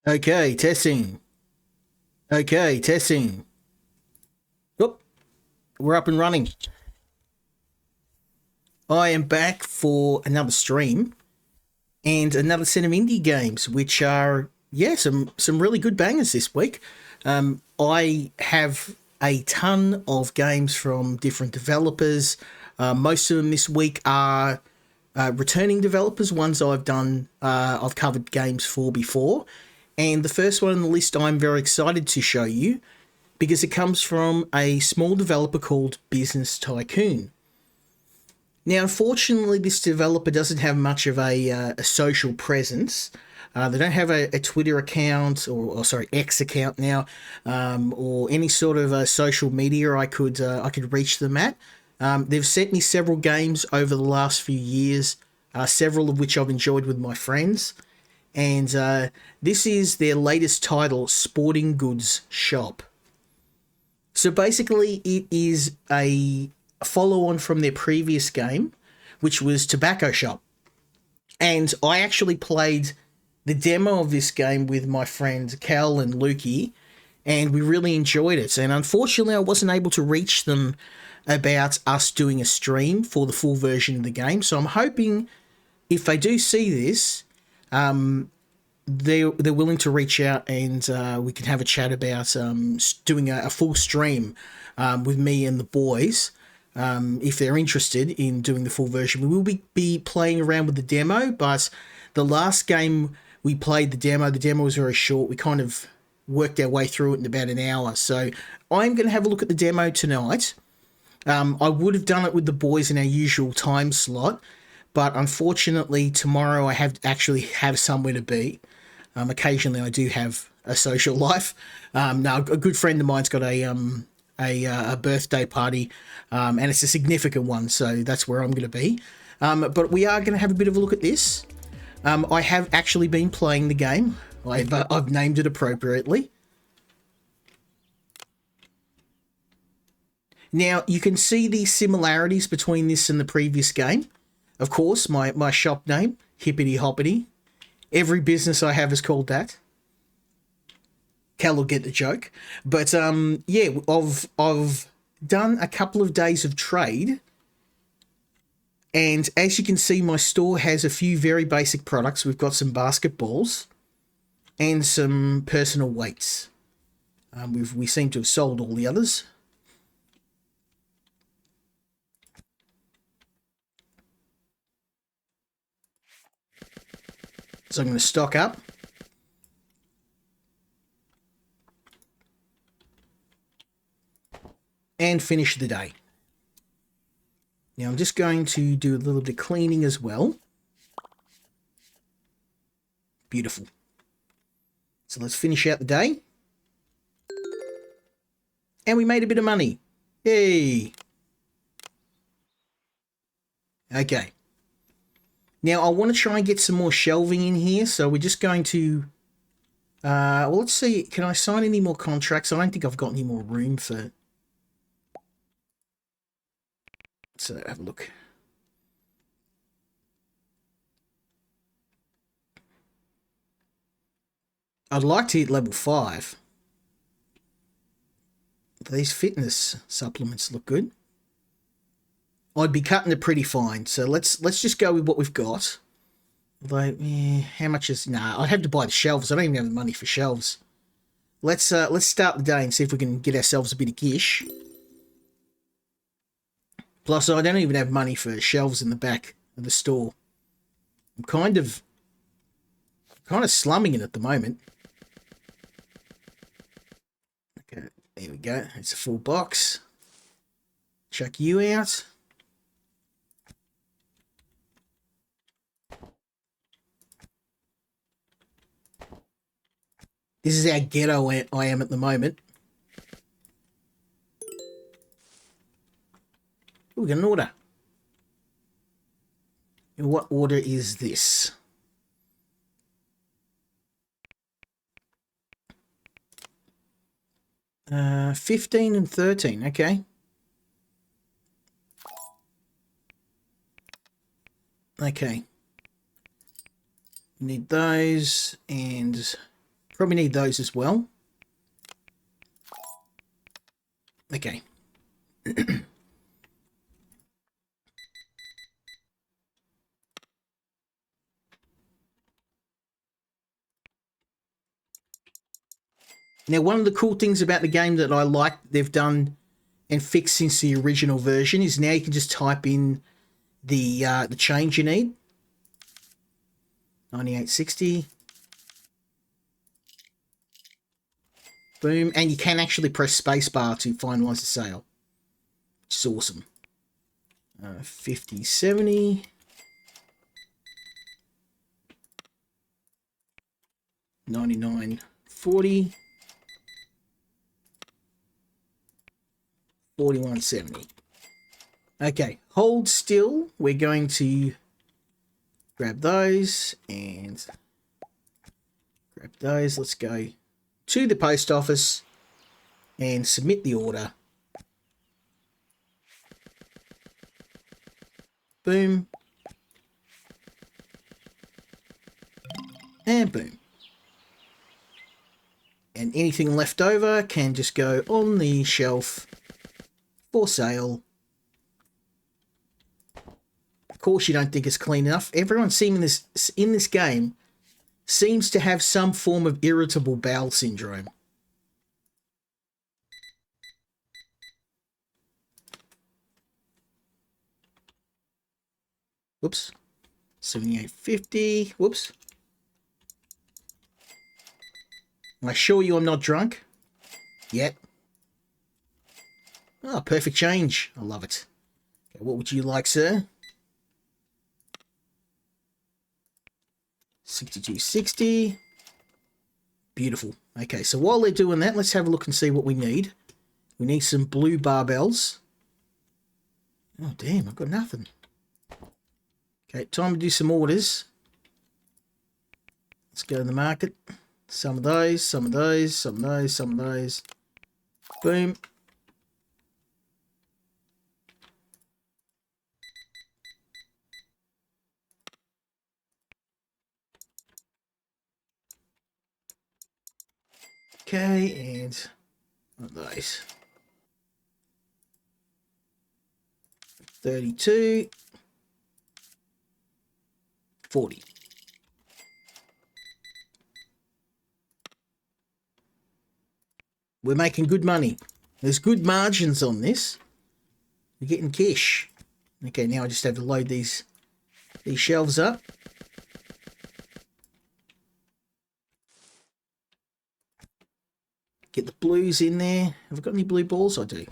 Okay, testing. Okay, testing. Oop, we're up and running. I am back for another stream and another set of indie games, which are some really good bangers this week. I have a ton of games from different developers. Most of them this week are returning developers, ones I've covered games for before. And the first one on the list I'm very excited to show you because it comes from a small developer called Business Tycoon. Now, unfortunately, this developer doesn't have much of a social presence. They don't have a Twitter account or sorry, X account now, or any sort of social media I could reach them at. They've sent me several games over the last few years, several of which I've enjoyed with my friends. And this is their latest title, Sporting Goods Shop. So basically, it is a follow on from their previous game, which was Tobacco Shop. And I actually played the demo of this game with my friends Cal and Lukey, and we really enjoyed it. And unfortunately, I wasn't able to reach them about us doing a stream for the full version of the game. So I'm hoping if they do see this, they're willing to reach out and we can have a chat about doing a full stream with me and the boys. If they're interested in doing the full version, we will be playing around with the demo, but the last game we played the demo was very short. We kind of worked our way through it in about an hour. So I'm going to have a look at the demo tonight. I would have done it with the boys in our usual time slot, but unfortunately tomorrow I have somewhere to be. Occasionally I do have a social life. Now a good friend of mine's got a birthday party, and it's a significant one, so that's where I'm going to be. But we are going to have a bit of a look at this. I have actually been playing the game. I've named it appropriately. Now, you can see the similarities between this and the previous game. Of course, my shop name, Hippity Hoppity. Every business I have is called that. Cal will get the joke. But yeah, I've done a couple of days of trade. And as you can see, my store has a few very basic products. We've got some basketballs and some personal weights. We seem to have sold all the others. So I'm going to stock up. And finish the day. Now I'm just going to do a little bit of cleaning as well. Beautiful. So let's finish out the day. And we made a bit of money. Yay. Okay. Now I want to try and get some more shelving in here. So we're just going to... well, let's see. Can I sign any more contracts? I don't think I've got any more room for... So have a look. I'd like to hit level 5. These fitness supplements look good. I'd be cutting it pretty fine. So let's just go with what we've got. Although, how much is... Nah, I'd have to buy the shelves. I don't even have the money for shelves. Let's start the day and see if we can get ourselves a bit of gish. Plus, I don't even have money for shelves in the back of the store. I'm kind of slumming it at the moment. Okay, there we go. It's a full box. Chuck you out. This is how ghetto I am at the moment. We got an order. What order is this? Uh, 15 and 13, okay. Okay. Need those and Probably need those as well. Okay. Now, one of the cool things about the game that I like they've done and fixed since the original version is now you can just type in the change you need. 9860. Boom. And you can actually press spacebar to finalize the sale, which is awesome. 5070. 9940. 4170. Okay, hold still. We're going to grab those and grab those. Let's go to the post office and submit the order. Boom. And boom. And anything left over can just go on the shelf for sale. Of course, you don't think it's clean enough. Everyone in this game seems to have some form of irritable bowel syndrome. Whoops. 7850. Whoops. I assure you I'm not drunk yet. Oh, perfect change. I love it. Okay, what would you like, sir? 6260. Beautiful. Okay, so while they're doing that, let's have a look and see what we need. We need some blue barbells. Oh, damn, I've got nothing. Okay, time to do some orders. Let's go to the market. Some of those, some of those, some of those, some of those. Boom. Okay, and one of those. 32. 40. We're making good money. There's good margins on this. We're getting cash. Okay, now I just have to load these shelves up. Get the blues in there. Have I got any blue balls? I do.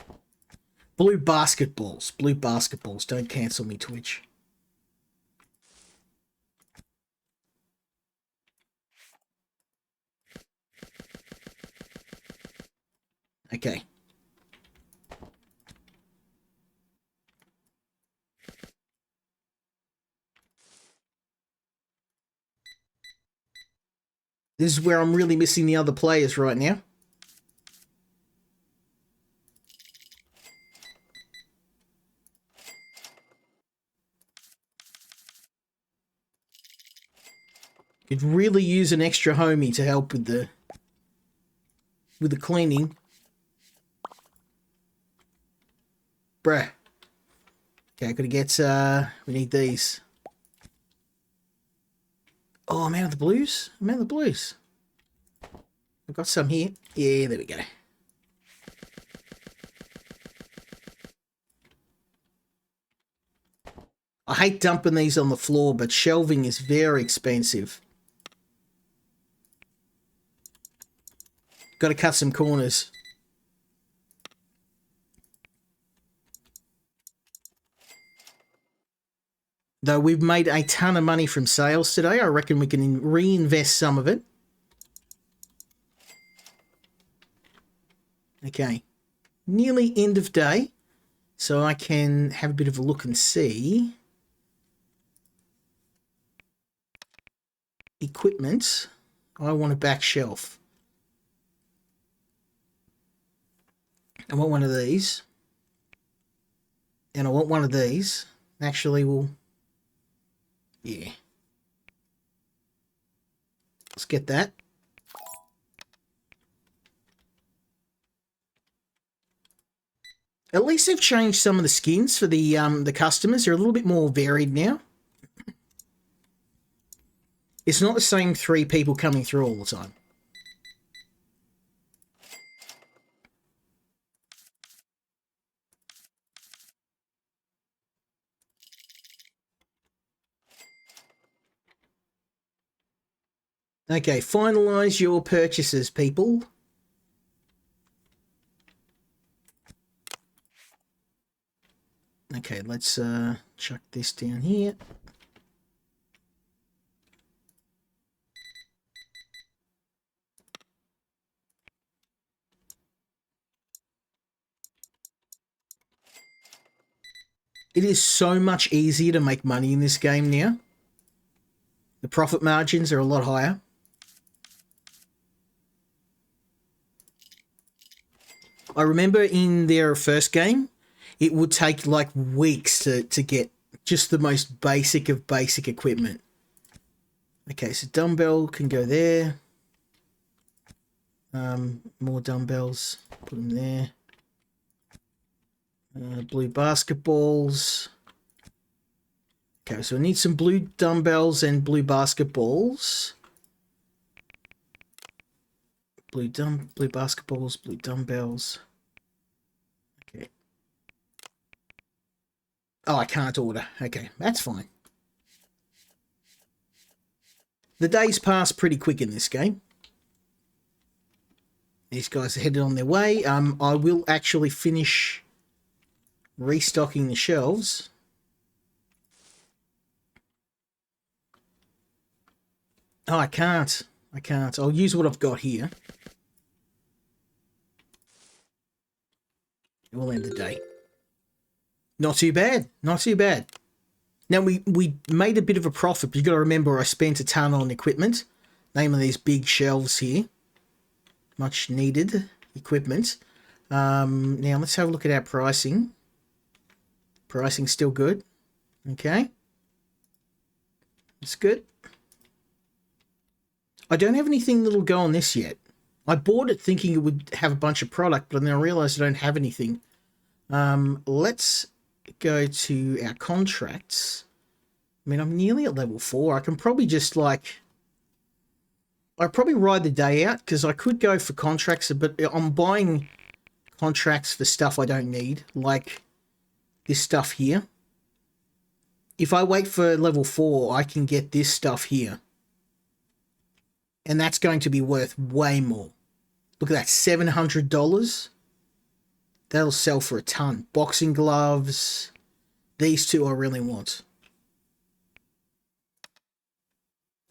Blue basketballs. Blue basketballs. Don't cancel me, Twitch. Okay. This is where I'm really missing the other players right now. Could really use an extra homie to help with the cleaning. Bruh. Okay, I gotta get we need these. Oh, I'm out of the blues? I'm out of the blues. I've got some here. Yeah, there we go. I hate dumping these on the floor, but shelving is very expensive. Got to cut some corners. Though we've made a ton of money from sales today, I reckon we can reinvest some of it. Okay. Nearly end of day, so I can have a bit of a look and see. Equipment. I want a back shelf. I want one of these. And I want one of these. Actually, we'll... Yeah. Let's get that. At least they've changed some of the skins for the customers. They're a little bit more varied now. It's not the same 3 people coming through all the time. Okay, finalise your purchases, people. Okay, let's chuck this down here. It is so much easier to make money in this game now. The profit margins are a lot higher. I remember in their first game, it would take like weeks to get just the most basic of basic equipment. Okay, so dumbbell can go there. More dumbbells, put them there. Blue basketballs. Okay, so I need some blue dumbbells and blue basketballs. Blue basketballs, blue dumbbells. Okay. Oh, I can't order. Okay, that's fine. The days pass pretty quick in this game. These guys are headed on their way. I will actually finish restocking the shelves. Oh, I can't. I'll use what I've got here. We'll end the day. Not too bad. Not too bad. Now, we made a bit of a profit, but you've got to remember I spent a ton on equipment. Namely these big shelves here. Much needed equipment. Now, let's have a look at our pricing. Pricing's still good. Okay. It's good. I don't have anything that'll go on this yet. I bought it thinking it would have a bunch of product, but then I realized I don't have anything. Let's go to our contracts. I mean, I'm nearly at level 4. I can probably just like... I'd probably ride the day out because I could go for contracts, but I'm buying contracts for stuff I don't need, like this stuff here. If I wait for level 4, I can get this stuff here. And that's going to be worth way more. Look at that, $700. That'll sell for a ton. Boxing gloves. These 2 I really want.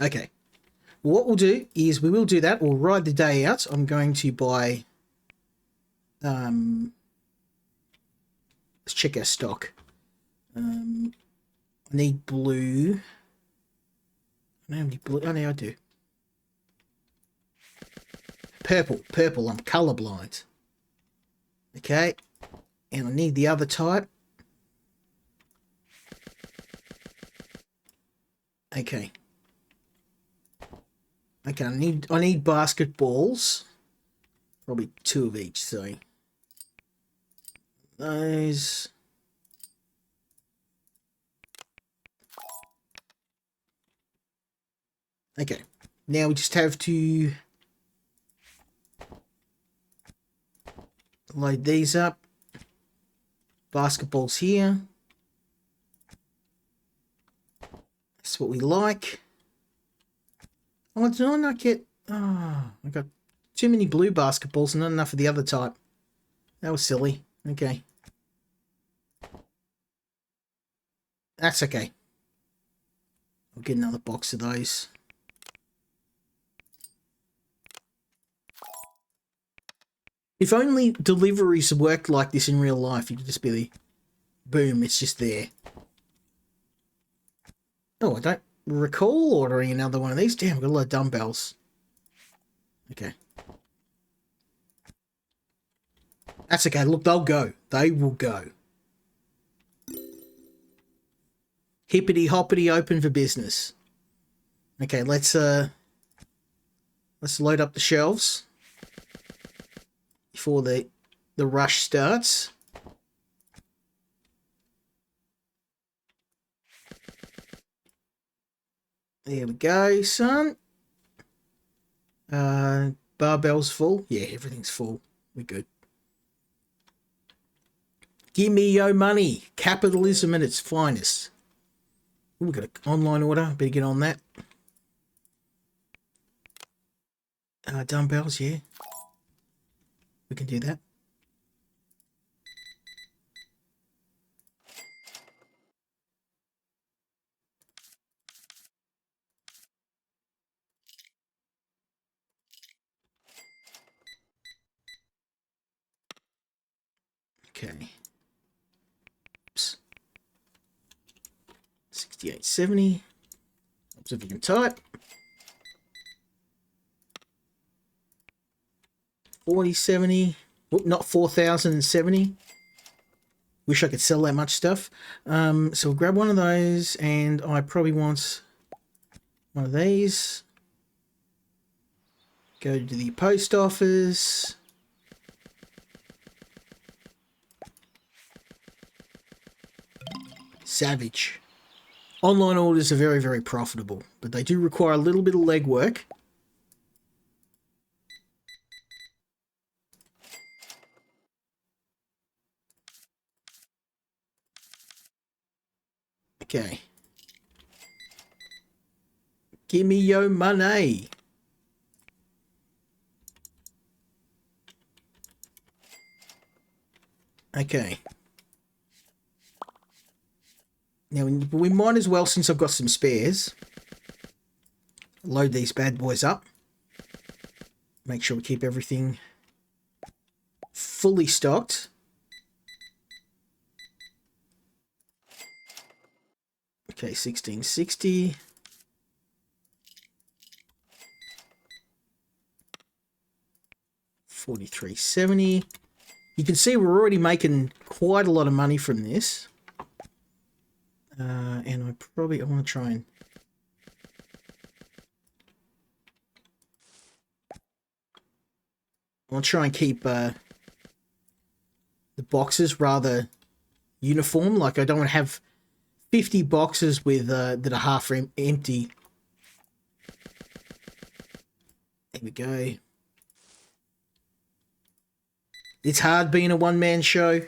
Okay. What we'll do is we will do that. We'll ride the day out. I'm going to buy... let's check our stock. I need blue. I don't have any blue. Oh, no, I do. Purple. I'm colorblind. Okay. And I need the other type. Okay. Okay, I need basketballs. Probably 2 of each, so those. Okay. Now we just have to load these up. Basketballs here. That's what we like. Oh, did I not get... Oh, I got too many blue basketballs and not enough of the other type. That was silly. Okay. That's okay. I'll get another box of those. If only deliveries worked like this in real life, you could just be the... Boom, it's just there. Oh, I don't recall ordering another one of these. Damn, I've got a lot of dumbbells. Okay. That's okay. Look, they'll go. They will go. Hippity hoppity, open for business. Okay, let's load up the shelves before the rush starts. There we go, son. Barbell's full. Yeah, everything's full. We're good. Give me your money. Capitalism at its finest. Ooh, we've got an online order. Better get on that. Dumbbells, yeah. We can do that. Okay. Oops. 6870. Helps if you can type. 4070. Whoop, not 4070. Wish I could sell that much stuff. So we'll grab one of those, and I probably want one of these. Go to the post office. Savage. Online orders are very, very profitable, but they do require a little bit of legwork. Okay. Give me your money. Okay. Now, we might as well, since I've got some spares, load these bad boys up. Make sure we keep everything fully stocked. Okay, 1660. $43.70. You can see we're already making quite a lot of money from this. And I want to try and... keep the boxes rather uniform. Like, I don't want to have 50 boxes with that are half empty. There we go. It's hard being a one-man show.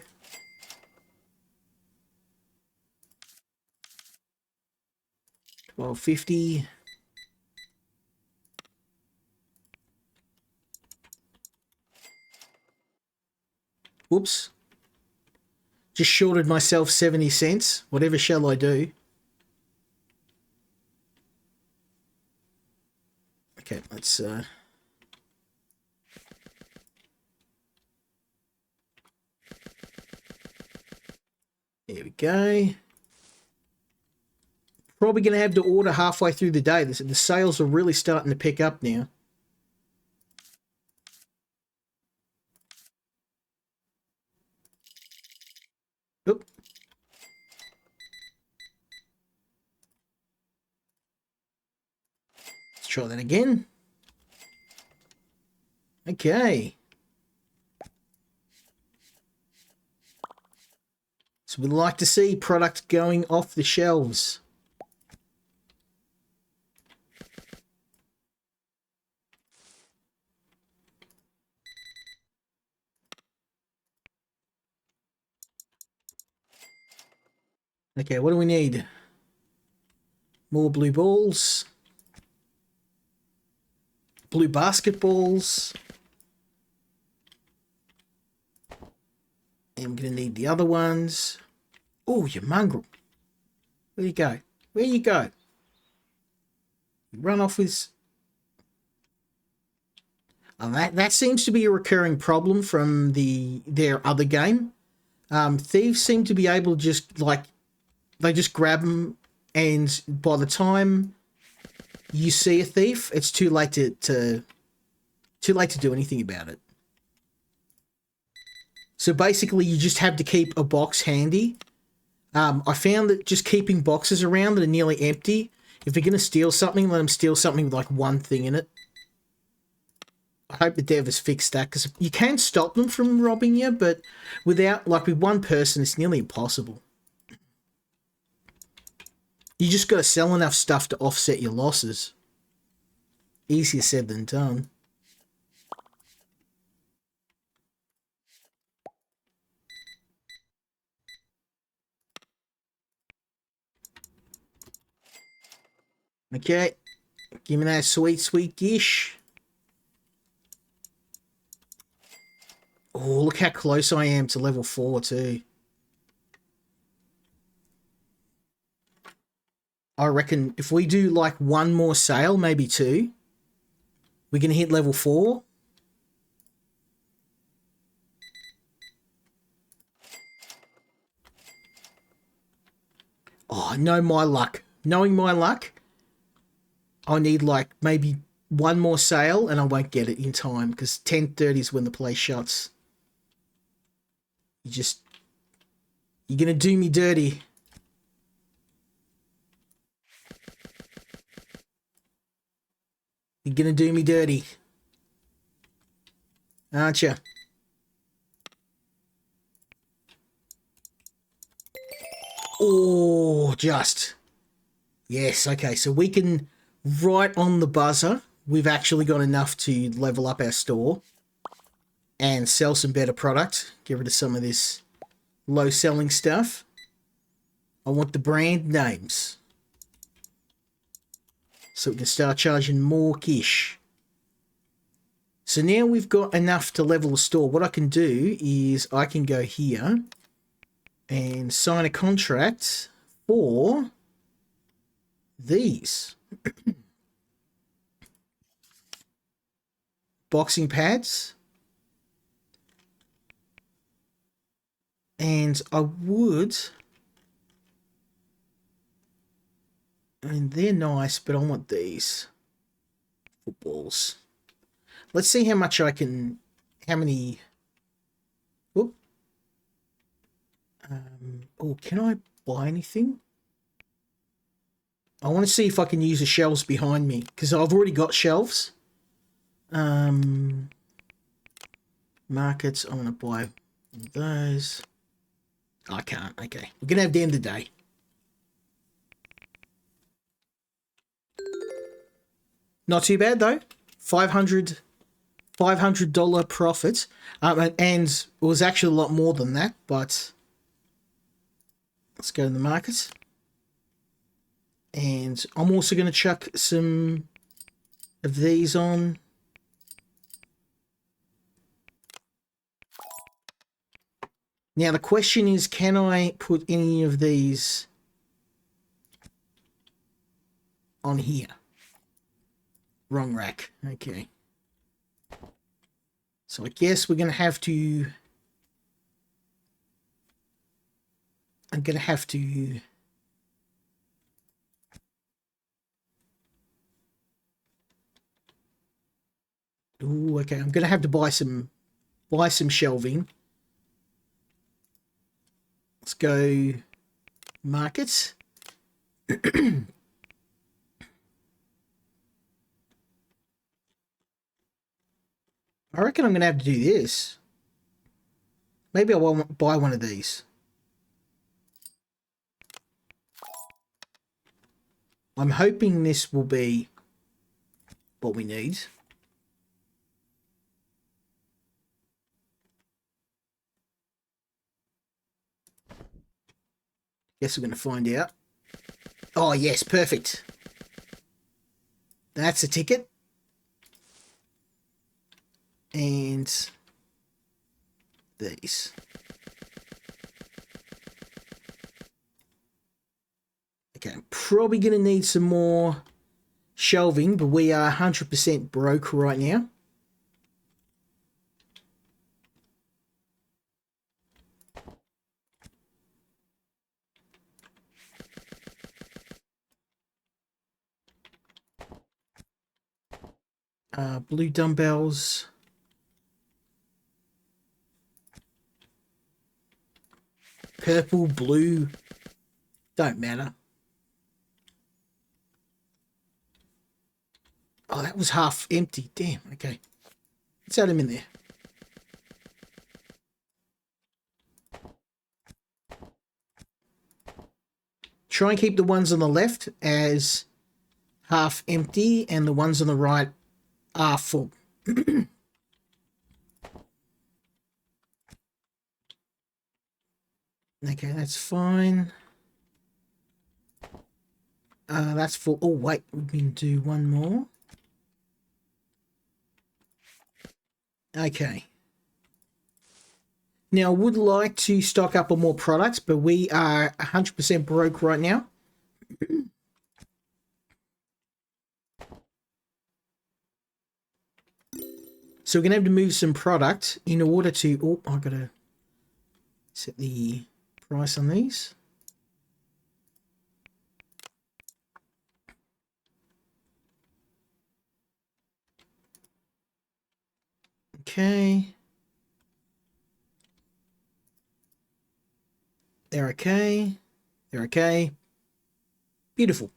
$12.50. Whoops. Just shorted myself 70 cents. Whatever shall I do? Okay, let's... There we go. Probably going to have to order halfway through the day. The sales are really starting to pick up now. Oop. Let's try that again. Okay. So we'd like to see product going off the shelves. Okay, what do we need? More blue balls. Blue basketballs. And I'm going to need the other ones. Oh, you mongrel. Where you go? Where you go? You run off with... that seems to be a recurring problem from their other game. Thieves seem to be able to just, like... They just grab them, and by the time you see a thief, it's too late to do anything about it. So basically, you just have to keep a box handy. I found that just keeping boxes around that are nearly empty, if you're going to steal something, let them steal something with like one thing in it. I hope the dev has fixed that, because you can stop them from robbing you, but with one person, it's nearly impossible. You just got to sell enough stuff to offset your losses. Easier said than done. Okay. Give me that sweet, sweet dish. Oh, look how close I am to level 4 too. I reckon if we do like one more sale, maybe 2, we're going to hit level 4. Oh, know my luck. Knowing my luck, I need like maybe one more sale and I won't get it in time because 10:30 is when the place shuts. You're going to do me dirty. You're going to do me dirty. Aren't you? Oh, just. Yes, okay. So we can, right on the buzzer, we've actually got enough to level up our store and sell some better product. Get rid of some of this low selling stuff. I want the brand names. So we can start charging more cash. So now we've got enough to level the store. What I can do is I can go here and sign a contract for these. Boxing pads. And I would... And they're nice, but I want these. Footballs. Let's see how much I can... How many... Whoop. Oh, can I buy anything? I want to see if I can use the shelves behind me, because I've already got shelves. Markets, I want to buy one of those. I can't, okay. We're going to have the end of the day. Not too bad, though. $500 profit. And it was actually a lot more than that, but... Let's go to the market. And I'm also going to chuck some of these on. Now, the question is, can I put any of these on here? Wrong rack. Okay. So I guess we're going to have to... I'm going to have to... Ooh, okay. I'm going to have to buy some shelving. Let's go markets. I reckon I'm going to have to do this. Maybe I won't buy one of these. I'm hoping this will be what we need. Guess we're going to find out. Oh, yes, perfect. That's a ticket. And these. Okay, I'm probably going to need some more shelving, but we are 100% broke right now. Blue dumbbells. Purple, blue, don't matter. Oh, that was half empty. Damn, okay. Let's add them in there. try and keep the ones on the left as half empty and the ones on the right are full. Okay, that's fine. That's full. Oh, wait, we can do one more. Okay. Now, I would like to stock up on more products, but we are 100% broke right now. So we're going to have to move some product in order to... Oh, I've got to set the price on these. Okay. They're okay. They're okay. Beautiful.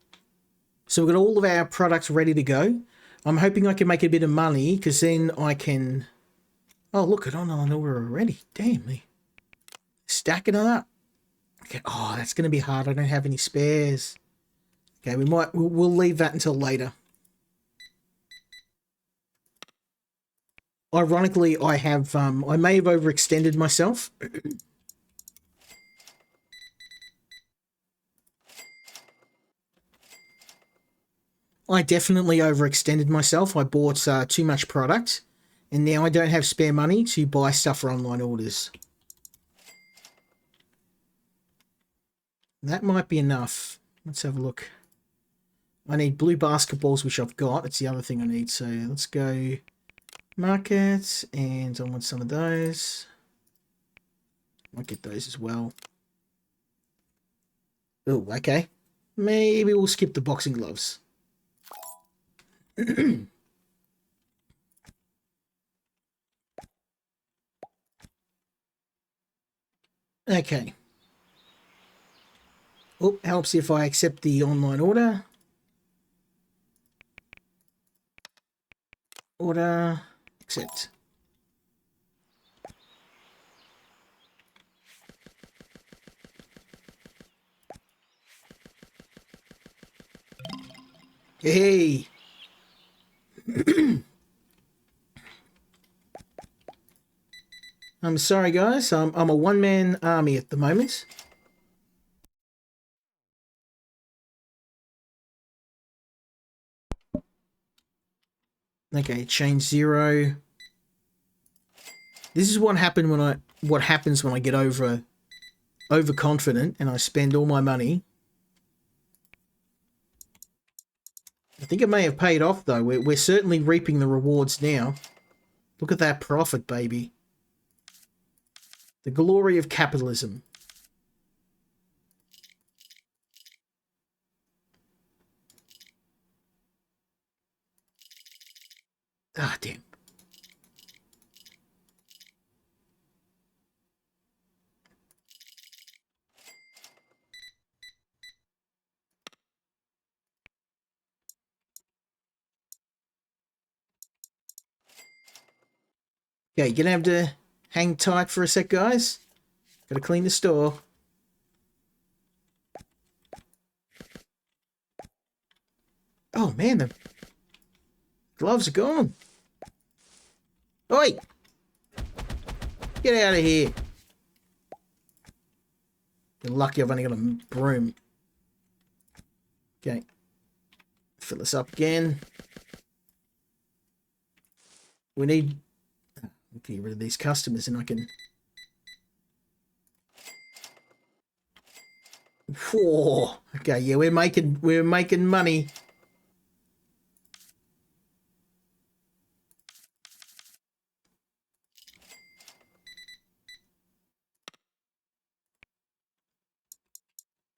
So we've got all of our products ready to go. I'm hoping I can make a bit of money because then I can... Oh, look, at online order already. Damn me. Stacking it up. Okay. Oh, that's going to be hard. I don't have any spares. Okay, we'll leave that until later. Ironically, I may have overextended myself. I definitely overextended myself. I bought too much product, and now I don't have spare money to buy stuff for online orders. That might be enough. Let's have a look. I need blue basketballs, which I've got. That's the other thing I need. So let's go market, and I want some of those. Might get those as well. Oh, okay. Maybe we'll skip the boxing gloves. Okay. Oh, helps if I accept the online order. Order, accept. Hey. I'm sorry, guys. I'm a one-man army at the moment. Okay, change 0. This is what happens when I get overconfident and I spend all my money. I think it may have paid off though. We're certainly reaping the rewards now. Look at that profit, baby. The glory of capitalism. Ah, damn. Okay, you're gonna have to hang tight for a sec, guys. Gotta clean the store. Oh man, the gloves are gone. Oi! Get out of here. You're lucky I've only got a broom. Okay. Fill this up again. We need... get rid of these customers and I can... Whoa. Okay, yeah, we're making money.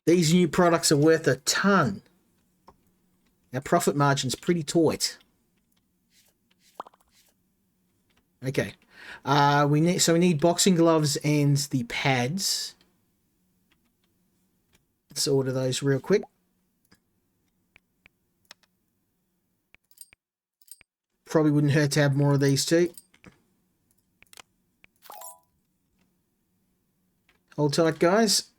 These new products are worth a ton. Our profit margin's pretty tight. Okay. We need boxing gloves and the pads. Let's order those real quick. Probably wouldn't hurt to have more of these too. Hold tight, guys.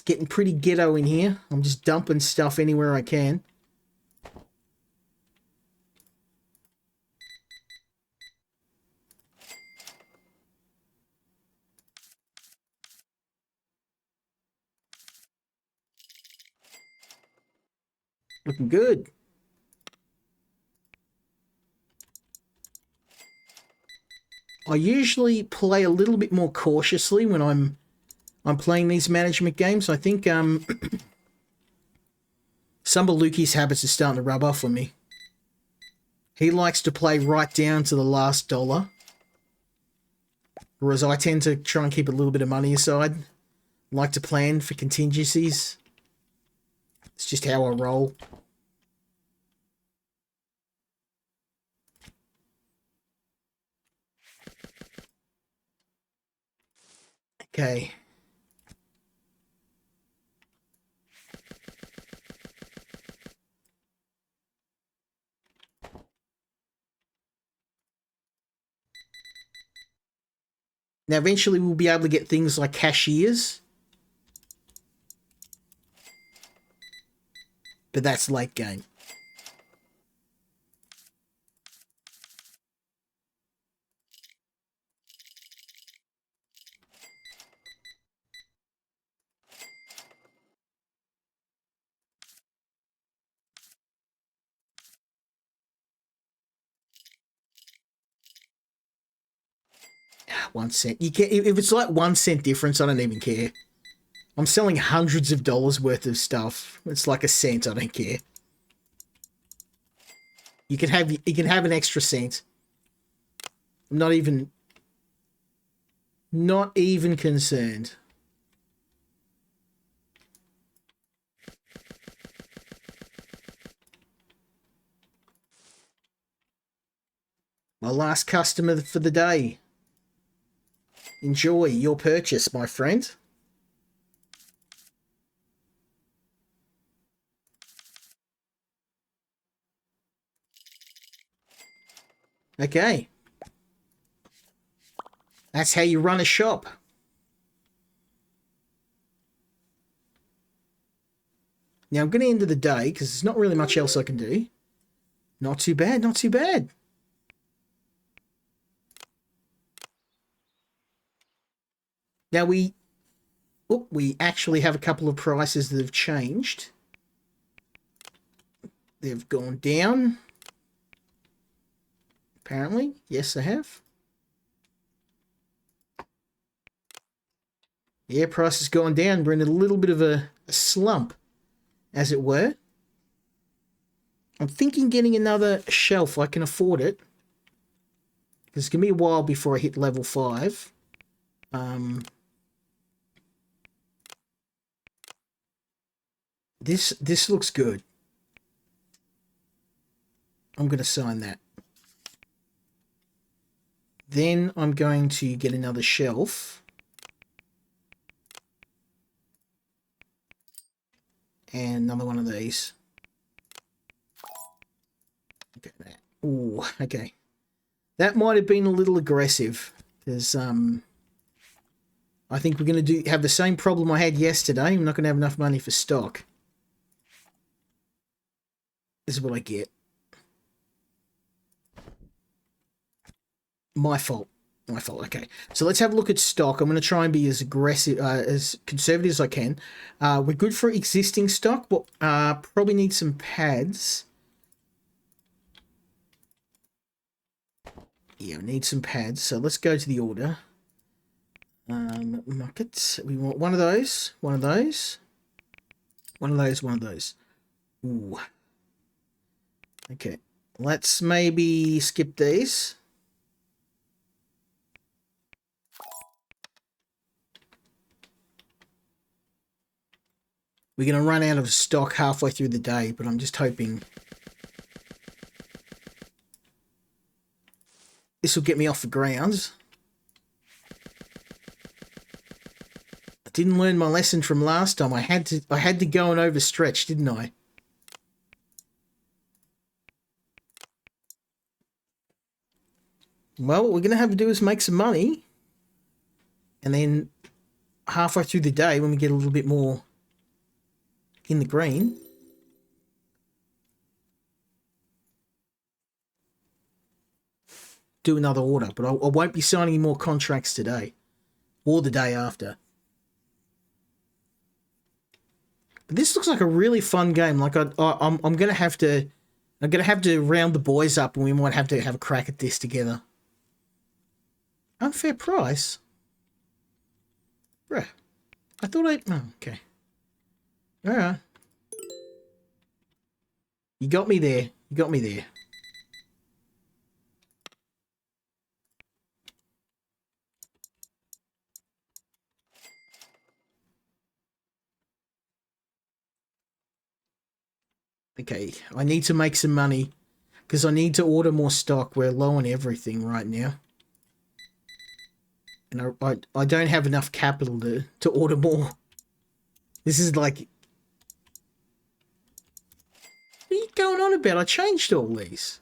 getting pretty ghetto in here. I'm just dumping stuff anywhere I can. Looking good. I usually play a little bit more cautiously when I'm playing these management games. I think some of Lukey's habits are starting to rub off on me. He likes to play right down to the last dollar, whereas I tend to try and keep a little bit of money aside. Like to plan for contingencies. It's just how I roll. Okay. Now, eventually we'll be able to get things like cashiers. But that's late game. Ah, 1 cent. You can, if it's like 1 cent difference, I don't even care. I'm selling hundreds of dollars worth of stuff. It's like a cent. I don't care. You can have an extra cent. I'm not even concerned. My last customer for the day. Enjoy your purchase, my friend. Okay. That's how you run a shop. Now I'm going to end of the day because there's not really much else I can do. Not too bad, not too bad. Now we actually have a couple of prices that have changed. They've gone down. Apparently. Yes, they have. Yeah, price has gone down. We're in a little bit of a slump, as it were. I'm thinking getting another shelf. I can afford it. Because it's going to be a while before I hit level 5. This looks good. I'm going to sign that. Then I'm going to get another shelf. And another one of these. Okay, that. Ooh, okay. That might have been a little aggressive. Because I think we're going to have the same problem I had yesterday. I'm not going to have enough money for stock. This is what I get. My fault. My fault. Okay. So let's have a look at stock. I'm going to try and be as aggressive, as conservative as I can. We're good for existing stock, but probably need some pads. Yeah, we need some pads. So let's go to the order. Markets. We want one of those. One of those. One of those. One of those. Ooh. Okay. Let's maybe skip these. We're going to run out of stock halfway through the day, but I'm just hoping this will get me off the ground. I didn't learn my lesson from last time. I had to go and overstretch, didn't I? Well, what we're going to have to do is make some money. And then halfway through the day, when we get a little bit more in the green. Do another order, but I won't be signing any more contracts today or the day after. But this looks like a really fun game. Like I'm gonna have to round the boys up, and we might have to have a crack at this together. Unfair price, bruh. I thought oh, okay. All right. You got me there. You got me there. Okay, I need to make some money because I need to order more stock. We're low on everything right now. And I don't have enough capital to order more. This is like... What are you going on about? I changed all these.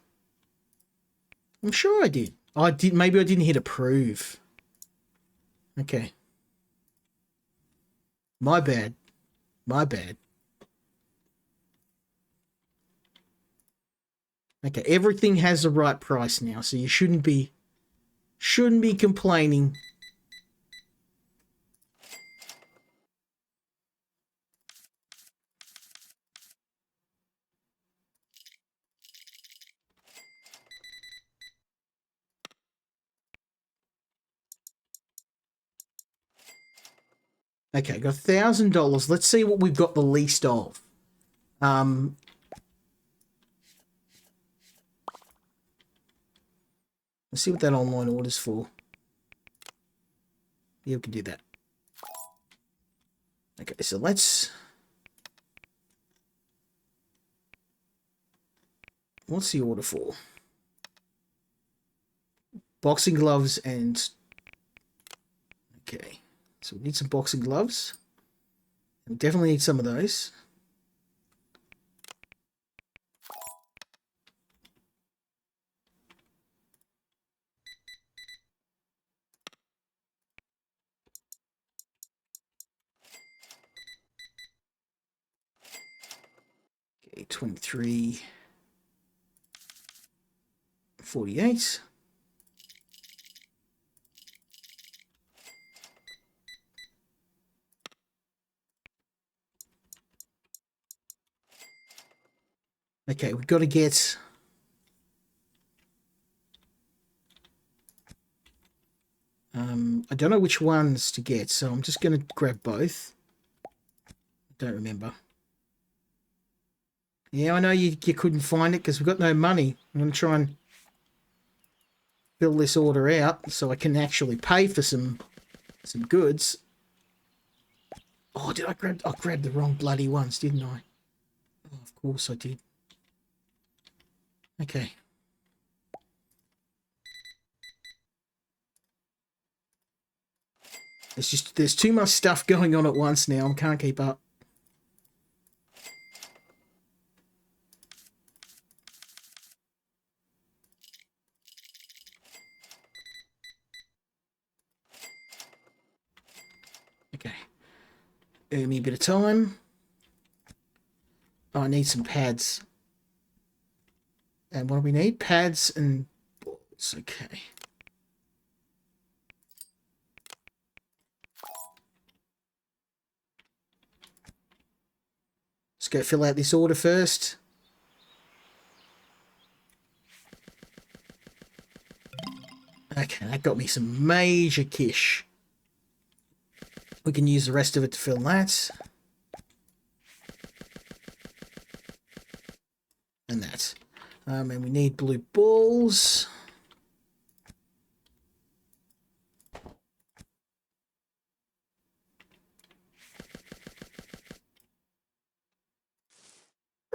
I'm sure I did. I did. Maybe I didn't hit approve. Okay. My bad. My bad. Okay, everything has the right price now, so you shouldn't be complaining. Okay, got $1,000. Let's see what we've got the least of. Let's see what that online order's for. Yeah, we can do that. Okay, so let's... What's the order for? Boxing gloves and... Okay, so we need some boxing gloves. We definitely need some of those. Okay, 23... 48. Okay, we've got to get... I don't know which ones to get, so I'm just going to grab both. I don't remember. Yeah, I know you couldn't find it because we've got no money. I'm going to try and fill this order out so I can actually pay for some goods. Oh, did I grabbed the wrong bloody ones, didn't I? Oh, of course I did. Okay. There's too much stuff going on at once now. I can't keep up. Okay. Earn me a bit of time. Oh, I need some pads. And what do we need? Pads and boards. Okay. Let's go fill out this order first. Okay, that got me some major kish. We can use the rest of it to fill that. And that. And we need blue balls.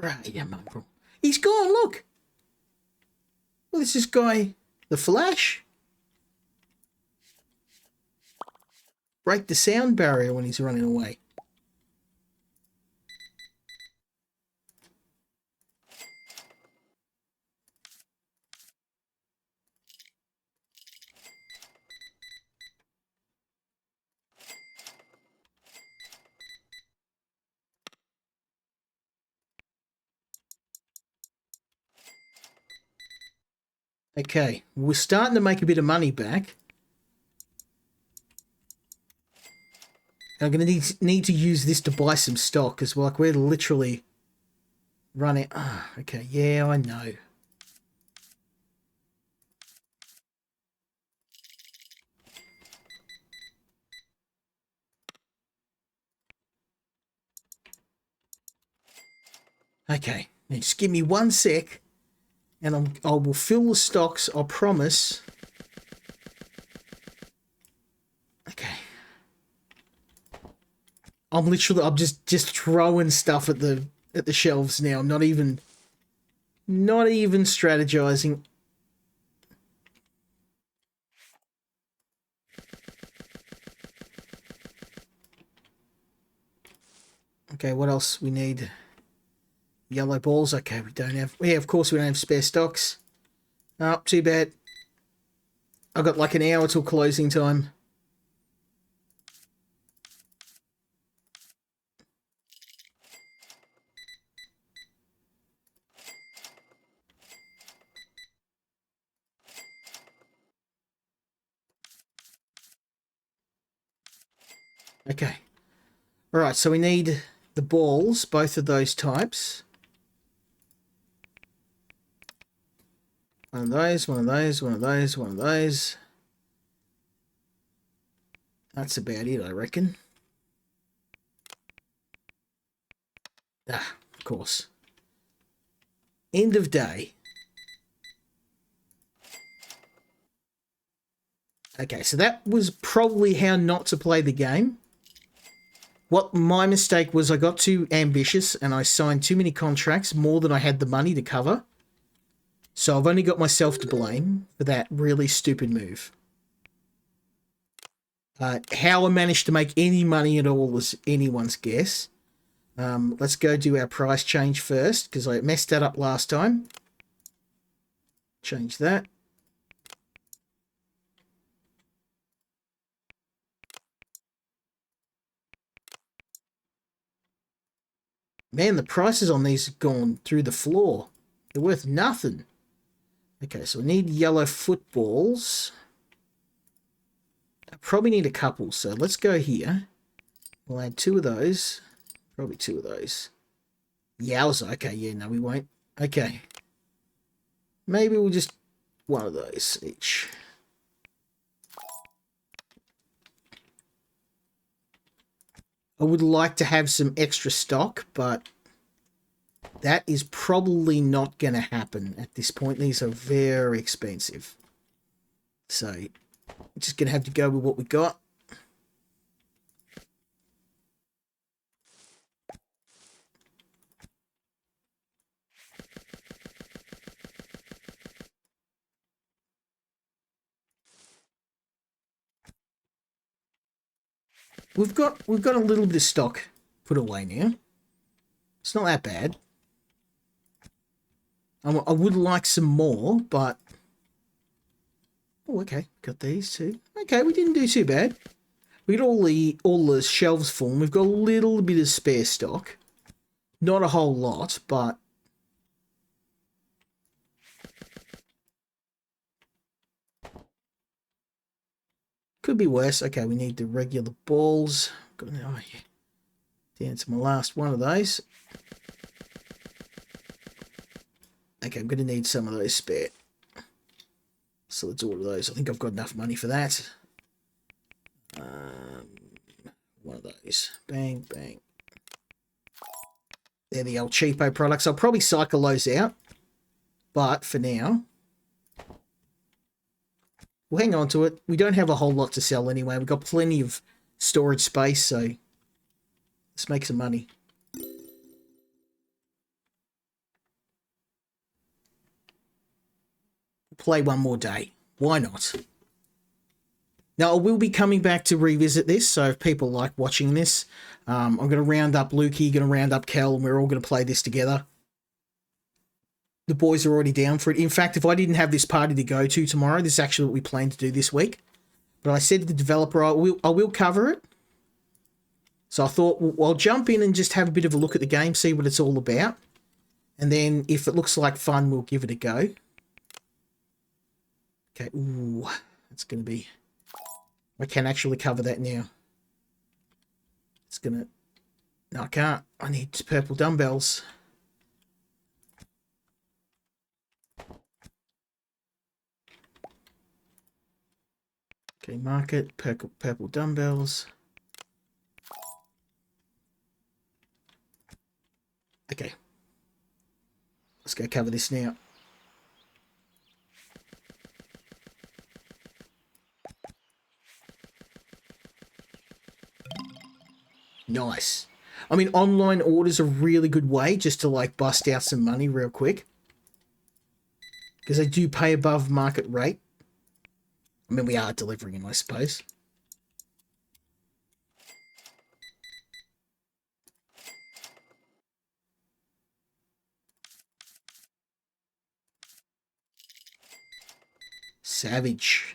Right, yeah, mongrel. He's gone, look! Well, this guy, the Flash. Break the sound barrier when he's running away. Okay, we're starting to make a bit of money back. I'm going to need to use this to buy some stock, because like we're literally running. Ah, okay, yeah, I know. Okay, now just give me 1 sec, and I will fill the stocks. I promise. Okay. I'm just throwing stuff at the shelves now. I'm not even strategizing. Okay, what else we need? Yellow balls. Okay, we don't have. Yeah, of course we don't have spare stocks. Oh, too bad. I've got like an hour till closing time. Okay. All right, so we need the balls, both of those types. One of those, one of those, one of those, one of those. That's about it, I reckon. Ah, of course. End of day. Okay, so that was probably how not to play the game. What my mistake was, I got too ambitious and I signed too many contracts, more than I had the money to cover. So I've only got myself to blame for that really stupid move. How I managed to make any money at all is anyone's guess. Let's go do our price change first, because I messed that up last time. Change that. Man, the prices on these have gone through the floor. They're worth nothing. Okay, so we need yellow footballs. I probably need a couple, so let's go here. We'll add 2 of those. Probably 2 of those. Yowza. Okay, yeah, no, we won't. Okay. Maybe we'll just 1 of those each. I would like to have some extra stock, but that is probably not going to happen at this point. These are very expensive. So, we're just going to have to go with what we got. We've got a little bit of stock put away now. It's not that bad. I would like some more, but... Oh, okay. Got these too. Okay, we didn't do too bad. We got all the shelves full. We've got a little bit of spare stock. Not a whole lot, but... Could be worse. Okay, we need the regular balls. Oh, yeah. Down to my last one of those. Okay, I'm going to need some of those spare. So let's order those. I think I've got enough money for that. One of those. Bang, bang. They're the old cheapo products. I'll probably cycle those out. But for now, we'll hang on to it. We don't have a whole lot to sell anyway. We've got plenty of storage space, so let's make some money. Play one more day. Why not? Now, I will be coming back to revisit this, so if people like watching this, I'm going to round up Lukey, going to round up Kel, and we're all going to play this together. The boys are already down for it. In fact, if I didn't have this party to go to tomorrow, this is actually what we plan to do this week. But I said to the developer, I will cover it. So I thought, well, I'll jump in and just have a bit of a look at the game, see what it's all about. And then if it looks like fun, we'll give it a go. Okay, ooh, that's going to be... I can actually cover that now. It's going to... No, I can't. I need purple dumbbells. Okay, market, purple dumbbells. Okay. Let's go cover this now. Nice. I mean, online orders are a really good way just to, like, bust out some money real quick. Because they do pay above market rate. I mean, we are delivering them, I suppose. Savage.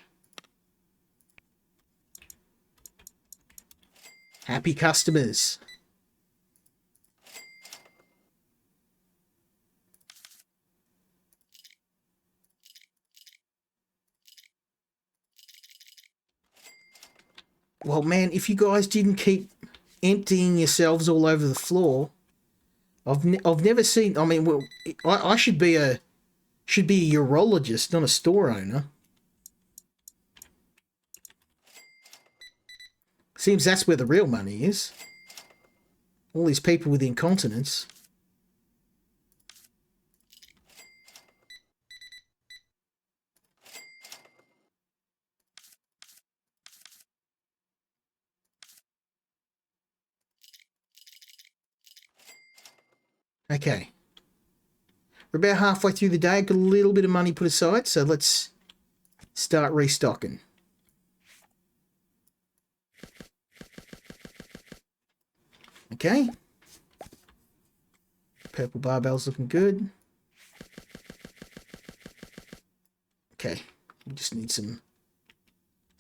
Happy customers. Well, man, if you guys didn't keep emptying yourselves all over the floor, I've never seen. I mean, well, I should be a urologist, not a store owner. Seems that's where the real money is. All these people with incontinence. Okay. We're about halfway through the day. I've got a little bit of money put aside, so let's start restocking. Okay. Purple barbell's looking good. Okay. We just need some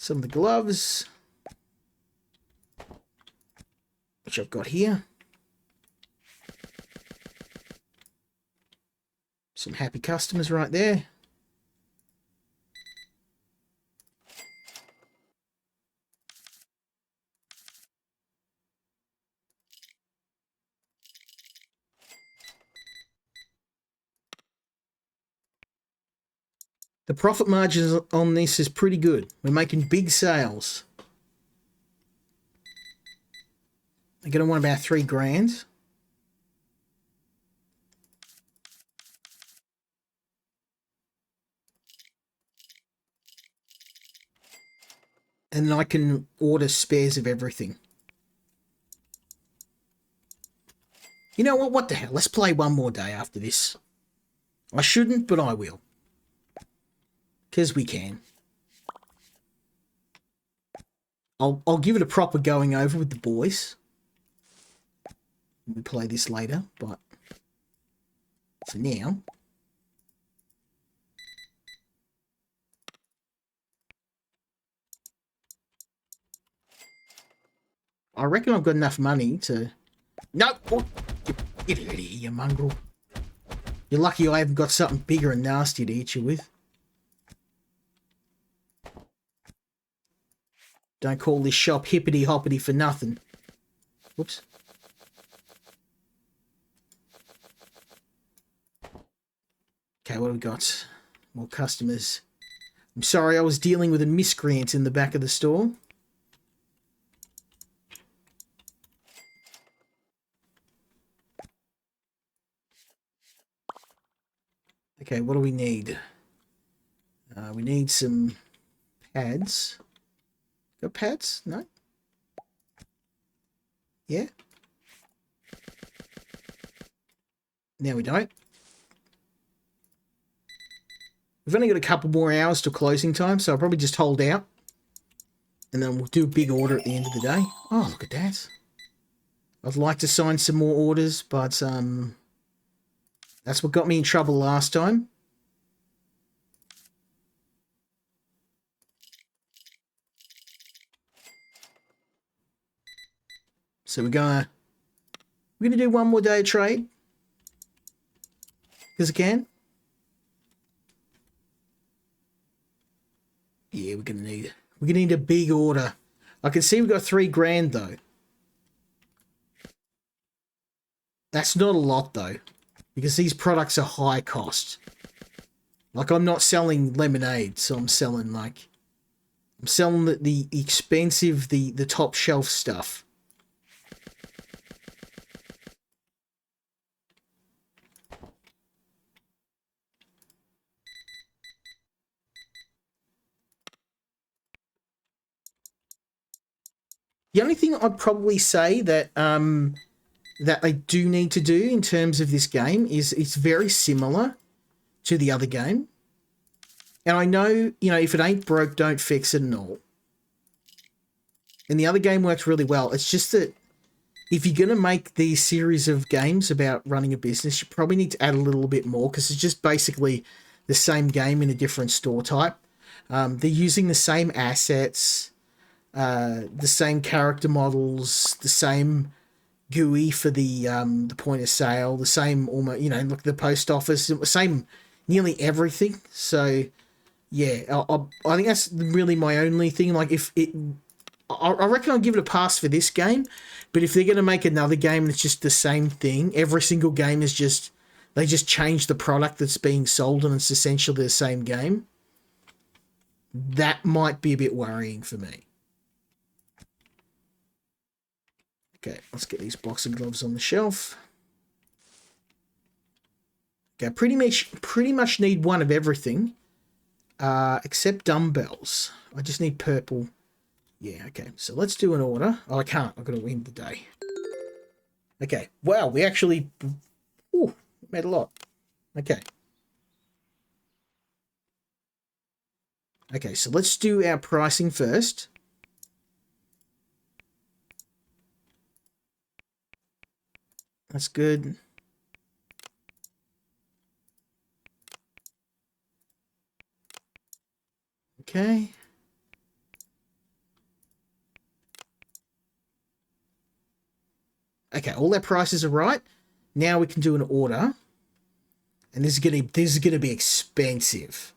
of the gloves, which I've got here. Some happy customers right there. The profit margins on this is pretty good. We're making big sales. I'm going to want about 3 grand. And I can order spares of everything. You know what? What the hell? Let's play one more day after this. I shouldn't, but I will. Because we can. I'll give it a proper going over with the boys. We'll play this later, but for now. I reckon I've got enough money to... No! Oh, get out of here, you mongrel. You're lucky I haven't got something bigger and nastier to hit you with. Don't call this shop hippity-hoppity for nothing. Whoops. Okay, what have we got? More customers. I'm sorry, I was dealing with a miscreant in the back of the store. Okay, what do we need? We need some pads. Got pads? No? Yeah? Now we don't. We've only got a couple more hours till closing time, so I'll probably just hold out. And then we'll do a big order at the end of the day. Oh, look at that. I'd like to sign some more orders, but that's what got me in trouble last time. So we're gonna do one more day of trade. Because I can. Yeah, we're gonna need a big order. I can see we've got 3 grand though. That's not a lot though, because these products are high cost. Like, I'm not selling lemonade, so I'm selling the expensive, the top shelf stuff. The only thing I'd probably say that that I do need to do in terms of this game is it's very similar to the other game. And I know, if it ain't broke, don't fix it and all. And the other game works really well. It's just that if you're going to make these series of games about running a business, you probably need to add a little bit more, because it's just basically the same game in a different store type. They're using the same assets, the same character models, the same GUI for the point of sale, the same almost, look, the post office, same nearly everything. So yeah, I think that's really my only thing. Like, I reckon I'll give it a pass for this game, but if they're going to make another game and it's just the same thing, every single game is just, they just change the product that's being sold and it's essentially the same game, that might be a bit worrying for me. Okay, let's get these boxing gloves on the shelf. Okay, pretty much need one of everything, except dumbbells. I just need purple. Yeah, okay, so let's do an order. Oh, I can't. I've got to win the day. Okay, wow, we actually made a lot. Okay. Okay, so let's do our pricing first. That's good. Okay. Okay, all our prices are right. Now we can do an order. And this is gonna be expensive.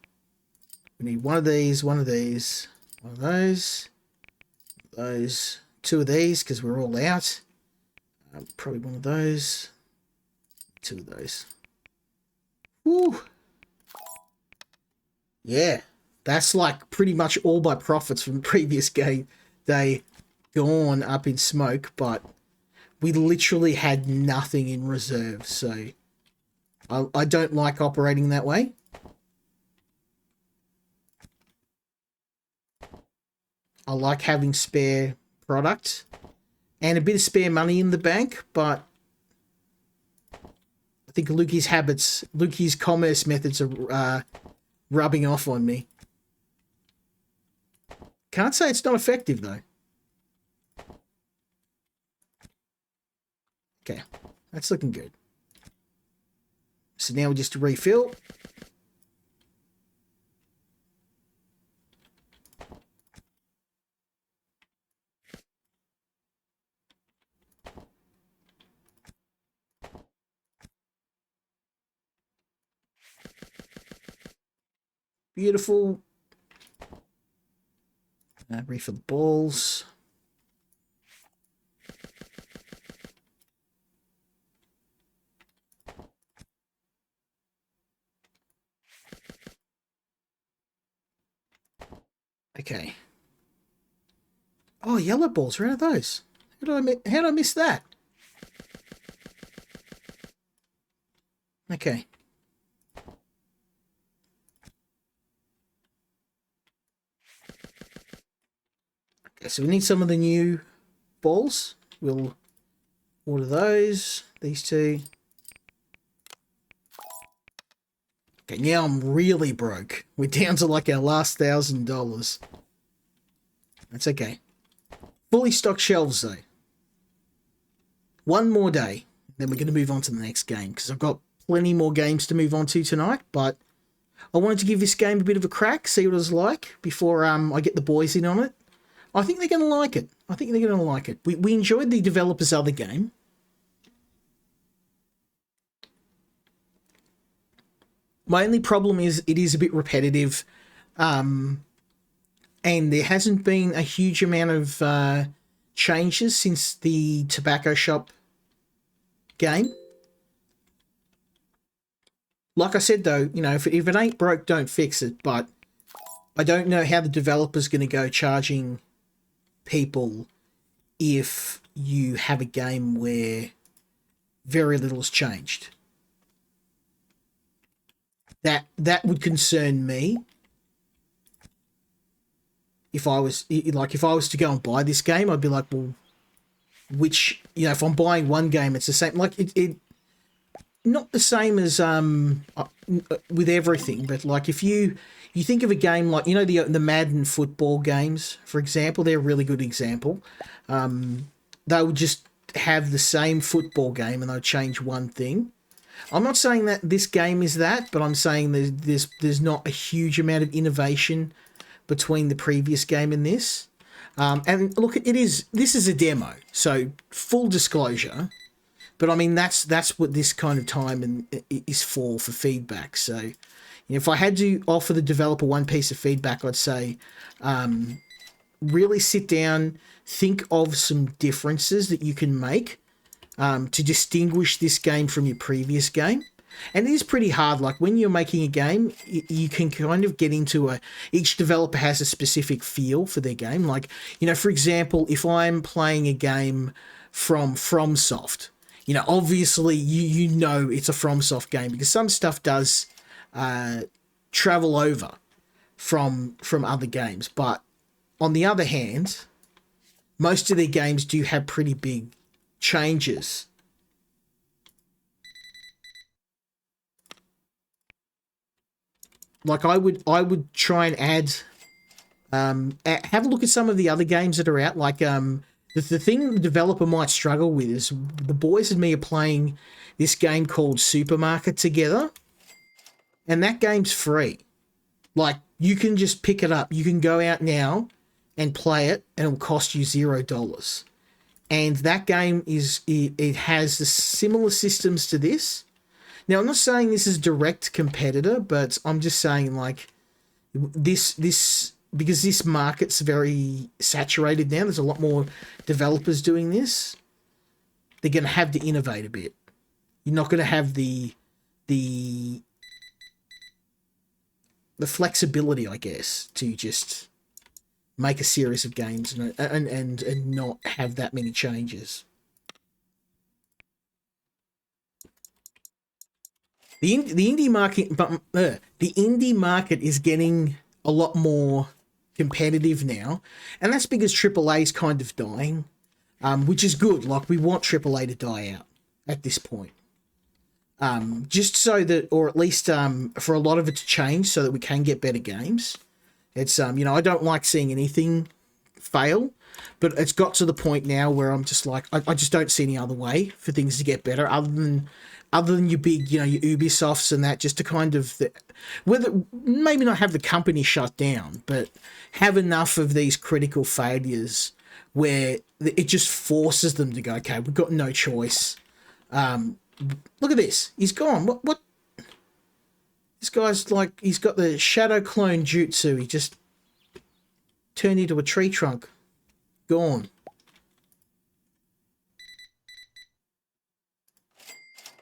We need one of these, one of these, one of those, those, 2 of these, because we're all out. Probably one of those, 2 of those. Woo! Yeah, that's like pretty much all my profits from the previous game day gone up in smoke, but we literally had nothing in reserve, so I don't like operating that way. I like having spare product and a bit of spare money in the bank, but I think Lukey's commerce methods are rubbing off on me. Can't say it's not effective, though. Okay, that's looking good. So now we just refill. Beautiful. Refill the balls. Okay. Oh, yellow balls. Where are those? How did I miss that? Okay. Okay, so we need some of the new balls. We'll order those. These 2. Okay, now I'm really broke. We're down to like our last $1,000. That's okay. Fully stocked shelves, though. One more day, then we're going to move on to the next game, because I've got plenty more games to move on to tonight, but I wanted to give this game a bit of a crack, see what it's like, before I get the boys in on it. I think they're going to like it. I think they're going to like it. We enjoyed the developer's other game. My only problem is it is a bit repetitive. and there hasn't been a huge amount of changes since the tobacco shop game. Like I said, though, you know, if it ain't broke, don't fix it. But I don't know how the developer's going to go charging people if you have a game where very little's changed. That would concern me. If I was to go and buy this game, I'd be like, well, which, you know, if I'm buying one game, it's the same. Like it not the same as with everything, but like if you think of a game like, you know, the Madden football games, for example, they're a really good example. They would just have the same football game and they'll change one thing. I'm not saying that this game is that, but I'm saying there's not a huge amount of innovation between the previous game and this. And look, this is a demo, so full disclosure. But I mean, that's what this kind of time is for feedback. So, you know, if I had to offer the developer one piece of feedback, I'd say really sit down, think of some differences that you can make to distinguish this game from your previous game. And it is pretty hard. Like when you're making a game, you can kind of get into each developer has a specific feel for their game. Like, you know, for example, if I'm playing a game from FromSoft, you know, obviously you know it's a FromSoft game because some stuff does travel over from other games. But on the other hand, most of their games do have pretty big changes. Like I would try and add, have a look at some of the other games that are out. Like the thing the developer might struggle with is the boys and me are playing this game called Supermarket together, and that game's free. Like you can just pick it up. You can go out now and play it, and it'll cost you $0. And that game it has the similar systems to this. Now, I'm not saying this is a direct competitor, but I'm just saying, like, this because this market's very saturated now, there's a lot more developers doing this, they're going to have to innovate a bit. You're not going to have the flexibility, I guess, to just make a series of games and not have that many changes. The indie market is getting a lot more competitive now, and that's because AAA is kind of dying, which is good. Like we want AAA to die out at this point, just so that, or at least for a lot of it to change, so that we can get better games. It's you know, I don't like seeing anything fail, but it's got to the point now where I'm just like, I just don't see any other way for things to get better other than your big, you know, your Ubisofts and that, just to kind of, whether maybe not have the company shut down, but have enough of these critical failures where it just forces them to go, okay, we've got no choice. Look at this. He's gone. What? This guy's like, he's got the shadow clone jutsu. He just turned into a tree trunk. Gone.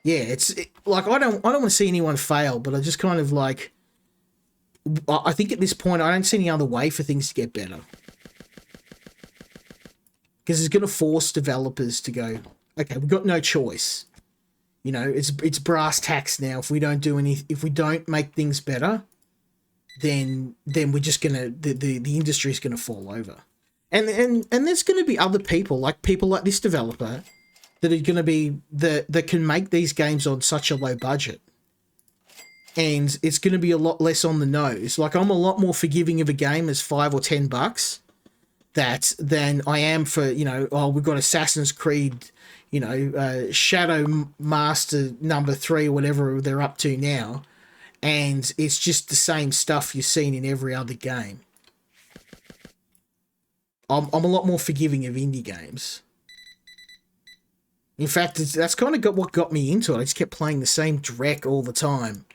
Yeah, like I don't want to see anyone fail, but I just kind of like, I think at this point I don't see any other way for things to get better, because it's going to force developers to go, okay, we've got no choice. You know, it's brass tacks now. If we don't make things better, then we're just gonna the industry's gonna fall over, and there's going to be other people like this developer that are going to be that can make these games on such a low budget, and it's going to be a lot less on the nose. Like I'm a lot more forgiving of a game as $5 or $10 than I am for, you know, oh, we've got Assassin's Creed, you know, Shadow Master #3 or whatever they're up to now, and it's just the same stuff you've seen in every other game. I'm a lot more forgiving of indie games. In fact, that's kind of what got me into it. I just kept playing the same dreck all the time.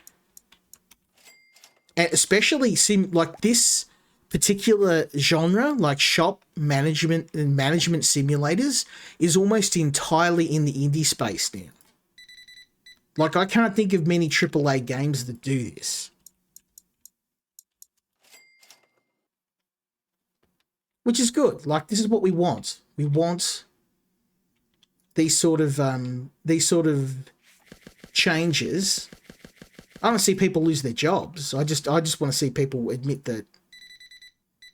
And especially like this particular genre, like shop management and management simulators, is almost entirely in the indie space now. Like, I can't think of many AAA games that do this. Which is good. Like, this is what we want. We want these sort of changes. I don't see people lose their jobs. I just want to see people admit that,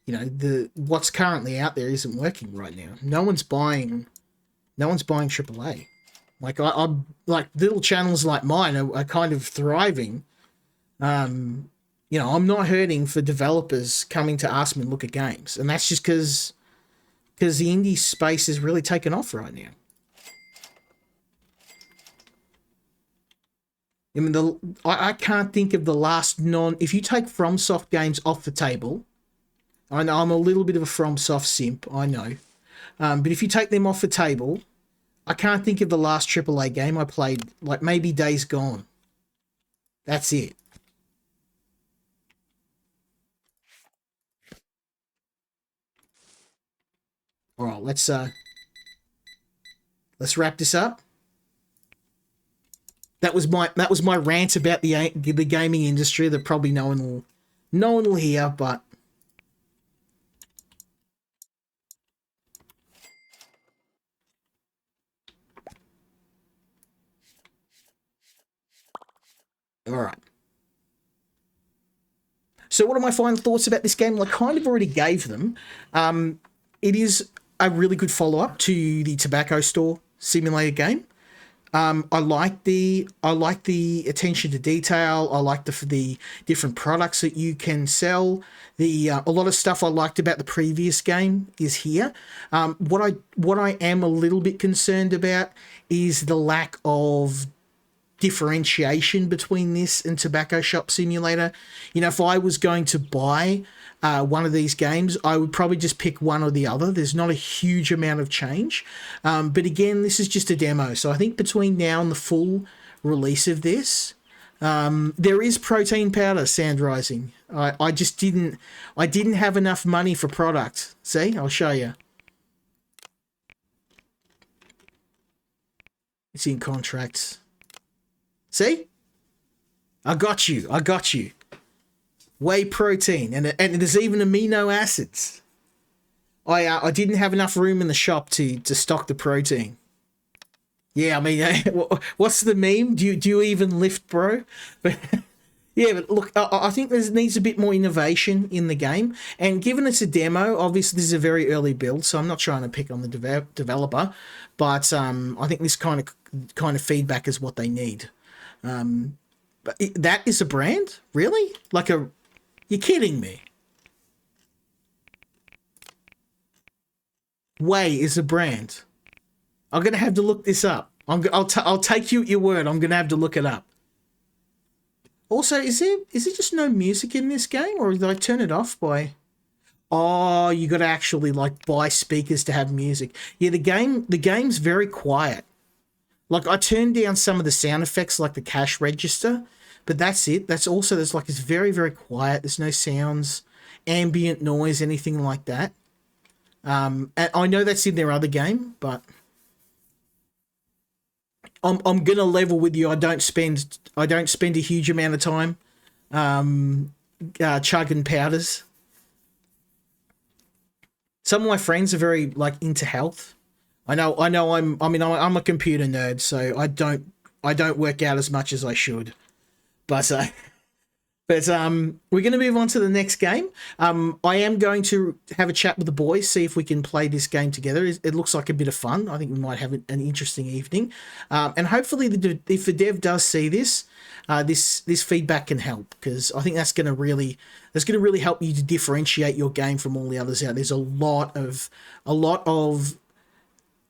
you know, the what's currently out there isn't working right now. No one's buying AAA. Like, I'm like, little channels like mine are kind of thriving. You know, I'm not hurting for developers coming to ask me to look at games, and that's just because the indie space is really taken off right now. I mean, I can't think of the last if you take FromSoft games off the table, I know I'm a little bit of a FromSoft simp, I know, but if you take them off the table, I can't think of the last AAA game I played, like maybe Days Gone. That's it. All right, let's wrap this up. That was my rant about the gaming industry that probably no one will hear, but all right. So what are my final thoughts about this game? Well, I kind of already gave them. It is a really good follow-up to the Tobacco Store simulator game. I like the attention to detail. I like the different products that you can sell. A lot of stuff I liked about the previous game is here. What I am a little bit concerned about is the lack of differentiation between this and Tobacco Shop Simulator. You know, if I was going to buy one of these games, I would probably just pick one or the other. There's not a huge amount of change. But again, this is just a demo. So I think between now and the full release of this, there is protein powder, Sand Rising. I didn't have enough money for product. See, I'll show you. It's in contracts. See? I got you. Whey protein, and there's even amino acids. I didn't have enough room in the shop to stock the protein. Yeah, I mean, what's the meme? Do you even lift, bro? But yeah, but look, I think there needs a bit more innovation in the game. And given it's a demo, obviously this is a very early build, so I'm not trying to pick on the developer, but I think this kind of feedback is what they need. But that is a brand? Really? You're kidding me. Whey is a brand. I'm going to have to look this up. I'll take you at your word. I'm going to have to look it up. Also, is there just no music in this game, or did I turn it off by... Oh, you got to actually buy speakers to have music. Yeah, the game's very quiet. Like, I turned down some of the sound effects, like the cash register, but that's it. It's very, very quiet. There's no sounds, ambient noise, anything like that. And I know that's in their other game, but I'm gonna level with you. I don't spend a huge amount of time chugging powders. Some of my friends are very into health. I know. I'm a computer nerd, so I don't work out as much as I should. But we're going to move on to the next game. I am going to have a chat with the boys, see if we can play this game together. It looks like a bit of fun. I think we might have an interesting evening. And hopefully, if the dev does see this, this feedback can help, because I think that's going to really help you to differentiate your game from all the others out. There's a lot of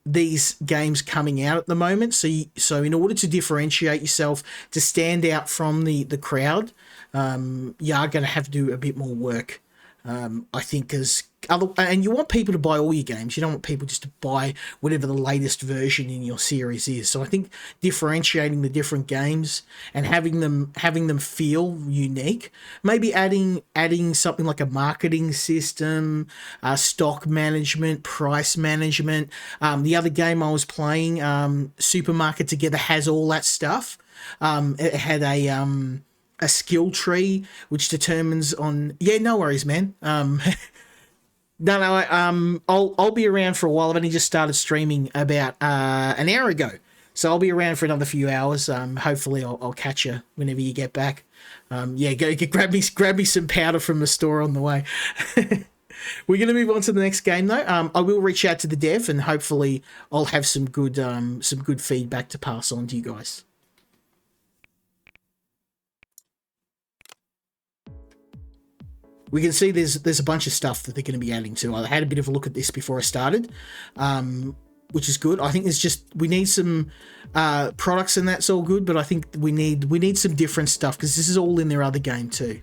these games coming out at the moment, so in order to differentiate yourself, to stand out from the crowd, you are going to have to do a bit more work, I think, because and you want people to buy all your games. You don't want people just to buy whatever the latest version in your series is. So I think differentiating the different games and having them feel unique, maybe adding something like a marketing system, stock management, price management. The other game I was playing, Supermarket Together, has all that stuff. It had a skill tree which determines on, yeah, no worries, man. No, I'll be around for a while. I've only just started streaming about an hour ago, so I'll be around for another few hours. Hopefully I'll catch you whenever you get back. Yeah, go grab me some powder from the store on the way. We're going to move on to the next game though. I will reach out to the dev and hopefully I'll have some good feedback to pass on to you guys. We can see there's a bunch of stuff that they're going to be adding to. I had a bit of a look at this before I started, which is good. I think we need some products and that's all good, but I think we need some different stuff because this is all in their other game too.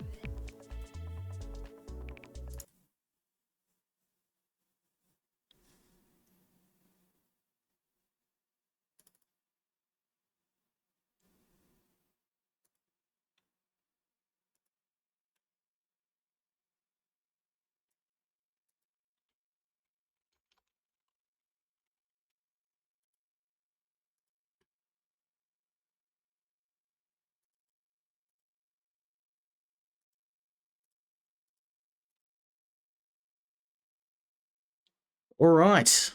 All right.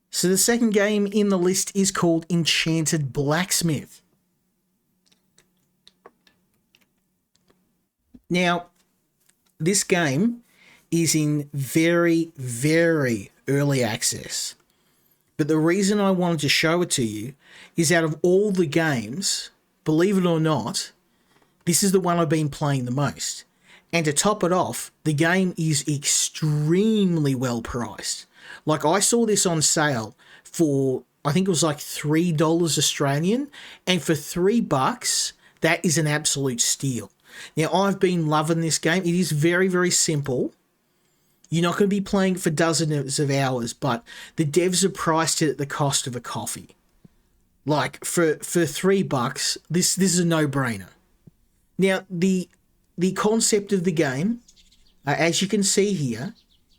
So the second game in the list is called Enchanted Blacksmith. Now, this game is in very, very early access. But the reason I wanted to show it to you is out of all the games, believe it or not, this is the one I've been playing the most. And to top it off, the game is extremely well priced. Like, I saw this on sale for, I think it was like $3 Australian, and for $3, that is an absolute steal. Now, I've been loving this game. It is very, very simple. You're not going to be playing for dozens of hours, but the devs have priced it at the cost of a coffee. Like, for $3, this is a no-brainer. Now, the concept of the game, as you can see here,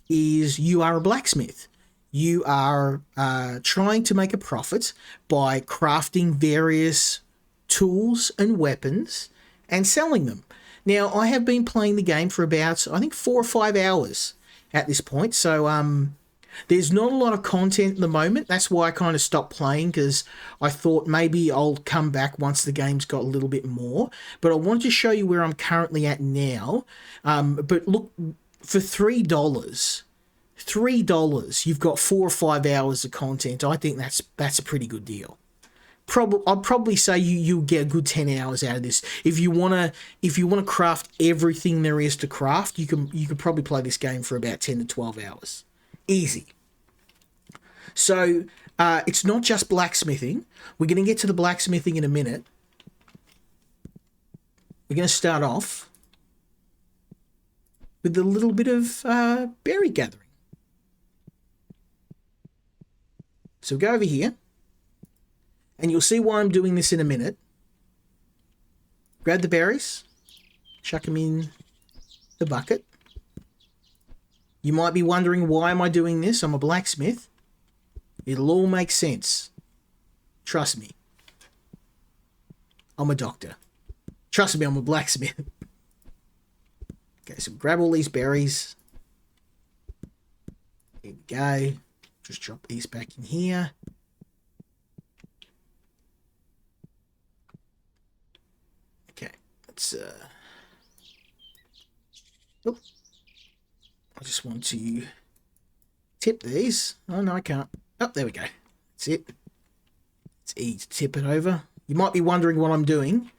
is you are a blacksmith. You are trying to make a profit by crafting various tools and weapons and selling them. Now, I have been playing the game for about, I think, 4 or 5 hours at this point. So there's not a lot of content at the moment. That's why I kind of stopped playing, because I thought maybe I'll come back once the game's got a little bit more. But I wanted to show you where I'm currently at now. But look, for $3, you've got 4 or 5 hours of content. I think that's a pretty good deal. I'd probably say you'll get a good 10 hours out of this. If you wanna craft everything there is to craft, you could probably play this game for about 10 to 12 hours. Easy. So it's not just blacksmithing. We're going to get to the blacksmithing in a minute. We're going to start off with a little bit of berry gathering. So go over here, and you'll see why I'm doing this in a minute. Grab the berries, chuck them in the bucket. You might be wondering, why am I doing this? I'm a blacksmith. It'll all make sense. Trust me. I'm a doctor. Trust me, I'm a blacksmith. Okay, so grab all these berries. Here we go. Just drop these back in here. Okay, let's oh, I just want to tip these. Oh no, I can't. Oh, there we go. That's it. It's easy to tip it over. You might be wondering what I'm doing.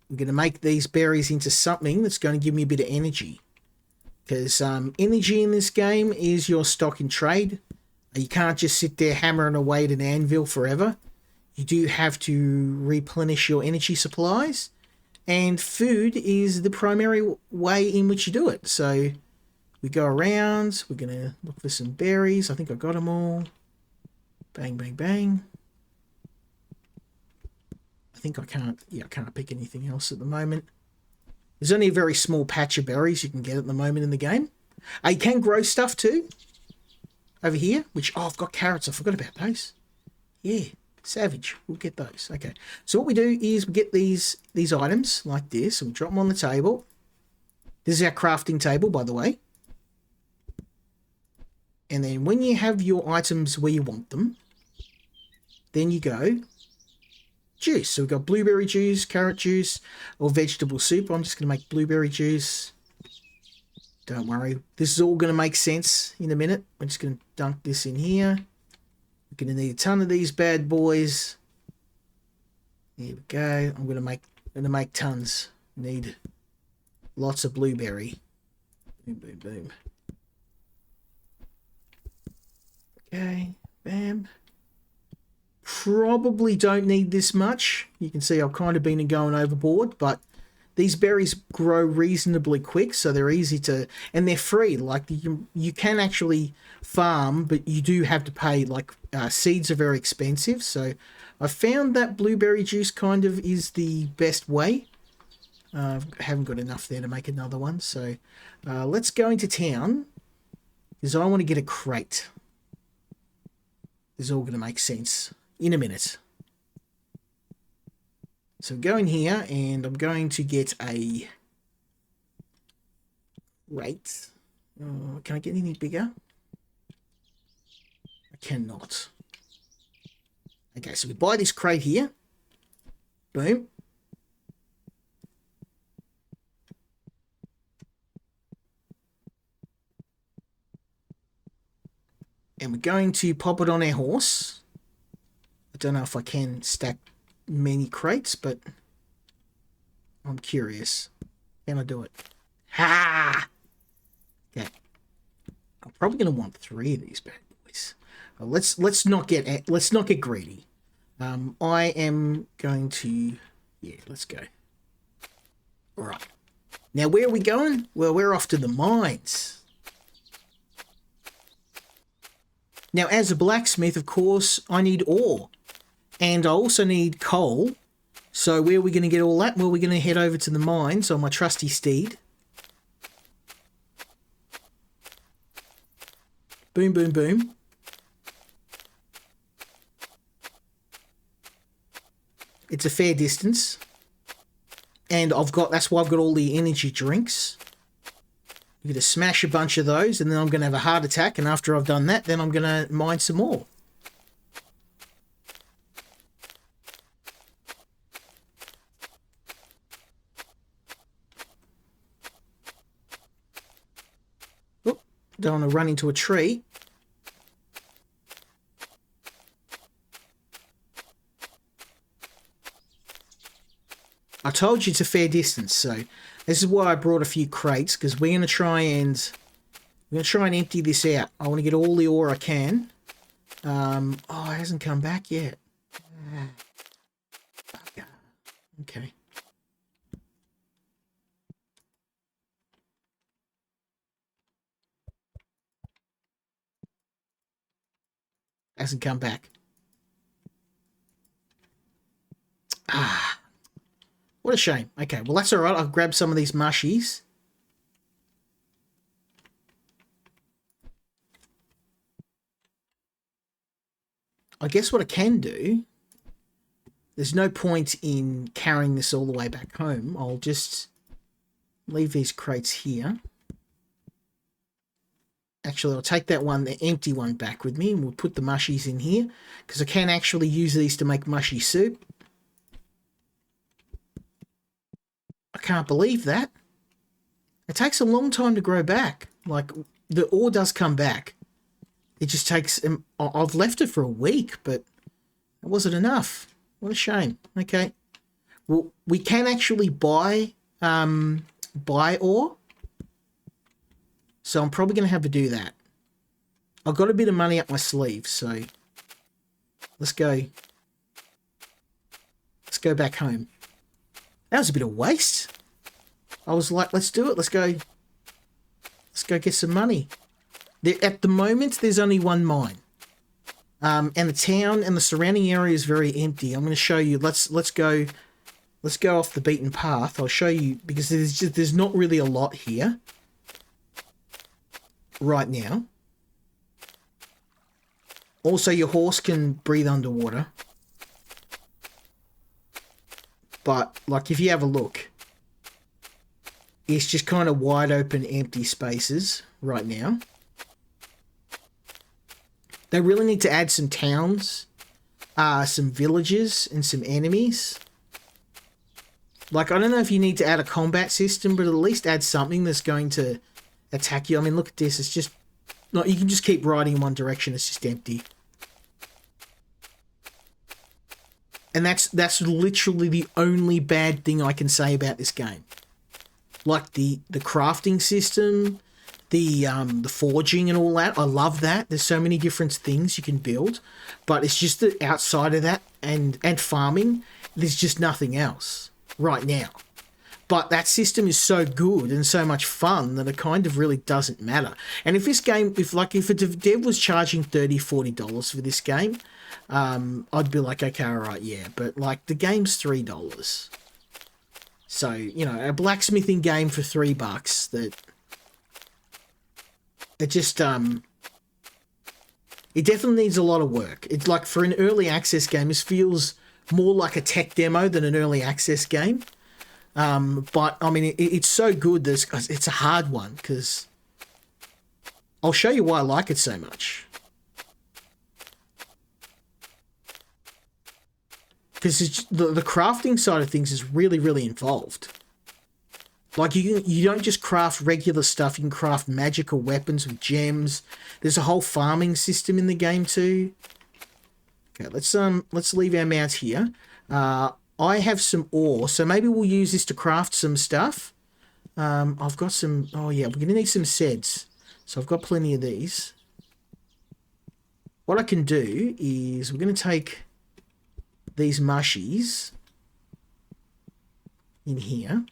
I'm going to make these berries into something that's going to give me a bit of energy. Because energy in this game is your stock in trade. You can't just sit there hammering away at an anvil forever. You do have to replenish your energy supplies. And food is the primary way in which you do it. So We go around. We're going to look for some berries. I think I got them all. Bang, bang, bang. I think I can't, yeah, I can't pick anything else at the moment. There's only a very small patch of berries you can get at the moment in the game. You can grow stuff too. Over here, which, oh, I've got carrots. I forgot about those. Yeah, savage. We'll get those. Okay. So what we do is we get these items like this, and we drop them on the table. This is our crafting table, by the way. And then when you have your items where you want them, then you go juice. So we've got blueberry juice, carrot juice, or vegetable soup. I'm just going to make blueberry juice. Don't worry. This is all going to make sense in a minute. We're just going to dunk this in here. We're going to need a ton of these bad boys. There we go. I'm going to make tons. Need lots of blueberry. Boom, boom, boom. Okay. Bam. Probably don't need this much. You can see I've kind of been going overboard, but these berries grow reasonably quick, so they're easy to, and they're free. Like you can actually farm, but you do have to pay. Like seeds are very expensive, so I found that blueberry juice kind of is the best way. I haven't got enough there to make another one, so let's go into town because I want to get a crate. This is all going to make sense in a minute. So go in here, and I'm going to get a crate. Can I get any bigger? I cannot. Okay, so we buy this crate here. Boom. And we're going to pop it on our horse. I don't know if I can stack many crates, but I'm curious. Can I do it? Ha! Okay. I'm probably going to want 3 of these bad boys. Let's not get greedy. I am going to, yeah, let's go. All right. Now where are we going? Well, we're off to the mines. Now, as a blacksmith, of course, I need ore. And I also need coal. So where are we going to get all that? Well, we're going to head over to the mines on my trusty steed. Boom, boom, boom. It's a fair distance. And that's why I've got all the energy drinks. I'm going to smash a bunch of those, and then I'm going to have a heart attack. And after I've done that, then I'm going to mine some more. Oh, don't want to run into a tree. I told you it's a fair distance, so this is why I brought a few crates, because we're going to try and empty this out. I want to get all the ore I can. Oh, it hasn't come back yet. Okay. Hasn't come back. Ah. What a shame. Okay, well, that's all right. I'll grab some of these mushies. I guess what I can do, there's no point in carrying this all the way back home. I'll just leave these crates here. Actually, I'll take that one, the empty one, back with me, and we'll put the mushies in here, because I can actually use these to make mushy soup. I can't believe that. It takes a long time to grow back. Like, the ore does come back. It just takes... I've left it for a week, but it wasn't enough. What a shame. Okay. Well, we can actually buy ore. So I'm probably going to have to do that. I've got a bit of money up my sleeve, so... Let's go. Let's go back home. That was a bit of waste. I was like, let's do it. Let's go Let's go get some money. At the moment, there's only one mine. And the town and the surrounding area is very empty. I'm going to show you. Let's go off the beaten path. I'll show you, because there's not really a lot here right now. Also, your horse can breathe underwater. But, like, if you have a look, it's just kind of wide open, empty spaces right now. They really need to add some towns, some villages, and some enemies. Like, I don't know if you need to add a combat system, but at least add something that's going to attack you. I mean, look at this. It's just... you can just keep riding in one direction. It's just empty. And that's literally the only bad thing I can say about this game. Like the crafting system, the forging and all that. I love that. There's so many different things you can build, but it's just that outside of that and farming, there's just nothing else right now. But that system is so good and so much fun that it kind of really doesn't matter. And if this game, if a dev was charging $30, $40 for this game, I'd be like, okay, all right, yeah. But like the game's $3. So, you know, a blacksmithing game for $3 that it just, it definitely needs a lot of work. It's like, for an early access game, this feels more like a tech demo than an early access game. But I mean, it's so good that it's a hard one, because I'll show you why I like it so much. Because the crafting side of things is really, really involved. Like, you don't just craft regular stuff, you can craft magical weapons with gems. There's a whole farming system in the game too. Okay, let's leave our mounts here. I have some ore, so maybe we'll use this to craft some stuff. I've got some... Oh, yeah, we're going to need some seds. So I've got plenty of these. What I can do is we're going to take these mushies in here.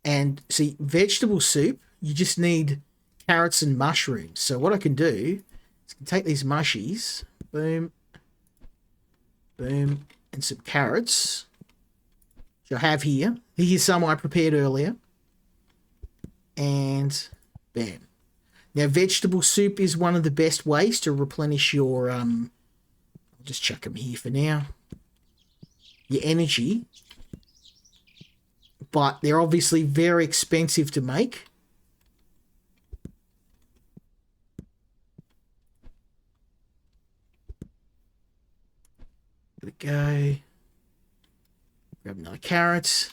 And see, vegetable soup, you just need carrots and mushrooms. So what I can do is take these mushies, boom, boom, and some carrots, which I have here. Here's some I prepared earlier. And bam. Now, vegetable soup is one of the best ways to replenish your, I'll just chuck them here for now, your energy. But they're obviously very expensive to make. There we go. Grab another carrot.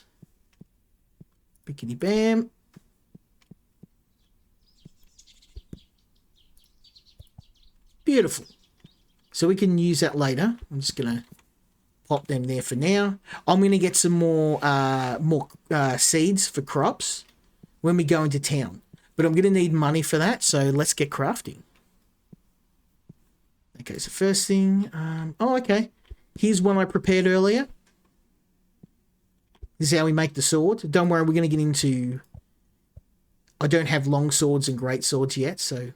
Bickety bam. Beautiful. So we can use that later. I'm just going to pop them there for now. I'm going to get some more seeds for crops when we go into town. But I'm going to need money for that, so let's get crafting. Okay, so first thing... oh, okay. Here's one I prepared earlier. This is how we make the sword. Don't worry, we're going to get into... I don't have long swords and great swords yet, so...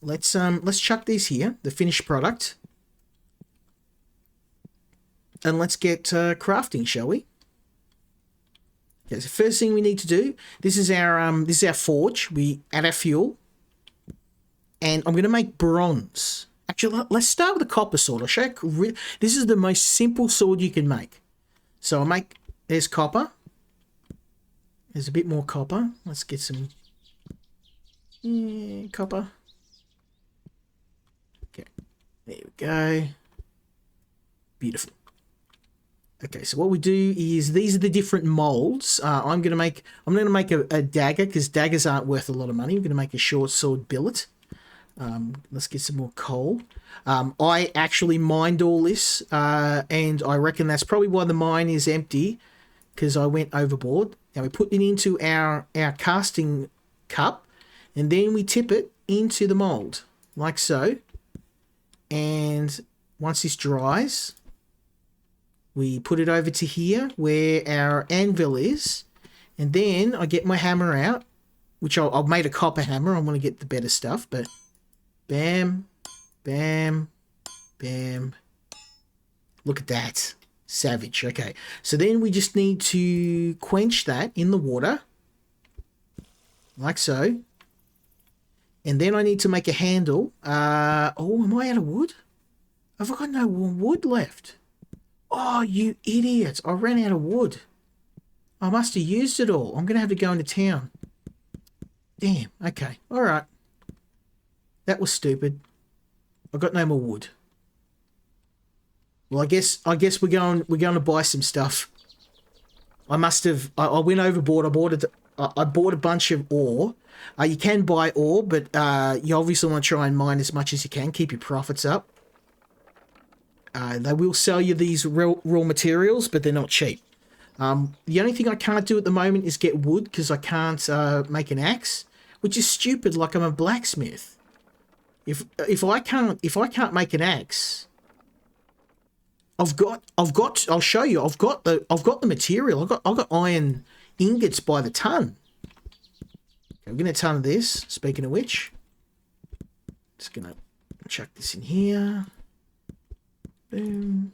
Let's chuck these here, the finished product. And let's get crafting, shall we? Okay, so first thing we need to do, this is our forge. We add our fuel. And I'm going to make bronze. Actually, let's start with a copper sword. I'll show you. This is the most simple sword you can make. So I'll make, there's copper. There's a bit more copper. Let's get some copper. Okay, there we go. Beautiful. Okay, so what we do is these are the different molds. I'm going to make a dagger, because daggers aren't worth a lot of money. I'm going to make a short sword billet. Let's get some more coal. I actually mined all this, and I reckon that's probably why the mine is empty, because I went overboard. Now we put it into our casting cup, and then we tip it into the mold, like so. And once this dries, we put it over to here where our anvil is, and then I get my hammer out, which I've made a copper hammer. I want to get the better stuff, but bam, bam, bam. Look at that. Savage. Okay, so then we just need to quench that in the water, like so. And then I need to make a handle. Oh, am I out of wood? Have I got no wood left? Oh, you idiots. I ran out of wood. I must have used it all. I'm going to have to go into town. Damn. Okay. All right. That was stupid. I got no more wood. Well, I guess we're going to buy some stuff. I must have. I went overboard. I bought a bunch of ore. You can buy ore, but you obviously want to try and mine as much as you can. Keep your profits up. They will sell you these raw materials, but they're not cheap. The only thing I can't do at the moment is get wood because I can't make an axe, which is stupid. Like I'm a blacksmith. If I can't make an axe, I've got. I'll show you. I've got the material. I've got iron ingots by the ton. I'm gonna ton this. Speaking of which, just gonna chuck this in here. Boom.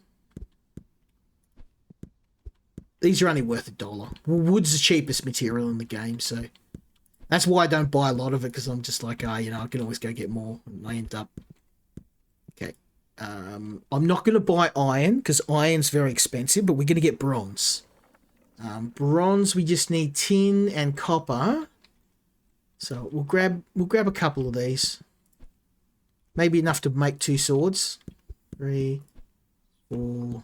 These are only worth $1. Wood's the cheapest material in the game, so that's why I don't buy a lot of it, because I'm just like, I can always go get more, and I end up. Okay. I'm not going to buy iron, because iron's very expensive, but we're going to get bronze. Bronze, we just need tin and copper. So we'll grab a couple of these. Maybe enough to make 2 swords. 3, 4,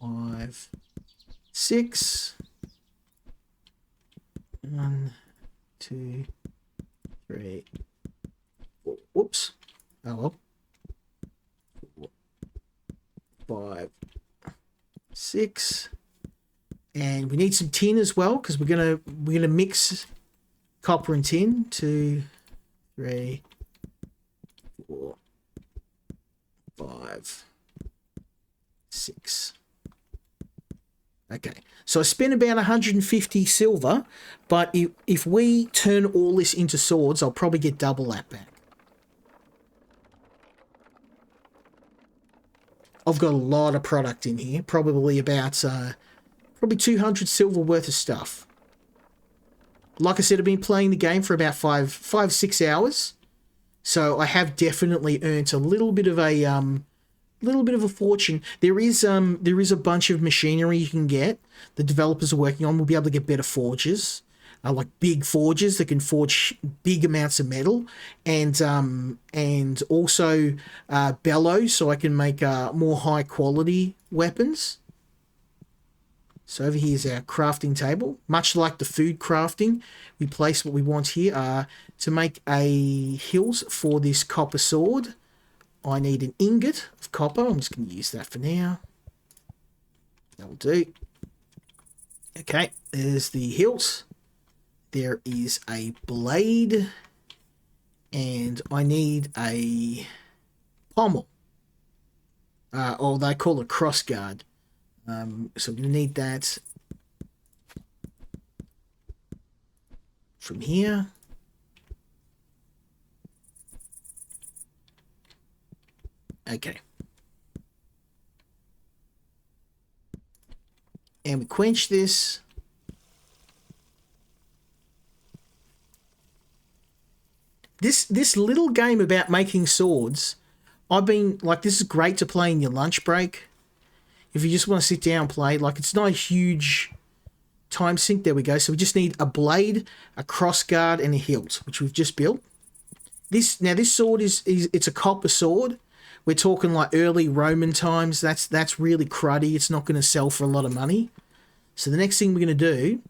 5, 6. 1, 2, 3, 4. Whoops. Oh well. 4, 5, 6. And we need some tin as well, because we're gonna mix copper and tin. 2, 3, 4, 5, 6. Okay, so I spent about 150 silver, but if we turn all this into swords, I'll probably get double that back. I've got a lot of product in here, probably about probably 200 silver worth of stuff. Like I said, I've been playing the game for about 6 hours, so I have definitely earned a little bit of a fortune. There is a bunch of machinery you can get. The developers are working on. We'll be able to get better forges, like big forges that can forge big amounts of metal, and also bellows, so I can make more high quality weapons. So over here is our crafting table. Much like the food crafting, we place what we want here. To make a hilt for this copper sword, I need an ingot of copper. I'm just going to use that for now. That'll do. Okay, there's the hilt. There is a blade. And I need a pommel. Or they call it crossguard. So we're going to need that from here. Okay. And we quench this. This little game about making swords, this is great to play in your lunch break. If you just want to sit down and play, it's not a huge time sink. There we go. So we just need a blade, a crossguard, and a hilt, which we've just built. This sword it's a copper sword. We're talking like early Roman times. That's really cruddy. It's not going to sell for a lot of money. So the next thing we're going to do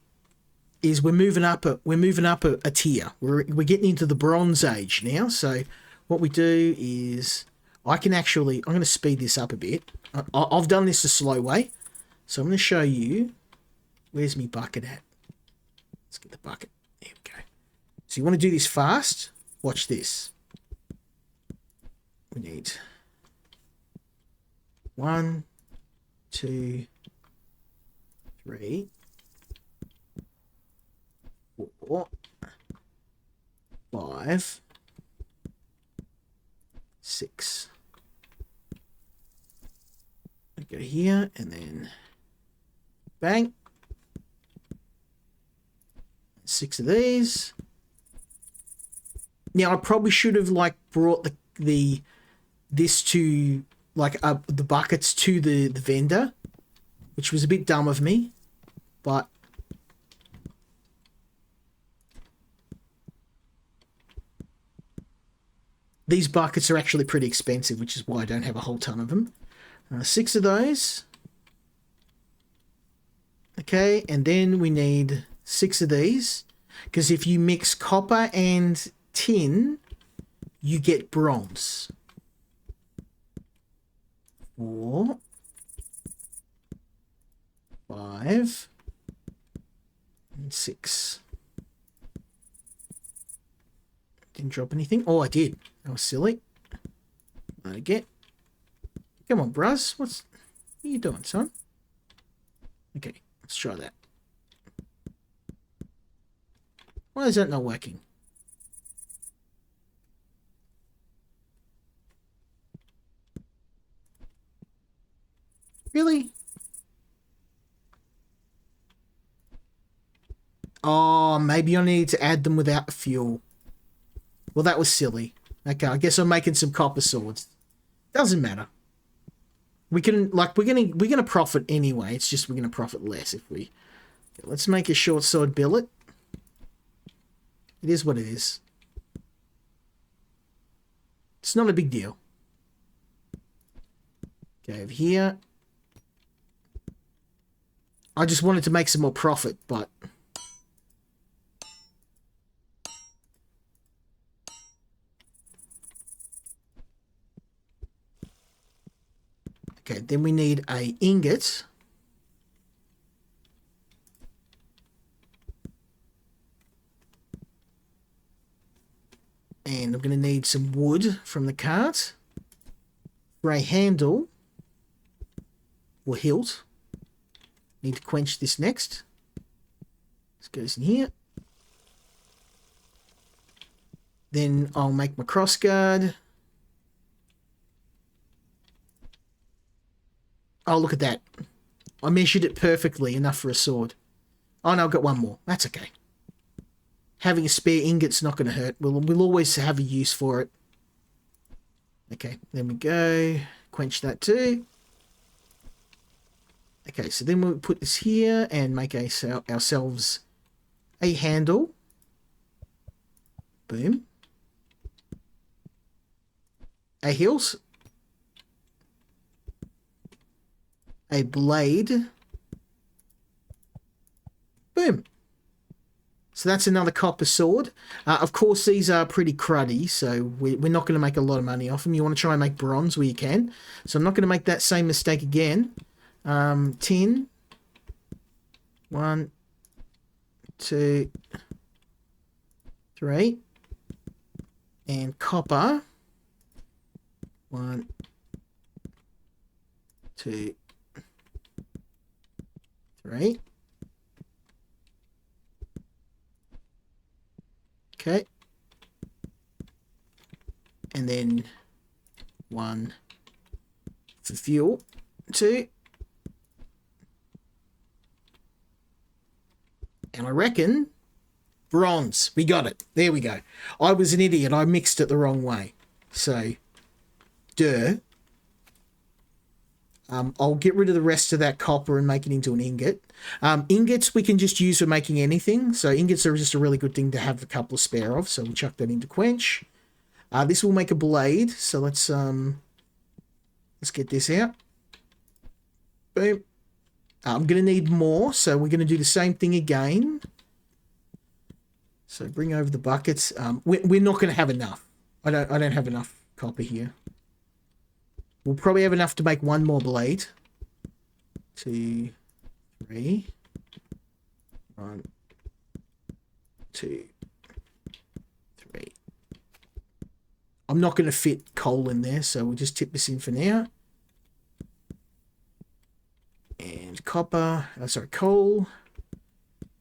is we're moving up a tier. We're getting into the Bronze Age now. So what we do is I'm going to speed this up a bit. I've done this the slow way. So I'm going to show you. Where's my bucket at? Let's get the bucket. There we go. So you want to do this fast? Watch this. We need 1, 2, 3, 4, 5, 6. I go here and then bang. 6 of these. Now I probably should have like brought this to like the buckets to the vendor, which was a bit dumb of me, but these buckets are actually pretty expensive, which is why I don't have a whole ton of them. 6 of those. Okay, and then we need 6 of these, because if you mix copper and tin, you get bronze. 4, 5, and 6. Didn't drop anything. Oh, I did. That was silly. Okay. Come on, bruz. What are you doing, son? Okay, let's try that. Why is that not working? Really? Oh, maybe I need to add them without fuel. Well, that was silly. Okay, I guess I'm making some copper swords. Doesn't matter. We can, like, we're gonna profit anyway. It's just we're gonna profit less if we... Okay, let's make a short sword billet. It is what it is. It's not a big deal. Okay, over here. I just wanted to make some more profit, but... Okay, then we need a ingot. And I'm going to need some wood from the cart. For a handle. Or hilt. Need to quench this next. This goes in here. Then I'll make my crossguard. Oh, look at that. I measured it perfectly, enough for a sword. Oh, no, I've got one more. That's okay. Having a spare ingot's not going to hurt. We'll always have a use for it. Okay, there we go. Quench that too. Okay, so then we'll put this here and make ourselves a handle. Boom. A hilt. A blade. Boom. So that's another copper sword. Of course, these are pretty cruddy, so we're not going to make a lot of money off them. You want to try and make bronze where you can. So I'm not going to make that same mistake again. Tin. 1, 2, 3. And copper. 1, 2, 3. Okay. And then 1 for fuel. 2. And I reckon bronze. We got it. There we go. I was an idiot. I mixed it the wrong way. So, duh. I'll get rid of the rest of that copper and make it into an ingot. Ingots we can just use for making anything. So ingots are just a really good thing to have a couple of spare of. So we'll chuck that into quench. This will make a blade. So let's get this out. Boom. I'm going to need more. So we're going to do the same thing again. So bring over the buckets. We're not going to have enough. I don't have enough copper here. We'll probably have enough to make one more blade. 2, 3. 1, 2, 3. I'm not going to fit coal in there, so we'll just tip this in for now. copper. Sorry, coal.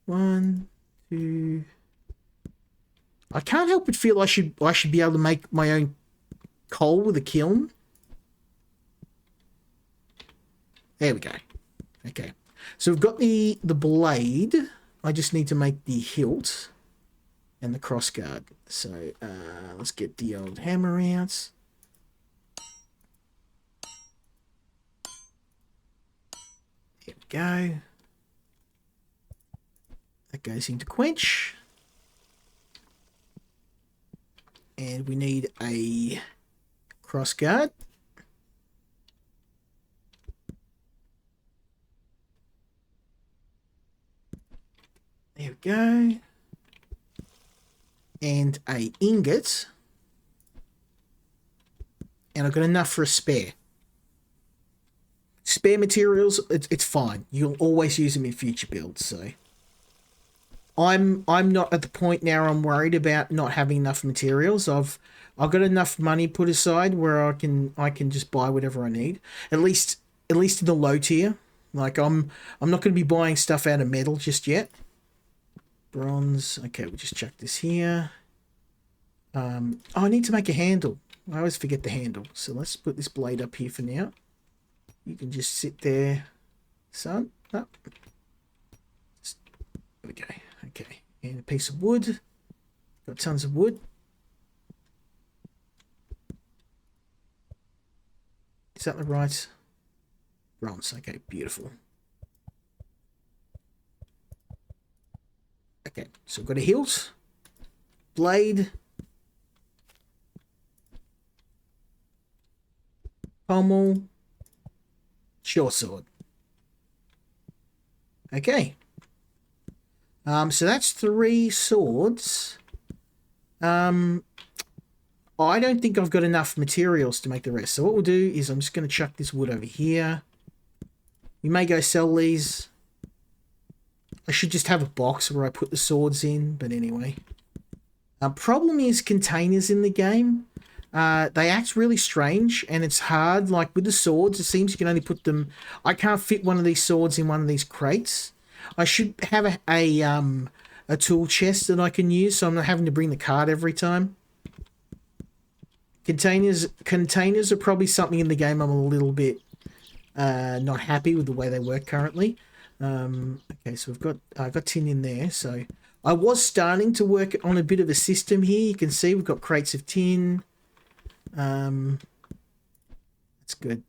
1, 2. I can't help but feel I should be able to make my own coal with a kiln. There we go. Okay. So we've got the blade. I just need to make the hilt and the crossguard. So let's get the old hammer out. There we go. That goes into quench. And we need a crossguard. There we go. And a ingot. And I've got enough for a spare. Spare materials, it's fine. You'll always use them in future builds, so I'm not at the point now I'm worried about not having enough materials. I've got enough money put aside where I can just buy whatever I need. At least in the low tier. Like I'm not going to be buying stuff out of metal just yet. Bronze. Okay, we'll just chuck this here. Oh, I need to make a handle. I always forget the handle. So let's put this blade up here for now. You can just sit there, son. Oh. There we go. Okay, and a piece of wood. Got tons of wood. Is that the right? Bronze. Okay, beautiful. Okay, so I've got a hilt, blade, pommel, short sword. Okay. So that's 3 swords. I don't think I've got enough materials to make the rest. So what we'll do is I'm just going to chuck this wood over here. We may go sell these. I should just have a box where I put the swords in, but anyway. Problem is containers in the game. They act really strange, and it's hard. Like with the swords, it seems you can only put them... I can't fit one of these swords in one of these crates. I should have a tool chest that I can use, so I'm not having to bring the cart every time. Containers are probably something in the game I'm a little bit not happy with the way they work currently. Okay, so I've got tin in there. So I was starting to work on a bit of a system here. You can see we've got crates of tin. That's good.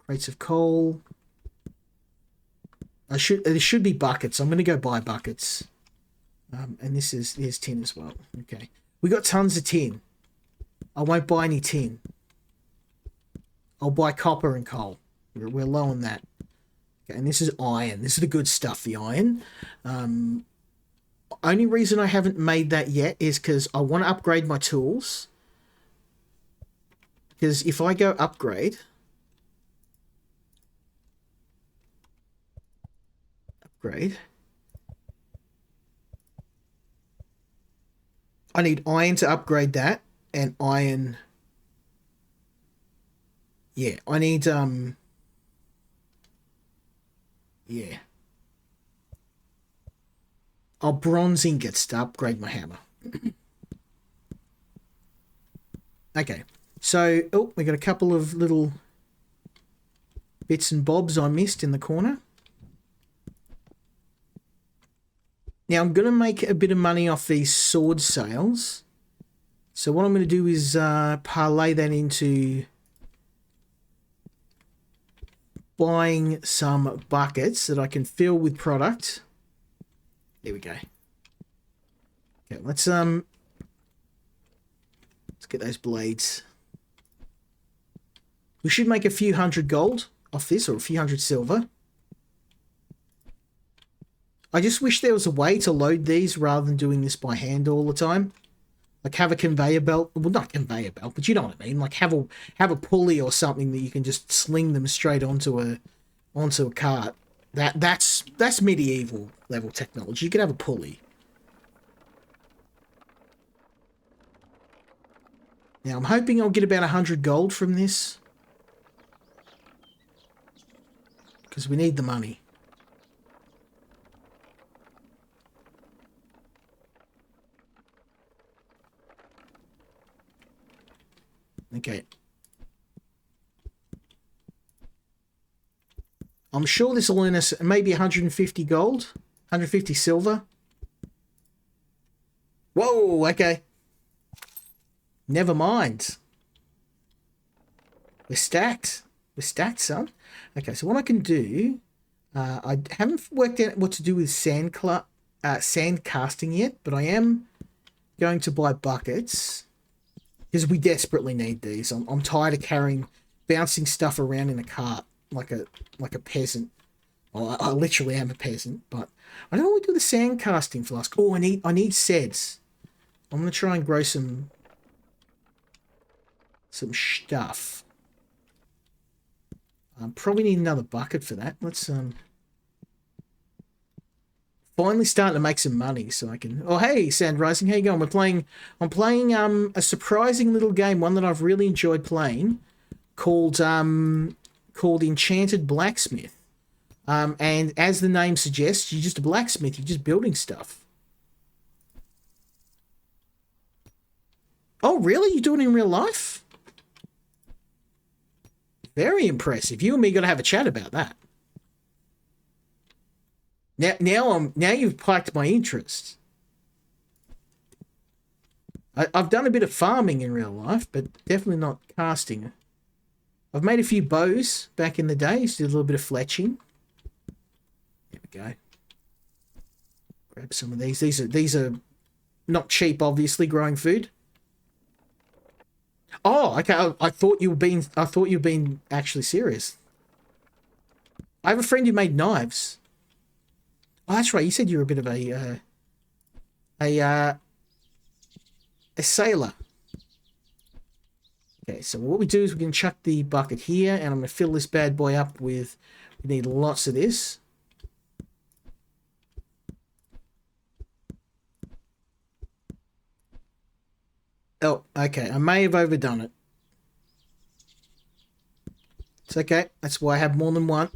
Crates of coal. There should be buckets. I'm going to go buy buckets. And here's tin as well. Okay. We got tons of tin. I won't buy any tin. I'll buy copper and coal. We're low on that. Okay, and this is iron. This is the good stuff, the iron. Only reason I haven't made that yet is because I want to upgrade my tools. Because if I go upgrade... I need iron to upgrade that, and iron... Yeah, I need, yeah. I'll bronze ingots to upgrade my hammer. Okay, so, oh, we got a couple of little bits and bobs I missed in the corner. Now, I'm going to make a bit of money off these sword sales. So what I'm going to do is parlay that into buying some buckets that I can fill with product. There we go. Okay, let's get those blades. We should make a few hundred gold off this, or a few hundred silver. I just wish there was a way to load these rather than doing this by hand all the time. Like have a conveyor belt. Well, not conveyor belt, but you know what I mean. Like have a pulley or something that you can just sling them straight onto a cart. That's medieval level technology. You can have a pulley. Now I'm hoping I'll get about 100 gold from this. because we need the money. Okay. I'm sure this will earn us maybe 150 gold, 150 silver. Whoa, okay. Never mind. We're stacked. We're stacked, son. Okay, so what I can do, I haven't worked out what to do with sand casting yet, but I am going to buy buckets because we desperately need these. I'm tired of bouncing stuff around in a cart like a peasant. Well, I literally am a peasant, but I don't know what to do with the sand casting flask. Oh, I need seds. I'm gonna try and grow some stuff. Probably need another bucket for that. Let's finally starting to make some money so I can. Oh, hey, Sand Rising, how you going? I'm playing a surprising little game, one that I've really enjoyed playing, called Enchanted Blacksmith. And as the name suggests, you're just a blacksmith. You're just building stuff. Oh, really? You do it in real life? Very impressive. You and me got to have a chat about that. Now you've piqued my interest. I've done a bit of farming in real life, but definitely not casting. I've made a few bows back in the day. Used to do a little bit of fletching. There we go. Grab some of these. These are not cheap, obviously, growing food. Oh, okay. I thought you were being actually serious. I have a friend who made knives. Oh, that's right. You said you were a bit of a sailor. Okay, so what we do is we can chuck the bucket here, and I'm going to fill this bad boy up with. We need lots of this. Oh, okay. I may have overdone it. It's okay. That's why I have more than one.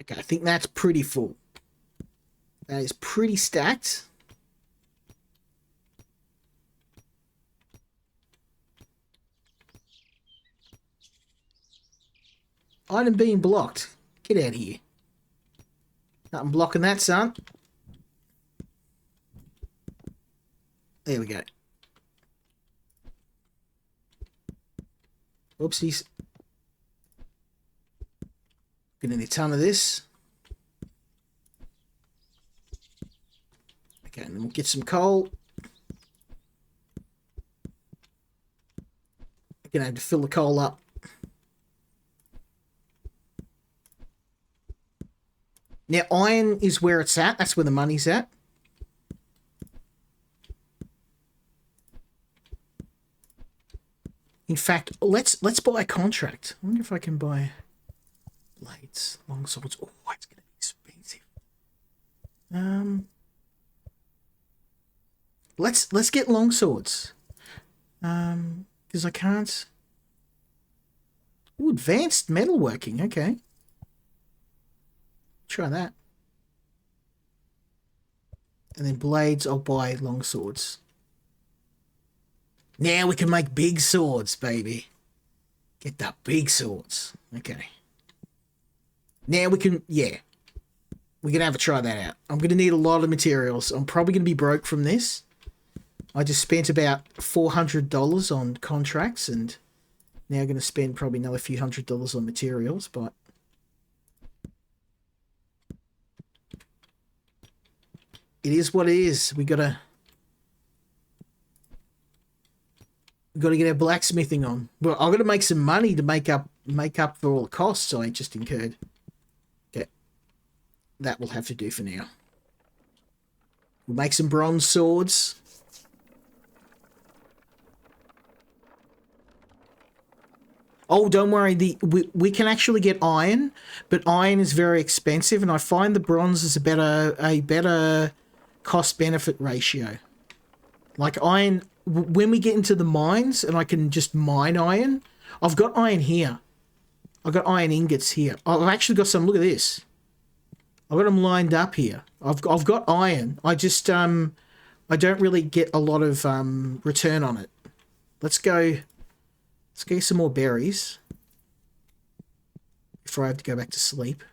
Okay, I think that's pretty full. That is pretty stacked. Item being blocked. Get out of here. Nothing blocking that, son. There we go. Oopsies. Gonna need a ton of this. Okay, and then we'll get some coal. I'm gonna have to fill the coal up. Now, iron is where it's at. That's where the money's at. In fact, let's buy a contract. I wonder if I can buy blades, long swords. Oh, it's gonna be expensive. Let's get long swords. Because I can't. Ooh, advanced metalworking. Okay. Try that. And then blades, I'll buy long swords. Now we can make big swords, baby. Get the big swords. Okay. Now we can, yeah. We can have a try that out. I'm going to need a lot of materials. I'm probably going to be broke from this. I just spent about $400 on contracts and now I'm going to spend probably another few $100s on materials, but it is what it is. We gotta get our blacksmithing on. Well, I've got to make some money to make up for all the costs I just incurred. Okay, that will have to do for now. We'll make some bronze swords. Oh, don't worry. We can actually get iron, but iron is very expensive, and I find the bronze is a better cost benefit ratio. Like iron, when we get into the mines, and I can just mine iron. I've got iron here. I've got iron ingots here. I've actually got some. Look at this. I've got them lined up here. I've got iron. I just I don't really get a lot of return on it. Let's go. Let's get some more berries before I have to go back to sleep.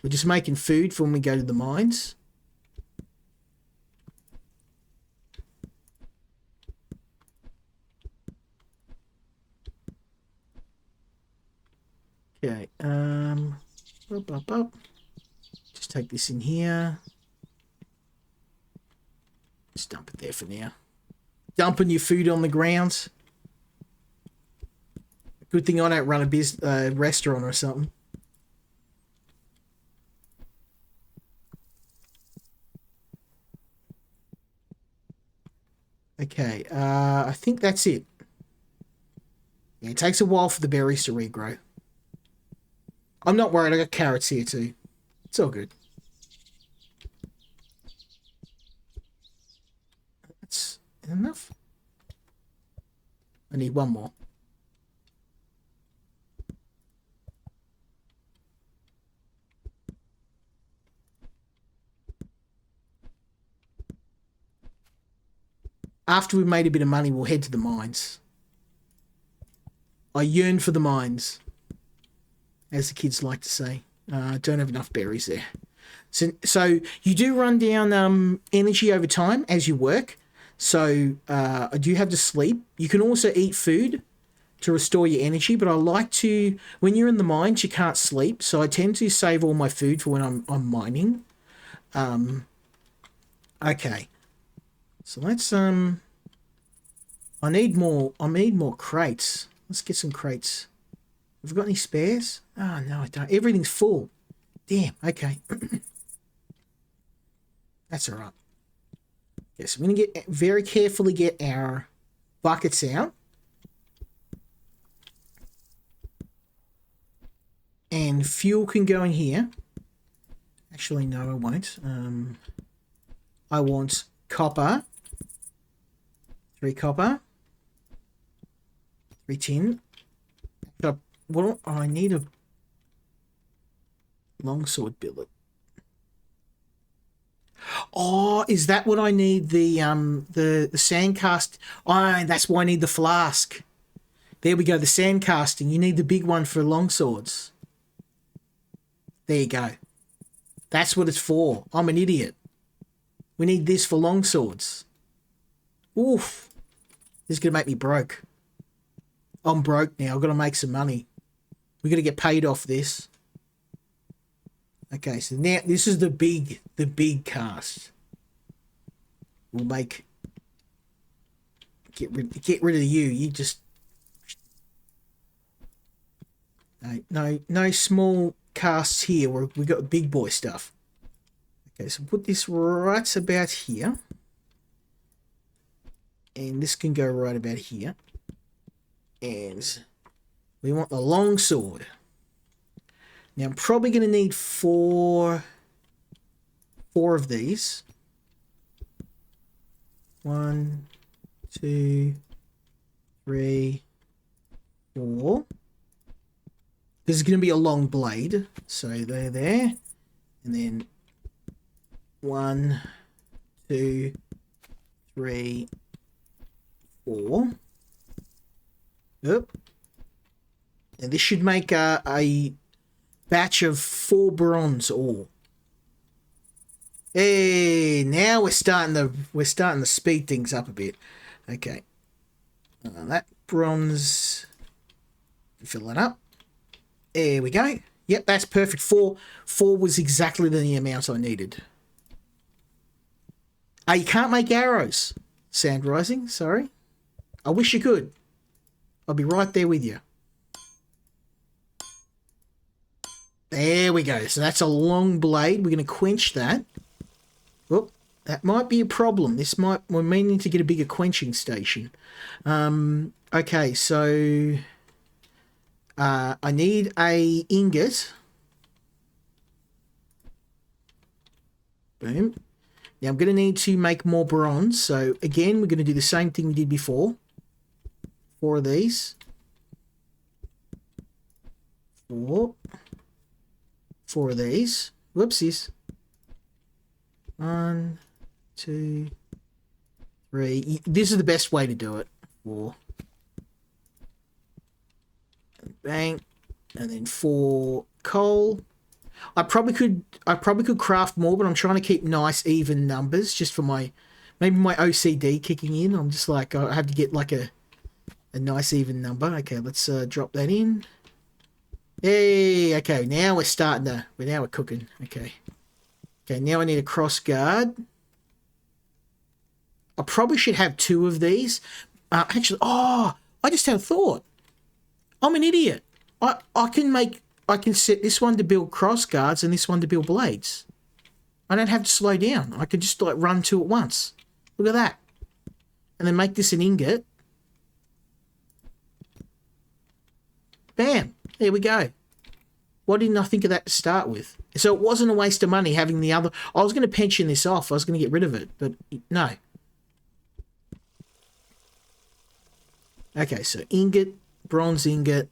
We're just making food for when we go to the mines. Okay, just take this in here. Just dump it there for now. Dumping your food on the ground. Good thing I don't run a restaurant or something. Okay, I think that's it. Yeah, it takes a while for the berries to regrow. I'm not worried, I got carrots here too. It's all good. That's enough. I need one more. After we've made a bit of money, we'll head to the mines. I yearn for the mines, as the kids like to say. Don't have enough berries there. So you do run down energy over time as you work. So I do have to sleep. You can also eat food to restore your energy, but I like to, when you're in the mines, you can't sleep. So I tend to save all my food for when I'm mining. Okay. So let's I need more crates. Let's get some crates. Have we got any spares? Oh no, I don't. Everything's full. Damn, okay. That's alright. Okay, so we're gonna get very carefully get our buckets out. And fuel can go in here. Actually, no, I won't. I want copper. 3 copper. 3 tin. What I need a longsword billet. Oh, is that what I need? The sand cast. Oh, that's why I need the flask. There we go. The sand casting. You need the big one for longswords. There you go. That's what it's for. I'm an idiot. We need this for longswords. Oof. This is going to make me broke. I'm broke now. I've got to make some money. We've got to get paid off this. Okay, so now this is the big cast. We'll make... Get rid of you. You just... No small casts here. We've got big boy stuff. Okay, so put this right about here. And this can go right about here. And we want the long sword. Now I'm probably going to need four of these. 1, 2, 3, 4. This is going to be a long blade. So they're there. And then 1, 2, 3, 4. Yep. And this should make a batch of 4 bronze ore. Hey, now we're starting to speed things up a bit. Okay. That bronze, fill that up. There we go. Yep, that's perfect. 4 was exactly the amount I needed. You can't make arrows. Sand Rising, sorry. I wish you could. I'll be right there with you. There we go. So that's a long blade. We're going to quench that. Whoop. That might be a problem. We're meaning to get a bigger quenching station. Okay, so I need a ingot. Boom. Now I'm going to need to make more bronze. So again, we're going to do the same thing we did before. 4 of these. 4. 4 of these. Whoopsies. 1, 2, 3. This is the best way to do it. 4. Bang. And then 4 coal. I probably could craft more, but I'm trying to keep nice even numbers just for maybe my OCD kicking in. I'm just like, I have to get like a nice even number. Okay, let's drop that in. Hey, okay, now we're starting to, now we're cooking. Okay. Okay, now I need a cross guard. I probably should have 2 of these. Actually, I just had a thought. I'm an idiot. I can set this one to build cross guards and this one to build blades. I don't have to slow down. I could just like run 2 at once. Look at that. And then make this an ingot. Bam. There we go. Why didn't I think of that to start with? So it wasn't a waste of money having the other. I was going to pension this off. I was going to get rid of it, but no. Okay, so ingot, bronze ingot,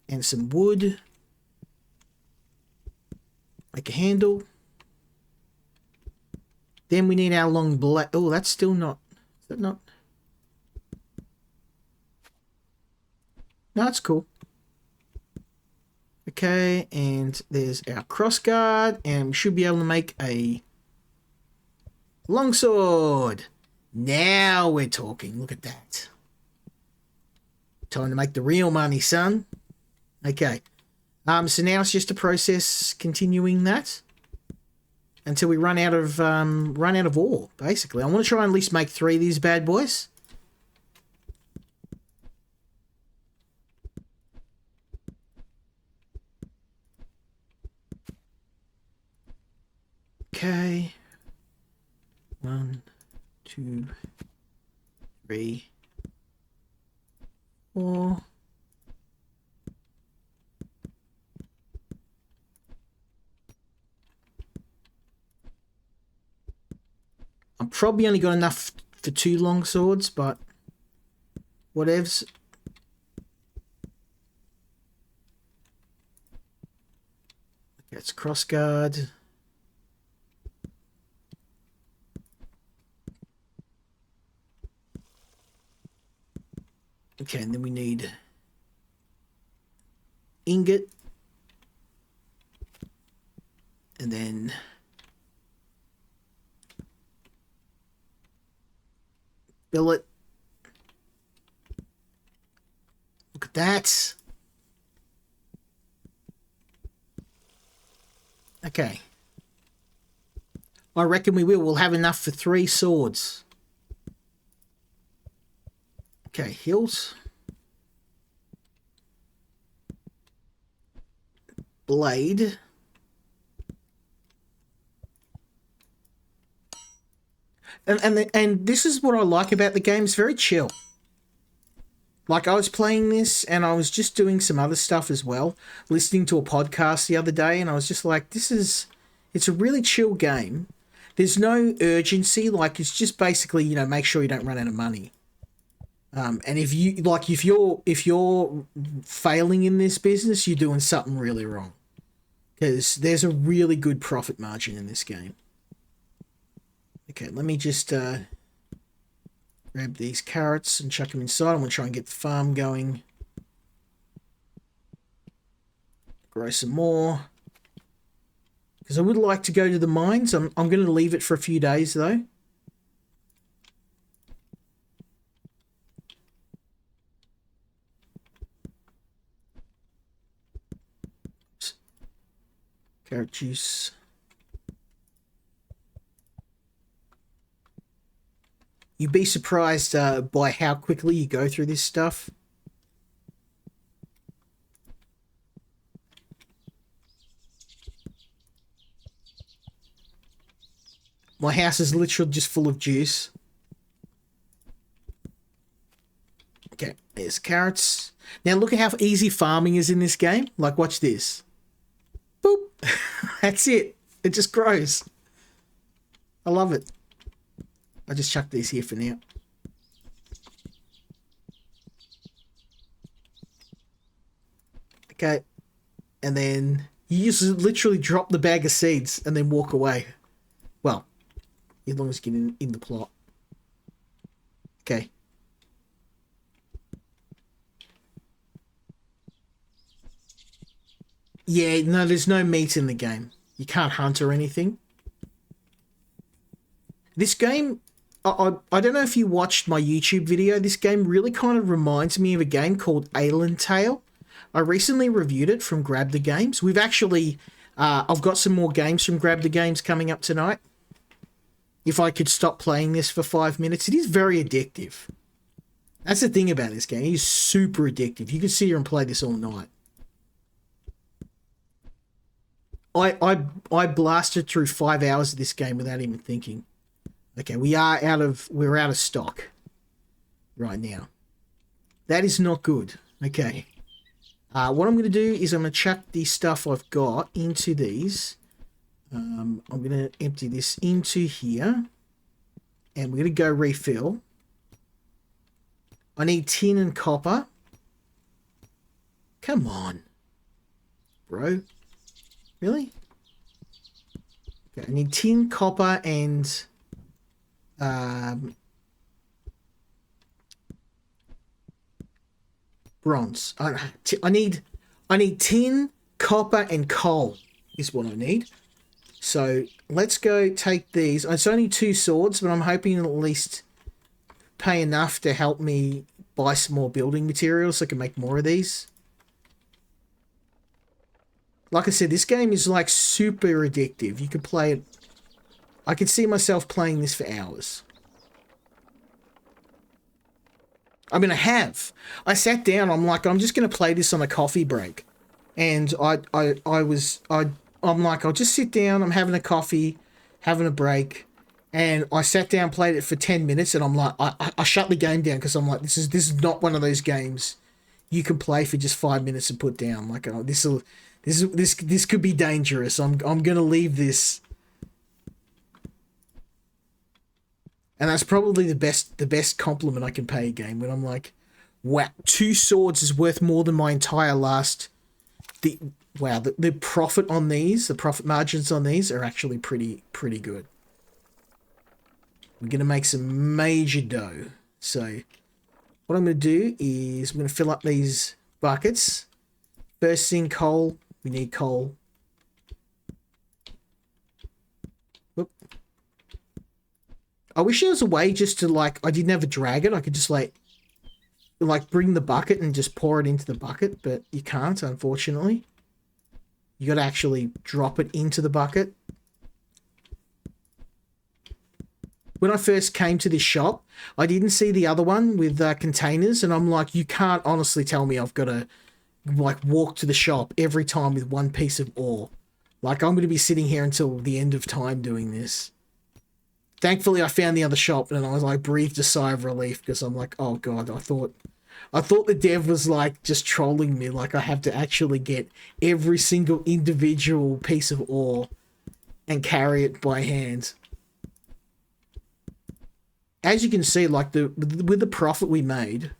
and some wood. Make a handle. Then we need our long black. Oh, that's still not. Is that not? No, it's cool. Okay, and there's our crossguard, and we should be able to make a longsword. Now we're talking. Look at that. Time to make the real money, son. Okay. So now it's just a process continuing that until we run out of ore, basically. I want to try and at least make 3 of these bad boys. Okay. 1, 2, 3, 4. I'm probably only got enough for 2 long swords, but whatevs. Okay, it's crossguard. Okay, and then we need ingot. And then billet. Look at that. Okay. I reckon we will. We'll have enough for 3 swords. Okay, hills. Blade. And this is what I like about the game. It's very chill. Like, I was playing this and I was just doing some other stuff as well, listening to a podcast the other day, and I was just like, it's a really chill game. There's no urgency. Like, it's just basically, make sure you don't run out of money. And if you're failing in this business, you're doing something really wrong, because there's a really good profit margin in this game. Okay, let me just grab these carrots and chuck them inside. I'm going to try and get the farm going. Grow some more, because I would like to go to the mines. I'm going to leave it for a few days though. Carrot juice. You'd be surprised by how quickly you go through this stuff. My house is literally just full of juice. Okay, there's carrots. Now look at how easy farming is in this game. Like, watch this. Boop. That's it. It just grows. I love it. I just chuck these here for now. Okay. And then you just literally drop the bag of seeds and then walk away. Well, as long as you get in the plot. Okay. Yeah, no, there's no meat in the game. You can't hunt or anything. This game, I don't know if you watched my YouTube video. This game really kind of reminds me of a game called Alien Tale. I recently reviewed it from Grab the Games. We've actually, I've got some more games from Grab the Games coming up tonight. If I could stop playing this for 5 minutes, it is very addictive. That's the thing about this game. It is super addictive. You can sit here and play this all night. I blasted through 5 hours of this game without even thinking. Okay, we're out of stock right now. That is not good. Okay. What I'm going to do is I'm going to chuck the stuff I've got into these. I'm going to empty this into here. And we're going to go refill. I need tin and copper. Come on. Bro. Really? Okay, I need tin, copper, and... bronze. I need tin, copper, and coal is what I need. So let's go take these. It's only 2 swords, but I'm hoping at least pay enough to help me buy some more building materials so I can make more of these. Like I said, this game is like super addictive. You could play it. I could see myself playing this for hours. I mean, I sat down, I'm like, I'm just going to play this on a coffee break. And I'm like, I'll just sit down, I'm having a coffee, having a break. And I sat down, played it for 10 minutes, and I'm like, I shut the game down because I'm like, this is not one of those games you can play for just 5 minutes and put down. Like, oh, this could be dangerous. I'm going to leave this. And that's probably the best compliment I can pay a game when I'm like, wow, 2 swords is worth more than my entire last. The profit on these, the profit margins on these are actually pretty good. We're going to make some major dough. So what I'm going to do is I'm going to fill up these buckets. First thing, coal. We need coal. Whoop. I wish there was a way just to, like, I didn't have a dragon. I could just, like bring the bucket and just pour it into the bucket, but you can't, unfortunately. You got to actually drop it into the bucket. When I first came to this shop, I didn't see the other one with containers, and I'm like, you can't honestly tell me I've got to, like, walk to the shop every time with 1 piece of ore. Like, I'm going to be sitting here until the end of time doing this. Thankfully, I found the other shop, and I was like, breathed a sigh of relief, because I'm like, oh god, I thought the dev was like just trolling me. Like, I have to actually get every single individual piece of ore and carry it by hand. As you can see, like, with the profit we made,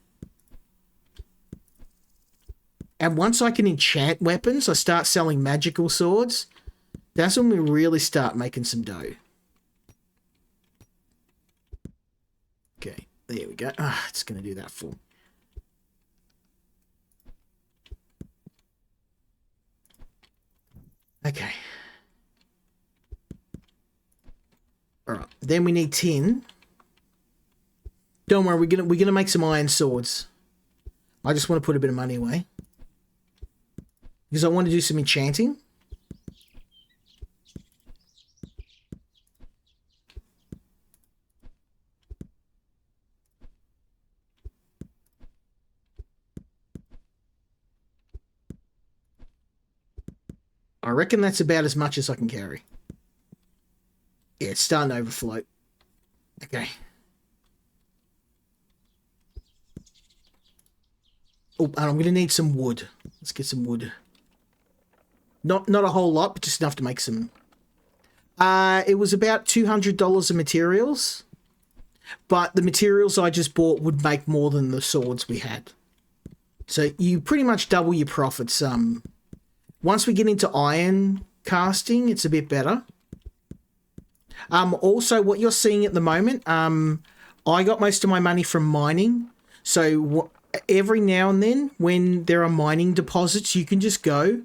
and once I can enchant weapons, I start selling magical swords. That's when we really start making some dough. Okay, there we go. It's going to do that full. Okay. All right. Then we need tin. Don't worry, we're gonna make some iron swords. I just want to put a bit of money away because I want to do some enchanting. I reckon that's about as much as I can carry. Yeah, it's starting to overflow. Okay. Oh, and I'm going to need some wood. Let's get some wood. Not a whole lot, but just enough to make some. It was about $200 of materials, but the materials I just bought would make more than the swords we had. So you pretty much double your profits. Once we get into iron casting, it's a bit better. Also, what you're seeing at the moment, I got most of my money from mining. So every now and then, when there are mining deposits, you can just go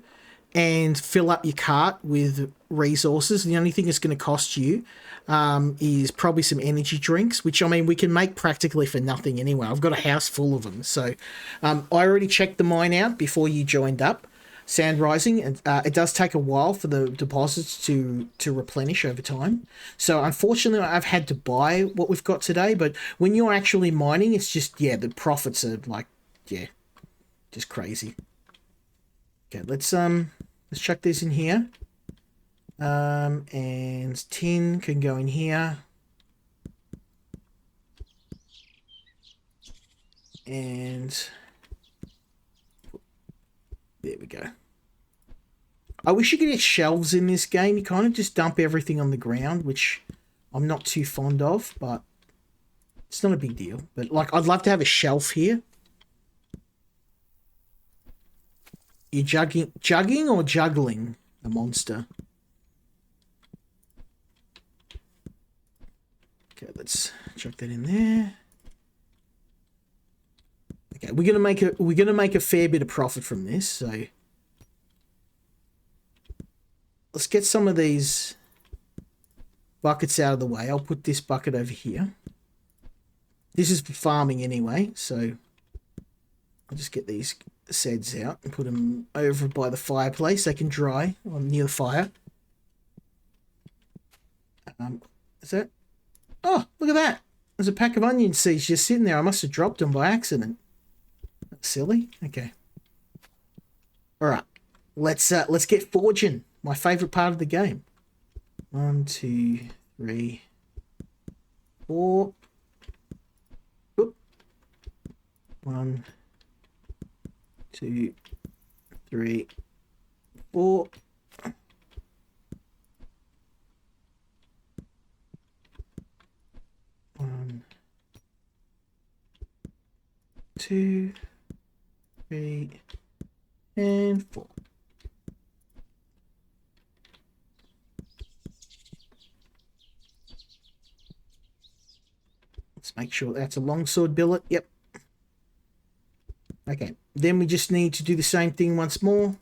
and fill up your cart with resources. The only thing it's going to cost you is probably some energy drinks, which, I mean, we can make practically for nothing anyway. I've got a house full of them. So I already checked the mine out before you joined up. Sand rising, and it does take a while for the deposits to replenish over time. So unfortunately, I've had to buy what we've got today. But when you're actually mining, it's just, yeah, the profits are like, yeah, just crazy. Okay, let's chuck this in here. And tin can go in here. And there we go. I wish you could get shelves in this game. You kind of just dump everything on the ground, which I'm not too fond of, but it's not a big deal. But, like, I'd love to have a shelf here. You're jugging or juggling a monster? Okay, let's chuck that in there. Okay, we're gonna make a fair bit of profit from this, so let's get some of these buckets out of the way. I'll put this bucket over here. This is for farming anyway, so I'll just get these seds out and put them over by the fireplace. They can dry near the fire. Is that? Oh, look at that! There's a pack of onion seeds just sitting there. I must have dropped them by accident. That's silly. Okay. All right. Let's get forging. My favorite part of the game. 1, 2, 3, 4. Oop. 1, 2, 3, 4. One, 2, 3, and 4. Let's make sure that's a longsword billet. Yep. Okay. Then we just need to do the same thing once more.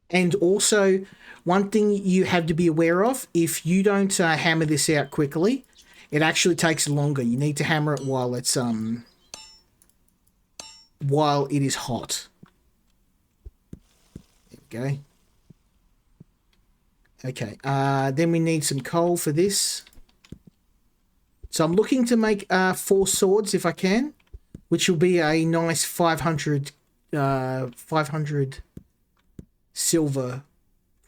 And also, one thing you have to be aware of, if you don't hammer this out quickly, it actually takes longer. You need to hammer it while it is hot. There we go. Okay, then we need some coal for this. So I'm looking to make 4 swords if I can, which will be a nice 500 silver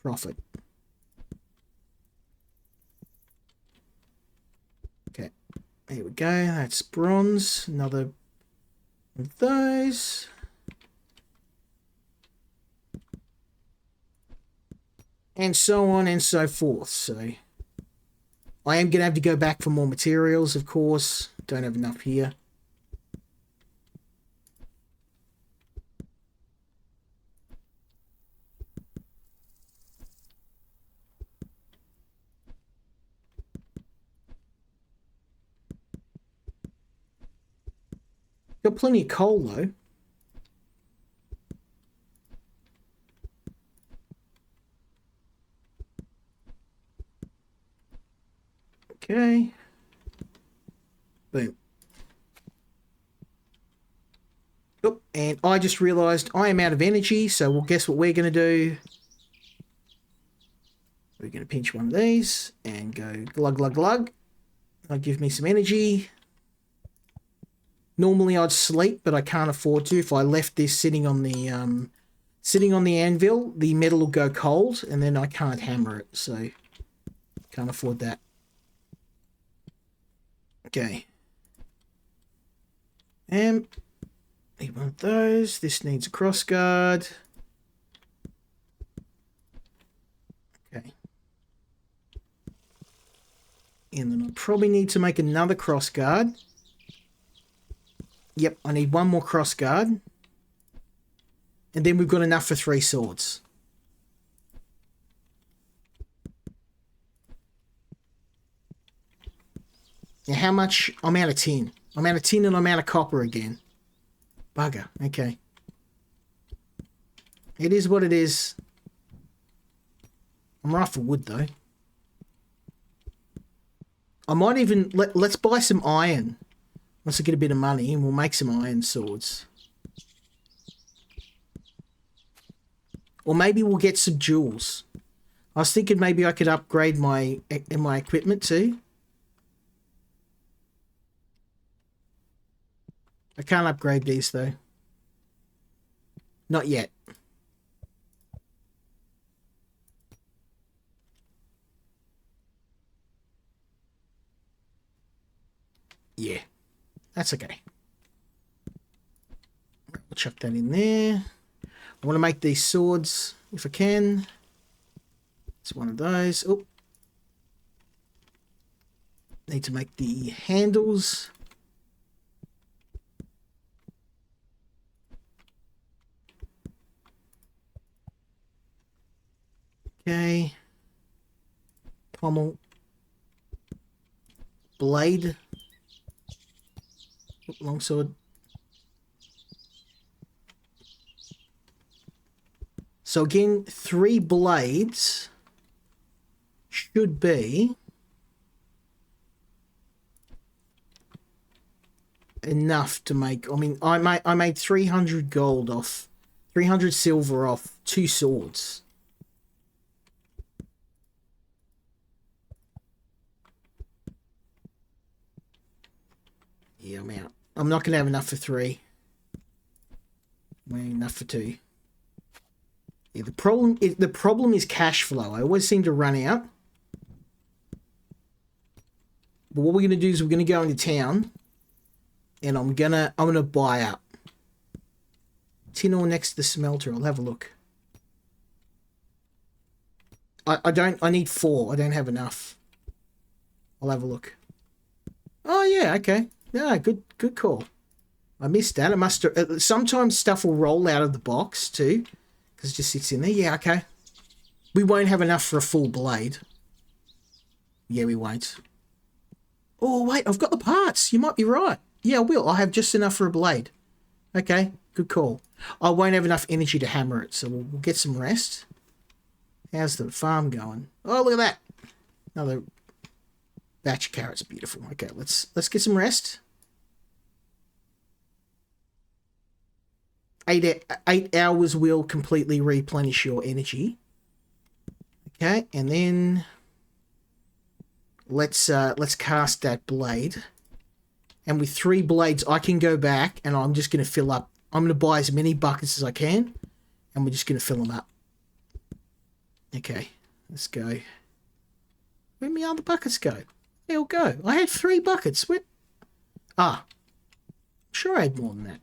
profit. Okay, there we go. That's bronze. Another one of those. And so on and so forth. So I am going to have to go back for more materials, of course. Don't have enough here. Got plenty of coal, though. Okay. Boom. Oh, and I just realised I am out of energy, so well, guess what we're going to do? We're going to pinch one of these and go glug, glug, glug. That'll give me some energy. Normally I'd sleep, but I can't afford to. If I left this sitting on the anvil, the metal will go cold, and then I can't hammer it, so can't afford that. Okay. Need one of those. This needs a crossguard. Okay. And then I probably need to make another crossguard. Yep, I need one more crossguard. And then we've got enough for 3 swords. Now how much? I'm out of tin. I'm out of tin and I'm out of copper again. Bugger. Okay. It is what it is. I'm right for wood though. I might even... Let's buy some iron. Once I get a bit of money and we'll make some iron swords. Or maybe we'll get some jewels. I was thinking maybe I could upgrade my equipment too. I can't upgrade these though. Not yet. Yeah, that's okay. We'll chuck that in there. I want to make these swords if I can. It's one of those. Oh. Need to make the handles. Okay. Pommel. Blade. Longsword. So again, 3 blades should be enough to make. I mean, I made 300 gold off, 300 silver off 2 swords. Yeah, I'm out. I'm not gonna have enough for 3. Enough for 2. Yeah, the problem is cash flow. I always seem to run out. But what we're gonna do is we're gonna go into town, and I'm gonna buy up tin ore next to the smelter. I'll have a look. I need 4. I don't have enough. I'll have a look. Oh yeah, okay. Yeah, good call. I missed that. It must have, sometimes stuff will roll out of the box too, because it just sits in there. Yeah, okay. We won't have enough for a full blade. Yeah, we won't. Oh, wait, I've got the parts. You might be right. Yeah, I will. I have just enough for a blade. Okay, good call. I won't have enough energy to hammer it, so we'll get some rest. How's the farm going? Oh, look at that. Another batch of carrots. Beautiful. Okay, let's get some rest. 8 hours will completely replenish your energy. Okay, and then let's cast that blade. And with 3 blades, I can go back and I'm just going to fill up. I'm going to buy as many buckets as I can, and we're just going to fill them up. Okay, let's go. Where'd my other buckets go? They'll go. I had 3 buckets. Where? Ah, I'm sure I had more than that.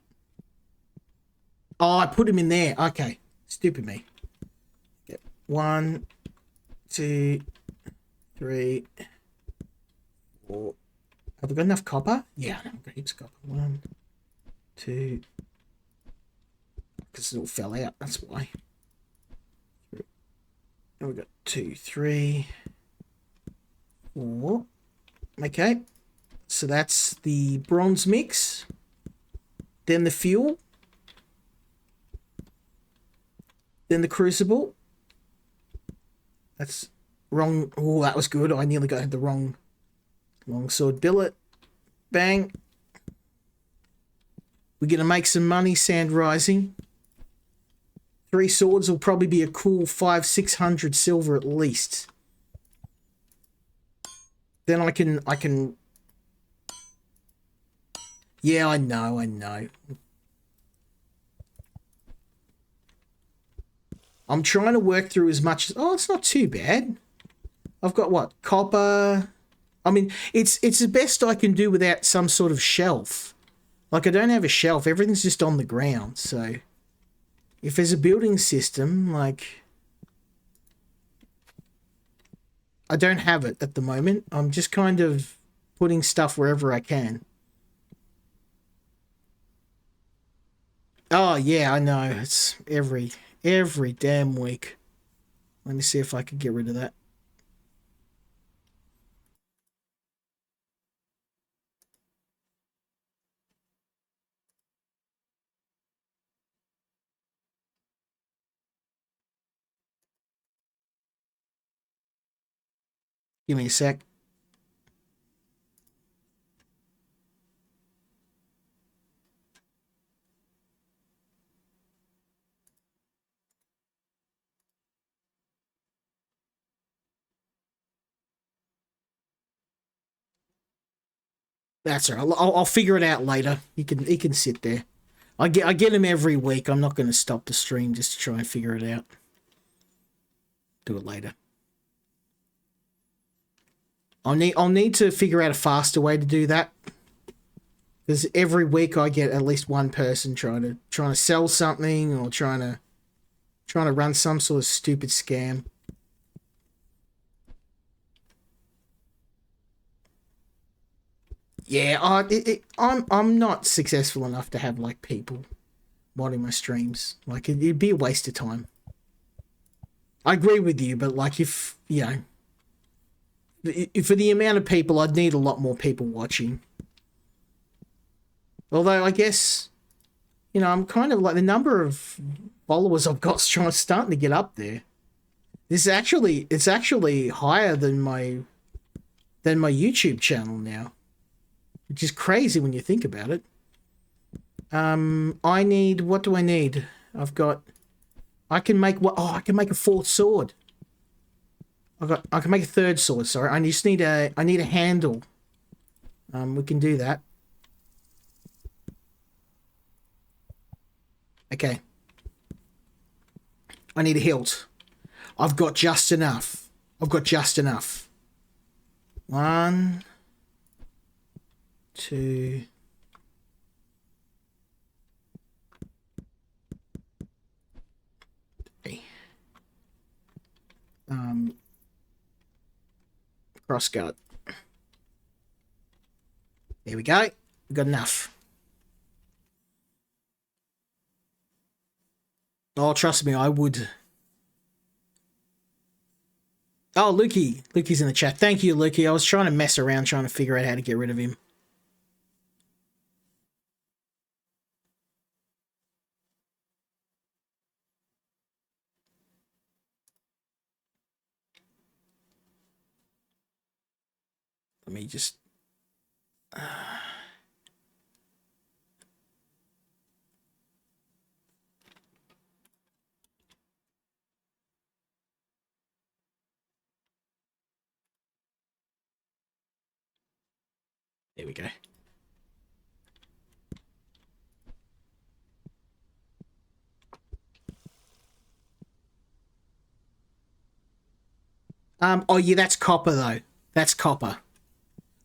Oh, I put them in there. Okay, stupid me. Yep. 1, 2, 3, 4. Have we got enough copper? Yeah, I've got heaps of copper. 1, 2. Because it all fell out. That's why. And we've got 2, 3, 4. Okay. So that's the bronze mix. Then the fuel. Then the crucible. That's wrong. Oh, that was good. I nearly got the wrong longsword billet. Bang. We're going to make some money sand rising. 3 swords will probably be a cool 500-600 silver at least. Then I can... Yeah, I know. I'm trying to work through as much as... Oh, it's not too bad. I've got what? Copper. I mean, it's the best I can do without some sort of shelf. Like, I don't have a shelf. Everything's just on the ground. So, if there's a building system, like... I don't have it at the moment. I'm just kind of putting stuff wherever I can. Oh, yeah, I know. It's every damn week. Let me see if I can get rid of that. Give me a sec. That's all right. I'll figure it out later. He can sit there. I get him every week. I'm not going to stop the stream just to try and figure it out. Do it later. I'll need to figure out a faster way to do that. Because every week I get at least one person trying to sell something or trying to run some sort of stupid scam. Yeah, I'm not successful enough to have like people modding my streams. Like it'd be a waste of time. I agree with you, but like if you know, for the amount of people, I'd need a lot more people watching. Although I guess, you know, I'm kind of like the number of followers I've got starting to get up there. It's actually higher than my YouTube channel now. Which is crazy when you think about it. What do I need? I can make what? Oh, I can make a 4th sword. I can make a 3rd sword. Sorry, I need a handle. We can do that. Okay. I need a hilt. I've got just enough. 1, 2. Crossguard. There we go. We've got enough. Oh, trust me, I would. Oh, Lukey. Lukey's in the chat. Thank you, Lukey. I was trying to mess around, trying to figure out how to get rid of him. Let me just... There we go. Oh yeah, that's copper though. That's copper.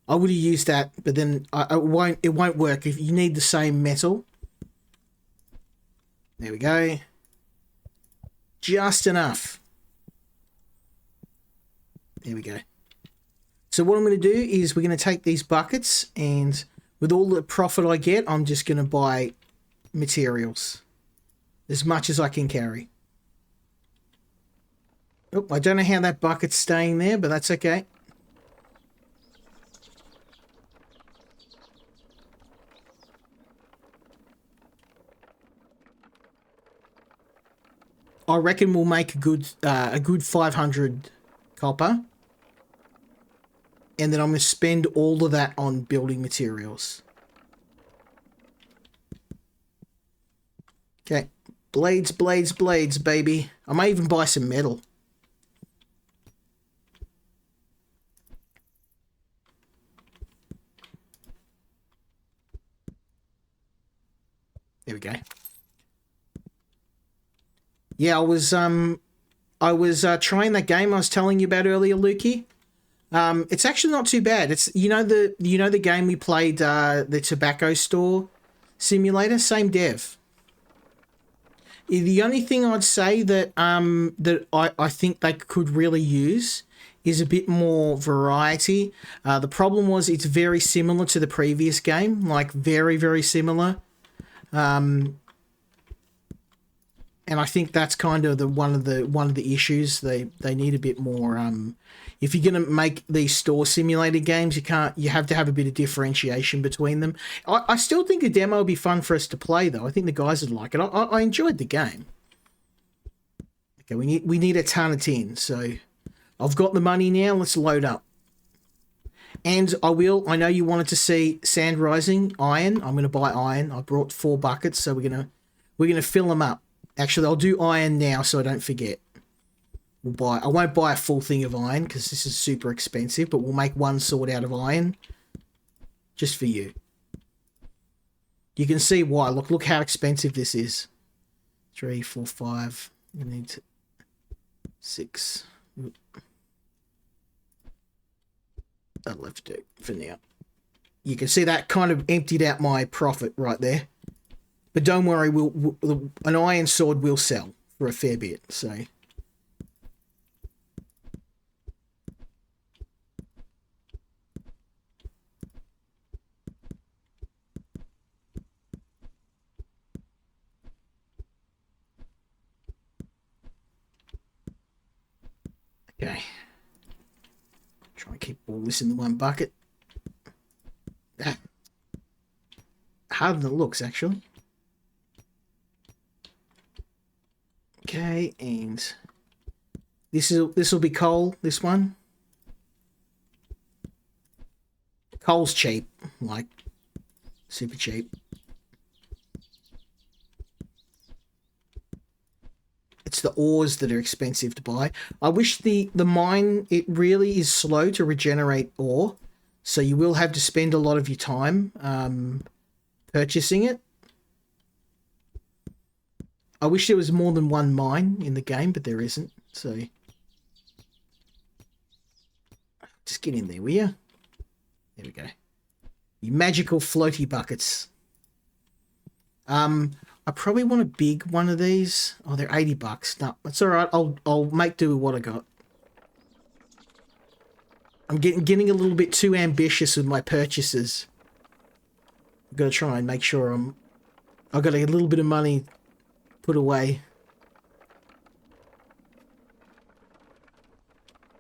I would have used that, but then it won't work if you need the same metal. There we go. Just enough. There we go. So what I'm going to do is we're going to take these buckets, and with all the profit I get, I'm just going to buy materials. As much as I can carry. Oh, I don't know how that bucket's staying there, but that's okay. I reckon we'll make a good 500 copper. And then I'm going to spend all of that on building materials. Okay. Blades, blades, blades, baby. I might even buy some metal. There we go. Yeah, I was trying that game I was telling you about earlier, Lukey. It's actually not too bad. It's the game we played, the tobacco store simulator, same dev. The only thing I'd say that I think they could really use is a bit more variety. The problem was it's very similar to the previous game, like very, very similar. And I think that's kind of one of the issues. They need a bit more. If you're gonna make these store simulator games, you have to have a bit of differentiation between them. I still think a demo would be fun for us to play, though. I think the guys would like it. I enjoyed the game. Okay, we need a ton of tin, so I've got the money now. Let's load up. And I know you wanted to see sand rising iron. I'm gonna buy iron. I brought 4 buckets, so we're gonna fill them up. Actually, I'll do iron now so I don't forget. I won't buy a full thing of iron because this is super expensive, but we'll make 1 sword out of iron just for you. You can see why. Look how expensive this is. 3, 4, 5. We need 6. That'll have to do for now. You can see that kind of emptied out my profit right there. But don't worry, an iron sword will sell for a fair bit, so. Okay. Try and keep all this in the one bucket. Ah. Harder than it looks, actually. Okay, and this will be coal, this one. Coal's cheap, like super cheap. It's the ores that are expensive to buy. I wish the mine, it really is slow to regenerate ore, so you will have to spend a lot of your time purchasing it. I wish there was more than one mine in the game, but there isn't, so just get in there, will you? There we go. You magical floaty buckets. I probably want a big one of these. Oh, they're $80. No, that's all right. I'll make do with what I got. I'm getting a little bit too ambitious with my purchases. I've got to try and make sure I've got a little bit of money put away.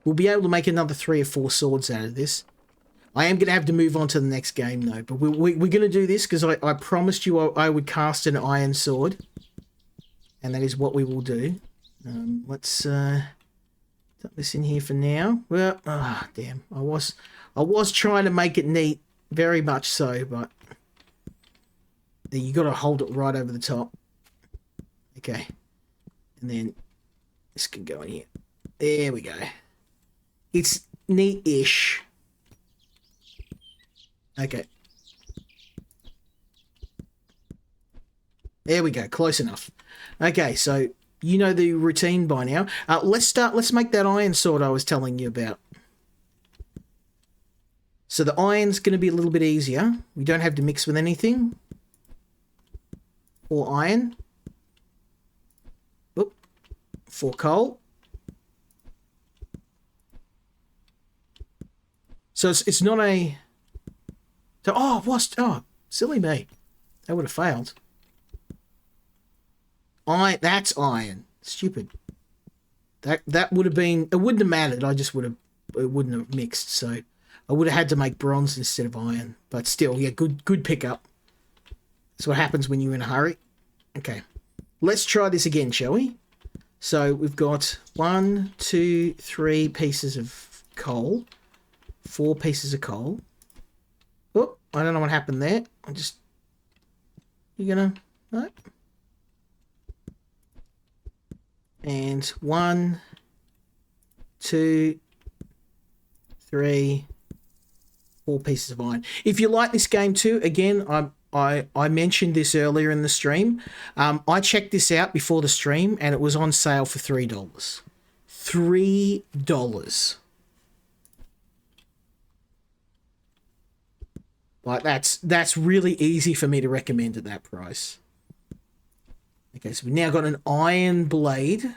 We'll be able to make another 3 or 4 swords out of this. I am going to have to move on to the next game, though. But we're going to do this because I promised you I would cast an iron sword. And that is what we will do. Let's put this in here for now. Well, damn. I was trying to make it neat. Very much so, but you got to hold it right over the top. Okay. And then this can go in here. There we go. It's neat-ish. Okay. There we go. Close enough. Okay, so you know the routine by now. Let's make that iron sword I was telling you about. So the iron's going to be a little bit easier. We don't have to mix with anything. Or iron. Oop. 4 coal. So it's not a... So, oh, silly me. That would have failed. That's iron. Stupid. That would have been... It wouldn't have mattered. It wouldn't have mixed. So I would have had to make bronze instead of iron. But still, yeah, good pickup. That's what happens when you're in a hurry. Okay. Let's try this again, shall we? So we've got 1, 2, 3 pieces of coal. 4 pieces of coal. Oh, I don't know what happened there. You're gonna... No? And 1, 2, 3, 4 pieces of iron. If you like this game too, again, I mentioned this earlier in the stream. I checked this out before the stream, and it was on sale for $3. $3. Like that's really easy for me to recommend at that price. Okay, so we've now got an iron blade.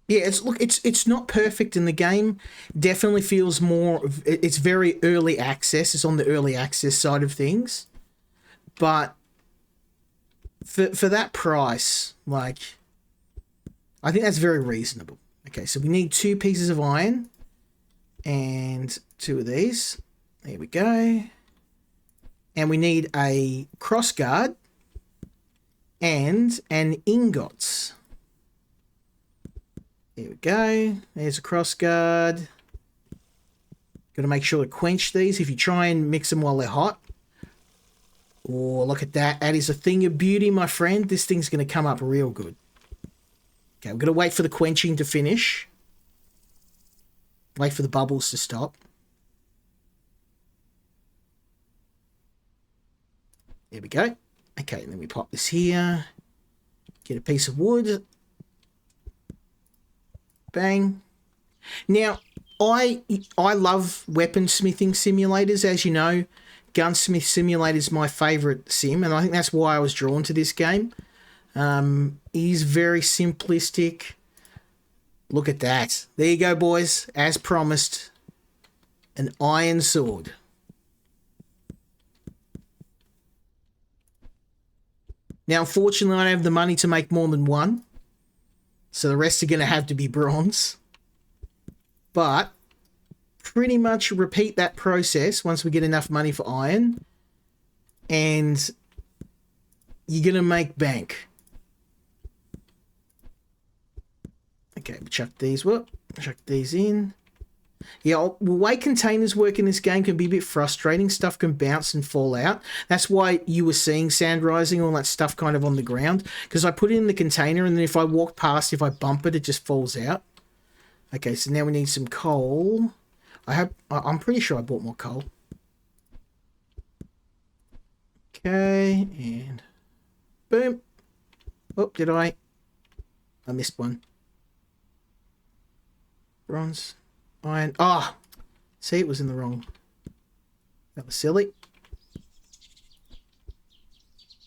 Yeah, it's not perfect in the game. Definitely feels more. It's very early access. It's on the early access side of things, but for that price, like, I think that's very reasonable. Okay, so we need 2 pieces of iron and 2 of these. There we go. And we need a crossguard and an ingots. There we go. There's a crossguard. Got to make sure to quench these if you try and mix them while they're hot. Oh, look at that. That is a thing of beauty, my friend. This thing's going to come up real good. Okay, we're going to wait for the quenching to finish. Wait for the bubbles to stop. There we go. Okay, and then we pop this here. Get a piece of wood. Bang. Now, I love weaponsmithing simulators, as you know. Gunsmith Simulator is my favourite sim, and I think that's why I was drawn to this game. It is very simplistic. Look at that. There you go, boys. As promised, an iron sword. Now, unfortunately, I don't have the money to make more than one, so the rest are going to have to be bronze. But pretty much repeat that process once we get enough money for iron, and you're going to make bank. Okay, we chuck these. Whoop, chuck these in. Yeah, the way containers work in this game can be a bit frustrating. Stuff can bounce and fall out. That's why you were seeing sand rising, all that stuff kind of on the ground. Because I put it in the container, and then if I walk past, if I bump it, it just falls out. Okay, so now we need some coal. I'm pretty sure I bought more coal. Okay, and boom. Oh, did I? I missed one. Bronze. Iron. Ah! Oh, see, it was in the wrong. That was silly.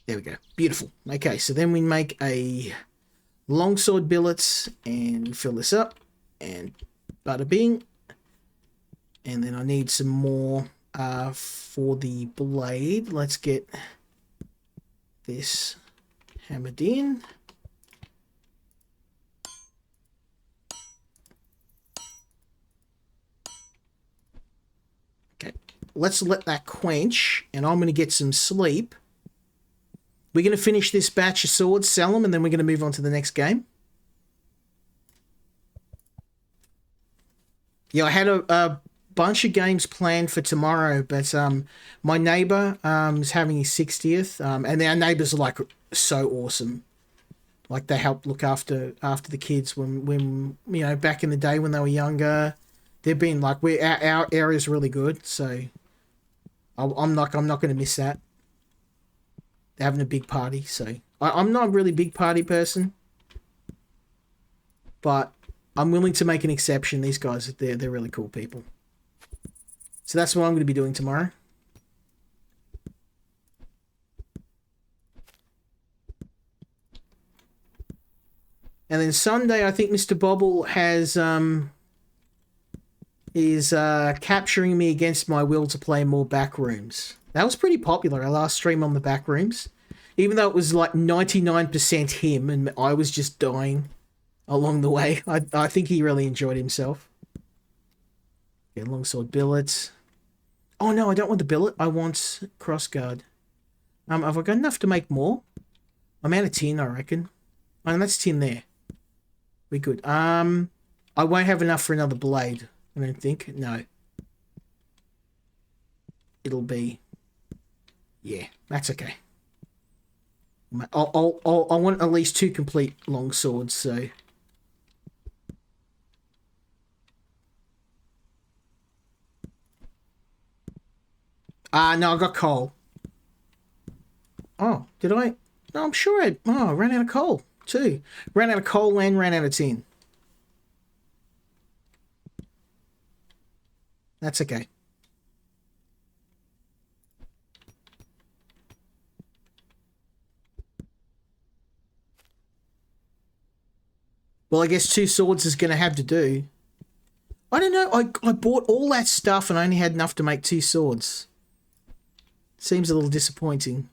There we go. Beautiful. Okay, so then we make a longsword billets and fill this up. And bada bing. And then I need some more for the blade. Let's get this hammered in. Okay, let's let that quench, and I'm going to get some sleep. We're going to finish this batch of swords, sell them, and then we're going to move on to the next game. Yeah, I had a bunch of games planned for tomorrow, but my neighbor is having his 60th, and our neighbors are like so awesome. Like, they help look after the kids when you know, back in the day when they were younger. They've been like, our area's really good, so I'm not going to miss that. They're having a big party, so I'm not a really big party person, but I'm willing to make an exception. These guys, they're really cool people. So that's what I'm going to be doing tomorrow. And then Sunday, I think Mr. Bobble is capturing me against my will to play more Backrooms. That was pretty popular, our last stream on the Backrooms. Even though it was like 99% him and I was just dying along the way. I think he really enjoyed himself. Yeah, longsword billets. Oh no, I don't want the billet. I want crossguard. Have I got enough to make more? I'm out of tin, I reckon. Oh, and that's tin there. We're good. I won't have enough for another blade, I don't think. No. It'll be Yeah, that's okay. I want at least 2 complete long swords, so... No, I got coal. Oh, did I? No, I'm sure I... Oh, I ran out of coal, too. Ran out of coal and ran out of tin. That's okay. Well, I guess 2 swords is going to have to do. I don't know. I bought all that stuff and I only had enough to make 2 swords. Seems a little disappointing.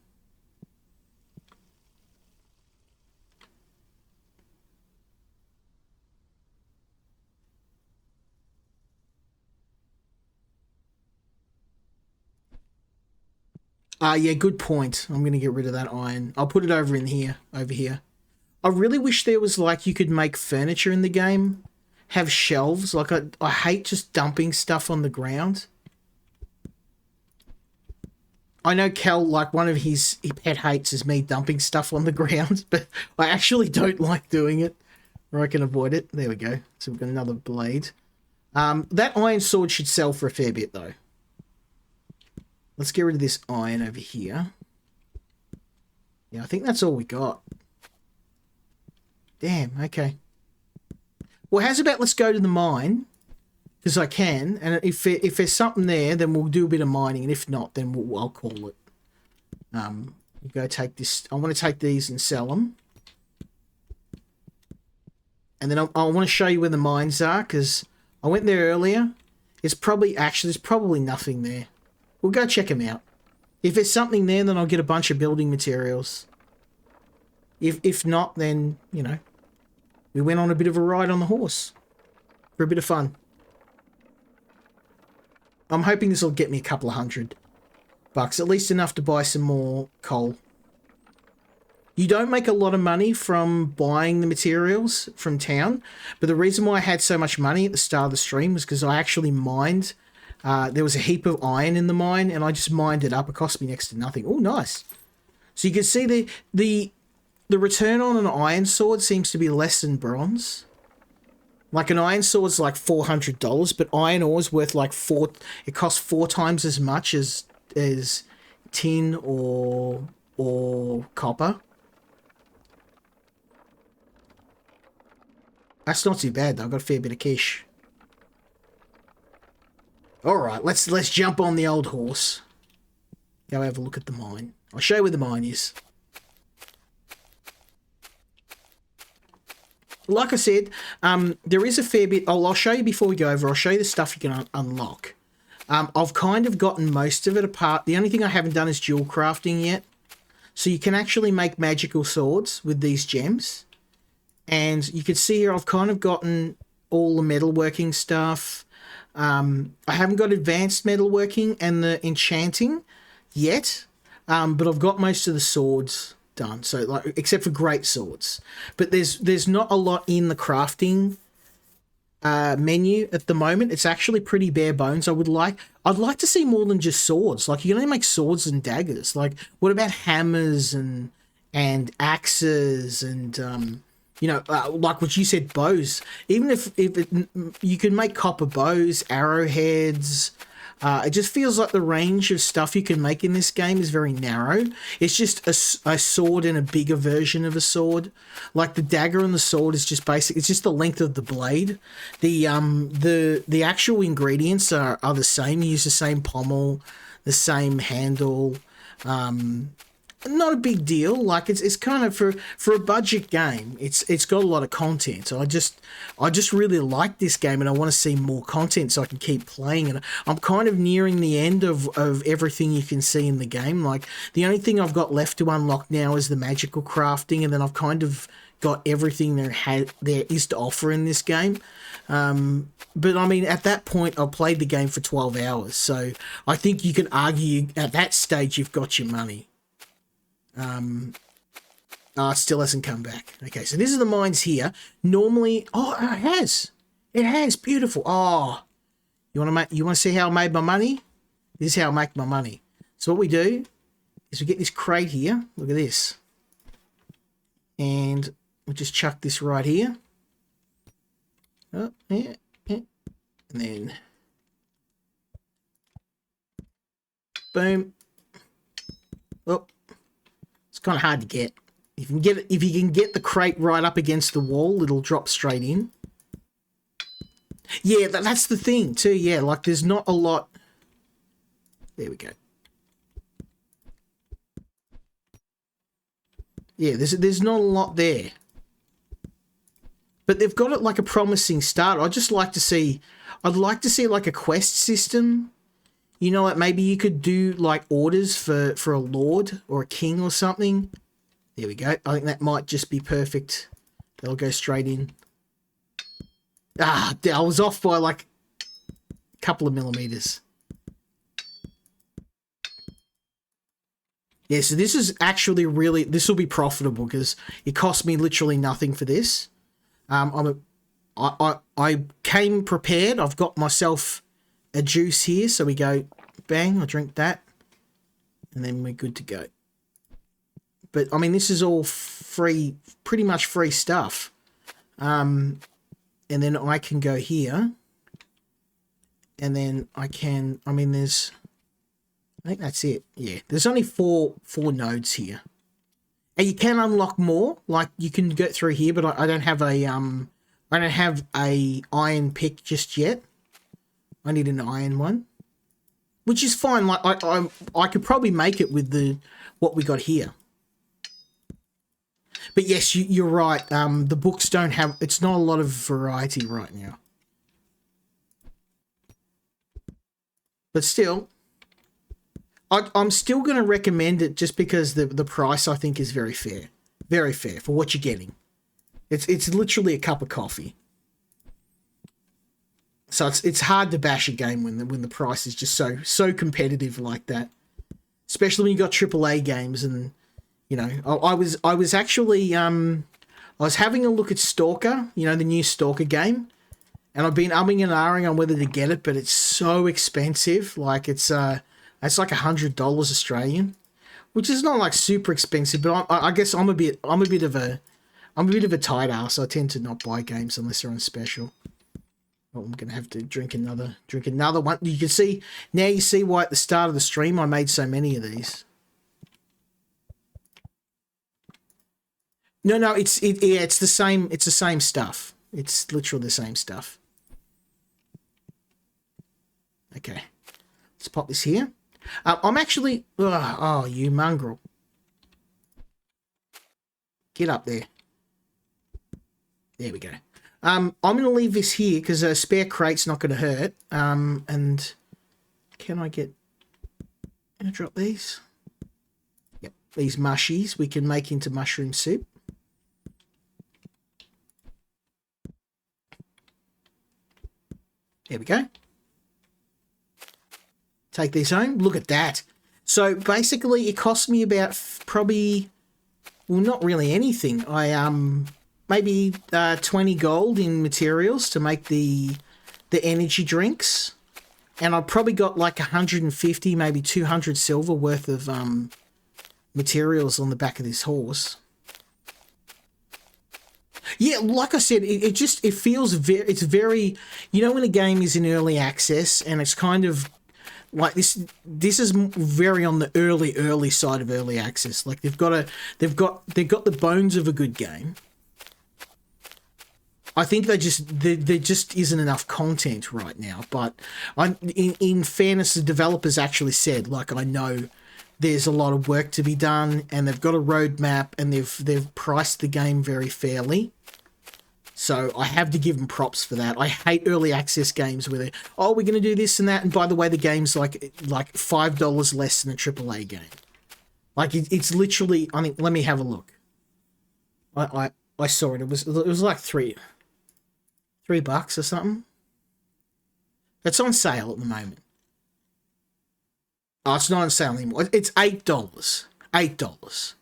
Yeah, good point. I'm going to get rid of that iron. I'll put it over in here, over here. I really wish there was, like, you could make furniture in the game. Have shelves. Like, I hate just dumping stuff on the ground. I know Kel, like, one of his pet hates is me dumping stuff on the ground, but I actually don't like doing it, or I can avoid it. There we go. So we've got another blade. That iron sword should sell for a fair bit, though. Let's get rid of this iron over here. Yeah, I think that's all we got. Damn, okay. Well, how's about let's go to the mine, because I can, and if there's something there, then we'll do a bit of mining, and if not, then I'll call it. We'll go take this. I want to take these and sell them. And then I want to show you where the mines are, because I went there earlier. It's probably, actually, there's probably nothing there. We'll go check them out. If there's something there, then I'll get a bunch of building materials. If not, then, you know, we went on a bit of a ride on the horse for a bit of fun. I'm hoping this will get me a couple of $100, at least enough to buy some more coal. You don't make a lot of money from buying the materials from town, but the reason why I had so much money at the start of the stream was because I actually mined. There was a heap of iron in the mine, and I just mined it up. It cost me next to nothing. Oh, nice. So you can see the return on an iron sword seems to be less than bronze. Like an iron sword's like $400, but iron ore's worth like it costs 4 times as much as tin or copper. That's not too bad though. I've got a fair bit of cash. Alright, let's jump on the old horse. Go have a look at the mine. I'll show you where the mine is. Like I said, there is a fair bit. I'll show you before we go over. I'll show you the stuff you can unlock. I've kind of gotten most of it apart. The only thing I haven't done is jewel crafting yet. So you can actually make magical swords with these gems. And you can see here I've kind of gotten all the metalworking stuff. I haven't got advanced metalworking and the enchanting yet. But I've got most of the swords done, so like except for great swords, but there's not a lot in the crafting menu at the moment. It's actually pretty bare bones. I'd like to see more than just swords. Like you can only make swords and daggers. Like what about hammers and axes and you know, like what you said, bows. Even if you can make copper bows, arrowheads. It just feels like the range of stuff you can make in this game is very narrow. It's just a sword and a bigger version of a sword. Like the dagger and the sword is just basic. It's just the length of the blade. The actual ingredients are the same. You use the same pommel, the same handle. Not a big deal. Like it's kind of for a budget game. It's got a lot of content. So I just really like this game, and I want to see more content so I can keep playing. And I'm kind of nearing the end of everything you can see in the game. Like the only thing I've got left to unlock now is the magical crafting, and then I've kind of got everything there is to offer in this game. But I mean, at that point, I played the game for 12 hours. So I think you can argue at that stage you've got your money. It still hasn't come back. Okay, so this is the mines here. Normally, it has, beautiful. Oh, you want to see how I made my money? This is how I make my money. So what we do is we get this crate here. Look at this. And we'll just chuck this right here. Oh, yeah. And then boom. Oh, it's kind of hard to get. If you can get the crate right up against the wall, it'll drop straight in. Yeah, that's the thing too. Yeah, like there's not a lot. There we go. Yeah, there's not a lot there. But they've got it like a promising start. I'd like to see like a quest system. You know what? Maybe you could do like orders for a lord or a king or something. There we go. I think that might just be perfect. That'll go straight in. Ah, I was off by like a couple of millimeters. Yeah, so this is actually really, this will be profitable because it cost me literally nothing for this. I came prepared. I've got myself a juice here. So we go, bang, I drink that. And then we're good to go. But, I mean, this is all free, pretty much free stuff. And then I can go here. And then I can, I mean, there's, I think that's it. Yeah, there's only four nodes here. And you can unlock more. Like, you can go through here, but I don't have a, I don't have a iron pick just yet. I need an iron one. Which is fine. Like, I could probably make it with what we got here. But yes, you're right. The books don't have... It's not a lot of variety right now. But still, I'm still going to recommend it just because the price, I think, is very fair. Very fair for what you're getting. It's literally a cup of coffee. So it's hard to bash a game when the price is just so competitive like that. Especially when you got AAA games and... You know, I was actually, I was having a look at Stalker, you know, the new Stalker game. And I've been umming and ahhing on whether to get it, but it's so expensive. Like, it's like $100 Australian, which is not like super expensive, but I guess I'm a bit of a tight ass. I tend to not buy games unless they're on special. Oh, I'm going to have to drink another one. You can see, now you see why at the start of the stream I made so many of these. No, it's the same. It's the same stuff. It's literally the same stuff. Okay, let's pop this here. I'm actually. Oh, you mongrel! Get up there. There we go. I'm going to leave this here because a spare crate's not going to hurt. And can I drop these? Yep, these mushies we can make into mushroom soup. There we go. Take these home. Look at that. So basically it cost me about probably, well, not really anything. I maybe 20 gold in materials to make the energy drinks. And I probably got like 150, maybe 200 silver worth of materials on the back of this horse. Yeah, like I said, it feels it's very, you know, when a game is in early access and it's kind of like this is very on the early side of early access. Like they've got the bones of a good game. I think there just isn't enough content right now. But in fairness, the developers actually said, like, I know there's a lot of work to be done, and they've got a roadmap, and they've priced the game very fairly. So I have to give them props for that. I hate early access games where we're going to do this and that, and by the way, the game's like $5 less than a AAA game. Like it's literally. I think. Let me have a look. I saw it. It was like $3 or something. It's on sale at the moment. Oh, it's not on sale anymore. It's $8. $8.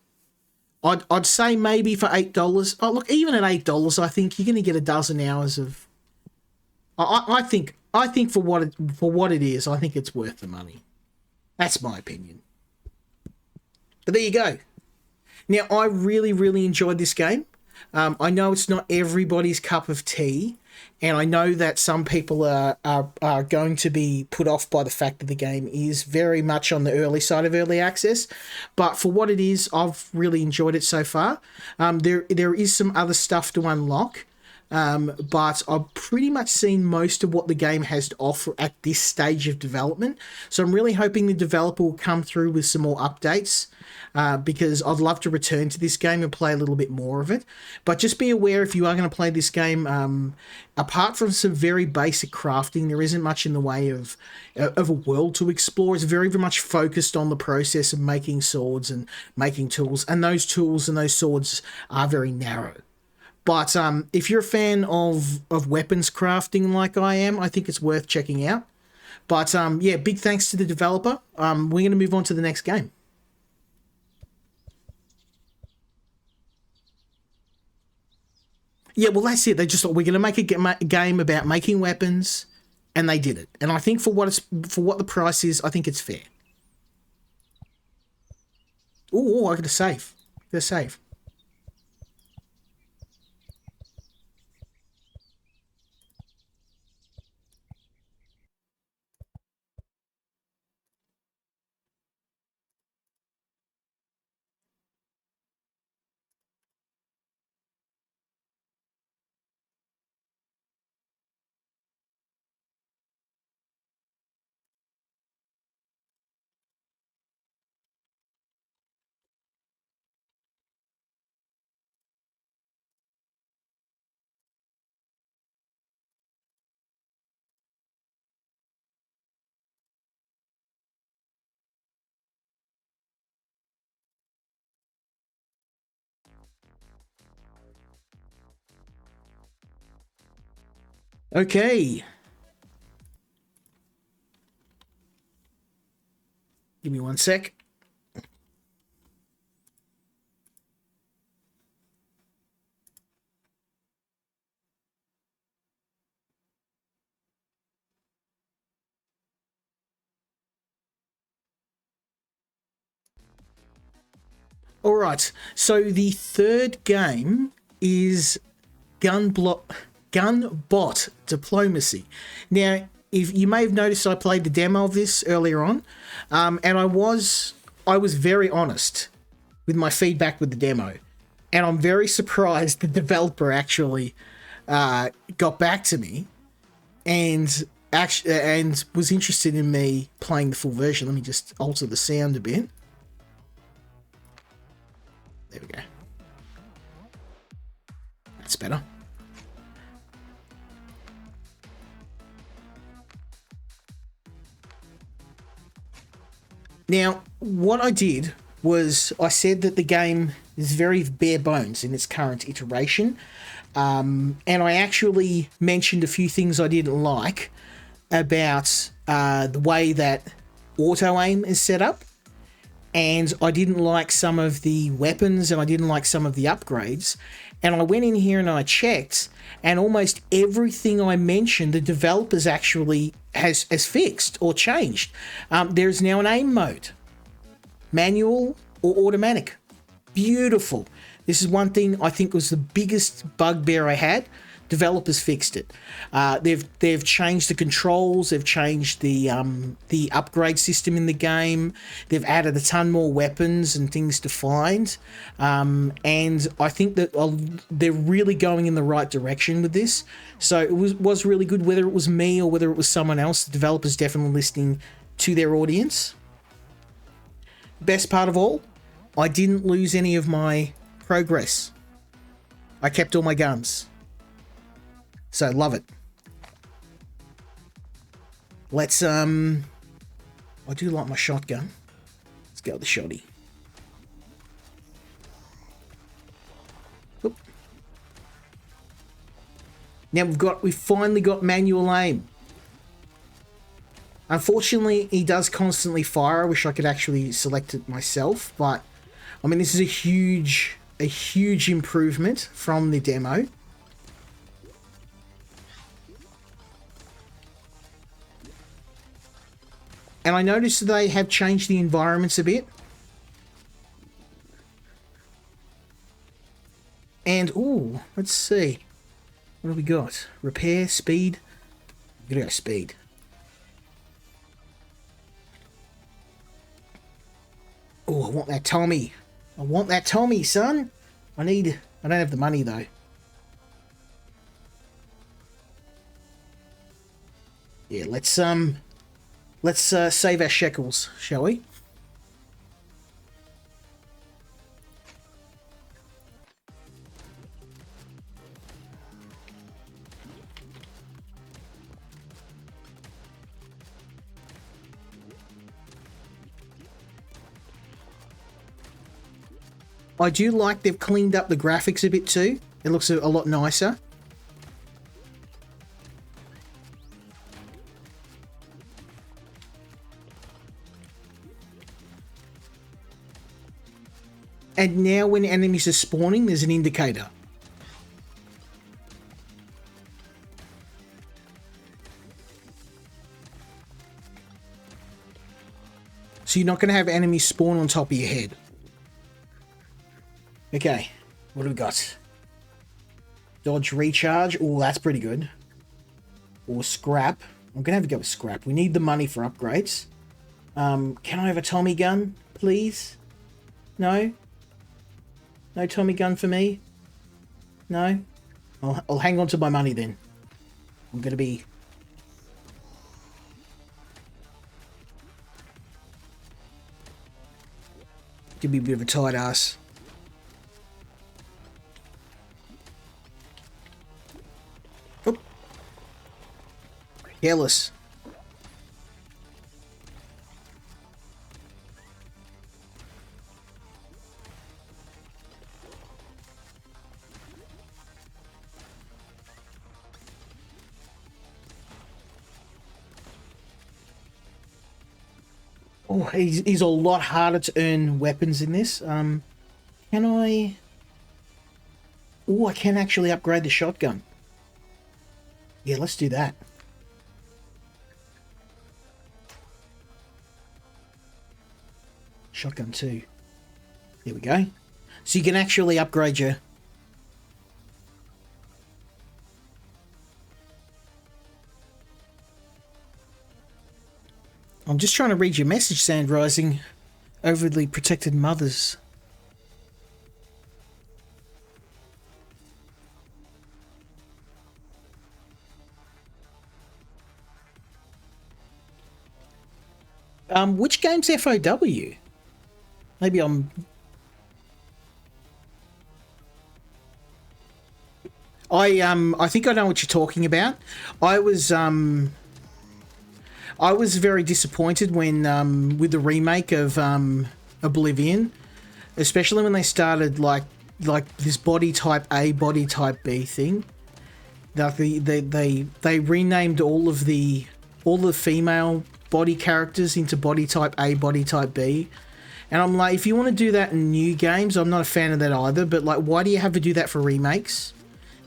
I'd say maybe for $8. Oh, look, even at $8, I think you're going to get a dozen hours of. I think for what it is, I think it's worth the money. That's my opinion. But there you go. Now, I really, really enjoyed this game. I know it's not everybody's cup of tea, and I know that some people are going to be put off by the fact that the game is very much on the early side of early access. But for what it is, I've really enjoyed it so far. There is some other stuff to unlock. But I've pretty much seen most of what the game has to offer at this stage of development. So I'm really hoping the developer will come through with some more updates, because I'd love to return to this game and play a little bit more of it. But just be aware, if you are going to play this game, apart from some very basic crafting, there isn't much in the way of a world to explore. It's very, very much focused on the process of making swords and making tools, and those tools and those swords are very narrow. But if you're a fan of weapons crafting like I am, I think it's worth checking out. But yeah, big thanks to the developer. We're going to move on to the next game. Yeah, well, that's it. They just thought we're going to make a game about making weapons, and they did it. And I think for what the price is, I think it's fair. Oh, I got to save. Got to save. Okay. Give me one sec. All right. So the third game is Gunbot Diplomacy. Now, if you may have noticed, I played the demo of this earlier on, and I was very honest with my feedback with the demo, and I'm very surprised the developer actually got back to me and was interested in me playing the full version. Let me just alter the sound a bit. There we go. That's better. Now, what I did was I said that the game is very bare bones in its current iteration. And I actually mentioned a few things I didn't like about the way that auto-aim is set up. And I didn't like some of the weapons, and I didn't like some of the upgrades. And I went in here and I checked, and almost everything I mentioned, the developers actually has fixed or changed. There's now an aim mode, manual or automatic. Beautiful. This is one thing I think was the biggest bugbear I had. Developers fixed it. They've changed the controls. They've changed the upgrade system in the game. They've added a ton more weapons and things to find. And I think that they're really going in the right direction with this. So it was really good, whether it was me or whether it was someone else. The developers definitely listening to their audience. Best part of all, I didn't lose any of my progress. I kept all my guns. So love it. Let's I do like my shotgun. Let's go with the shotty. Oop. Now we've finally got manual aim. Unfortunately, he does constantly fire. I wish I could actually select it myself, but I mean, this is a huge improvement from the demo. And I noticed that they have changed the environments a bit. let's see. What have we got? Repair, speed. We're gonna go speed. Oh, I want that Tommy. I want that Tommy, son. I don't have the money though. Yeah, let's save our shekels, shall we? I do like they've cleaned up the graphics a bit too. It looks a lot nicer. And now when enemies are spawning, there's an indicator. So you're not going to have enemies spawn on top of your head. Okay, what do we got? Dodge recharge. Oh, that's pretty good. Or scrap. I'm going to have to go with scrap. We need the money for upgrades. Can I have a Tommy gun, please? No? No Tommy gun for me? No? I'll hang on to my money then. I'm going to be... Could be a bit of a tight ass. Oh. Careless. Oh, he's a lot harder to earn weapons in this. Can I... Oh, I can actually upgrade the shotgun. Yeah, let's do that. Shotgun 2. There we go. So you can actually upgrade your... I'm just trying to read your message, Sand Rising. Overly protected mothers. Which game's FOW? Maybe I'm... I think I know what you're talking about. I was very disappointed when with the remake of Oblivion, especially when they started like this body type A, body type B thing. Like they renamed all the female body characters into body type A, body type B. And I'm like, if you want to do that in new games, I'm not a fan of that either. But like, why do you have to do that for remakes?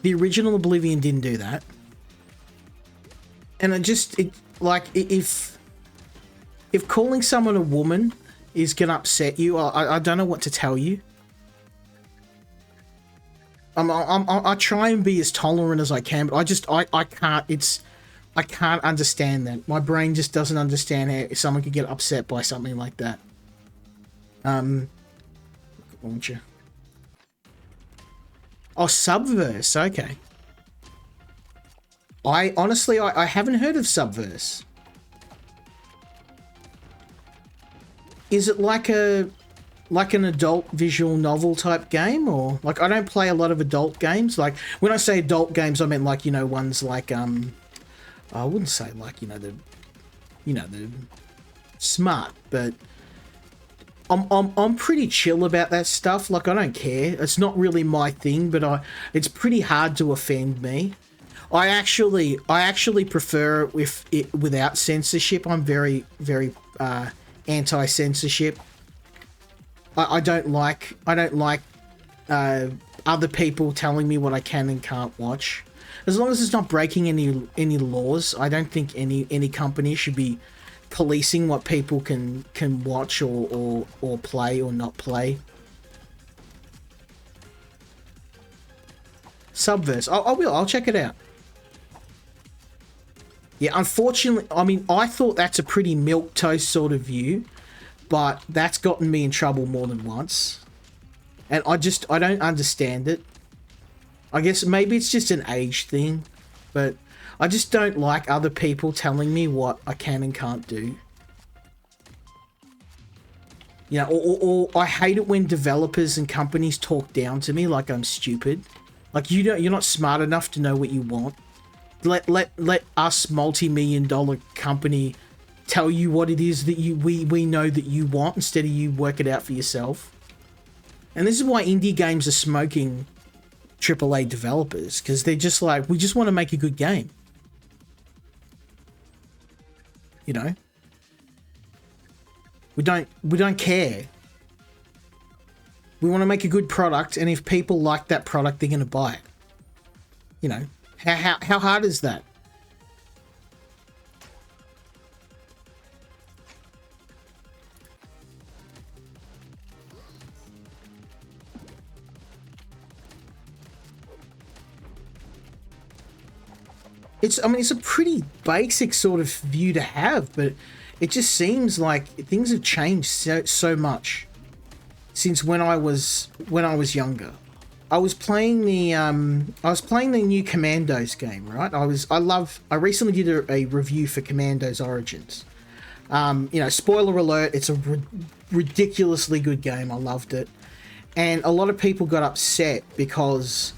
The original Oblivion didn't do that. And if calling someone a woman is gonna upset you, I don't know what to tell you. I try and be as tolerant as I can, but I can't. I can't understand that. My brain just doesn't understand how someone could get upset by something like that. Launcher. Oh, Subverse. Okay. I honestly haven't heard of Subverse. Is it like an adult visual novel type game, or like I don't play a lot of adult games. Like when I say adult games, I meant like, you know, ones like I wouldn't say like, the smart, but I'm pretty chill about that stuff. Like I don't care. It's not really my thing, but it's pretty hard to offend me. I actually prefer it without censorship. I'm very anti-censorship. I don't like other people telling me what I can and can't watch. As long as it's not breaking any laws, I don't think any company should be policing what people can watch or play or not play. Subverse. I will. I'll check it out. Yeah, unfortunately, I mean, I thought that's a pretty milquetoast sort of view, but that's gotten me in trouble more than once. And I don't understand it. I guess maybe it's just an age thing, but I just don't like other people telling me what I can and can't do. You know, or I hate it when developers and companies talk down to me like I'm stupid. Like, you're not smart enough to know what you want. Let us multi-million-dollar company tell you what it is that we know that you want instead of you work it out for yourself. And this is why indie games are smoking AAA developers, because they're just like, we just want to make a good game. You know? We don't care. We want to make a good product, and if people like that product, they're going to buy it. You know, how hard is that? I mean, it's a pretty basic sort of view to have, but it just seems like things have changed so much since when I was younger. I was playing the new Commandos game, right? I recently did a review for Commandos Origins. You know, spoiler alert, it's a ridiculously good game. I loved it. And a lot of people got upset because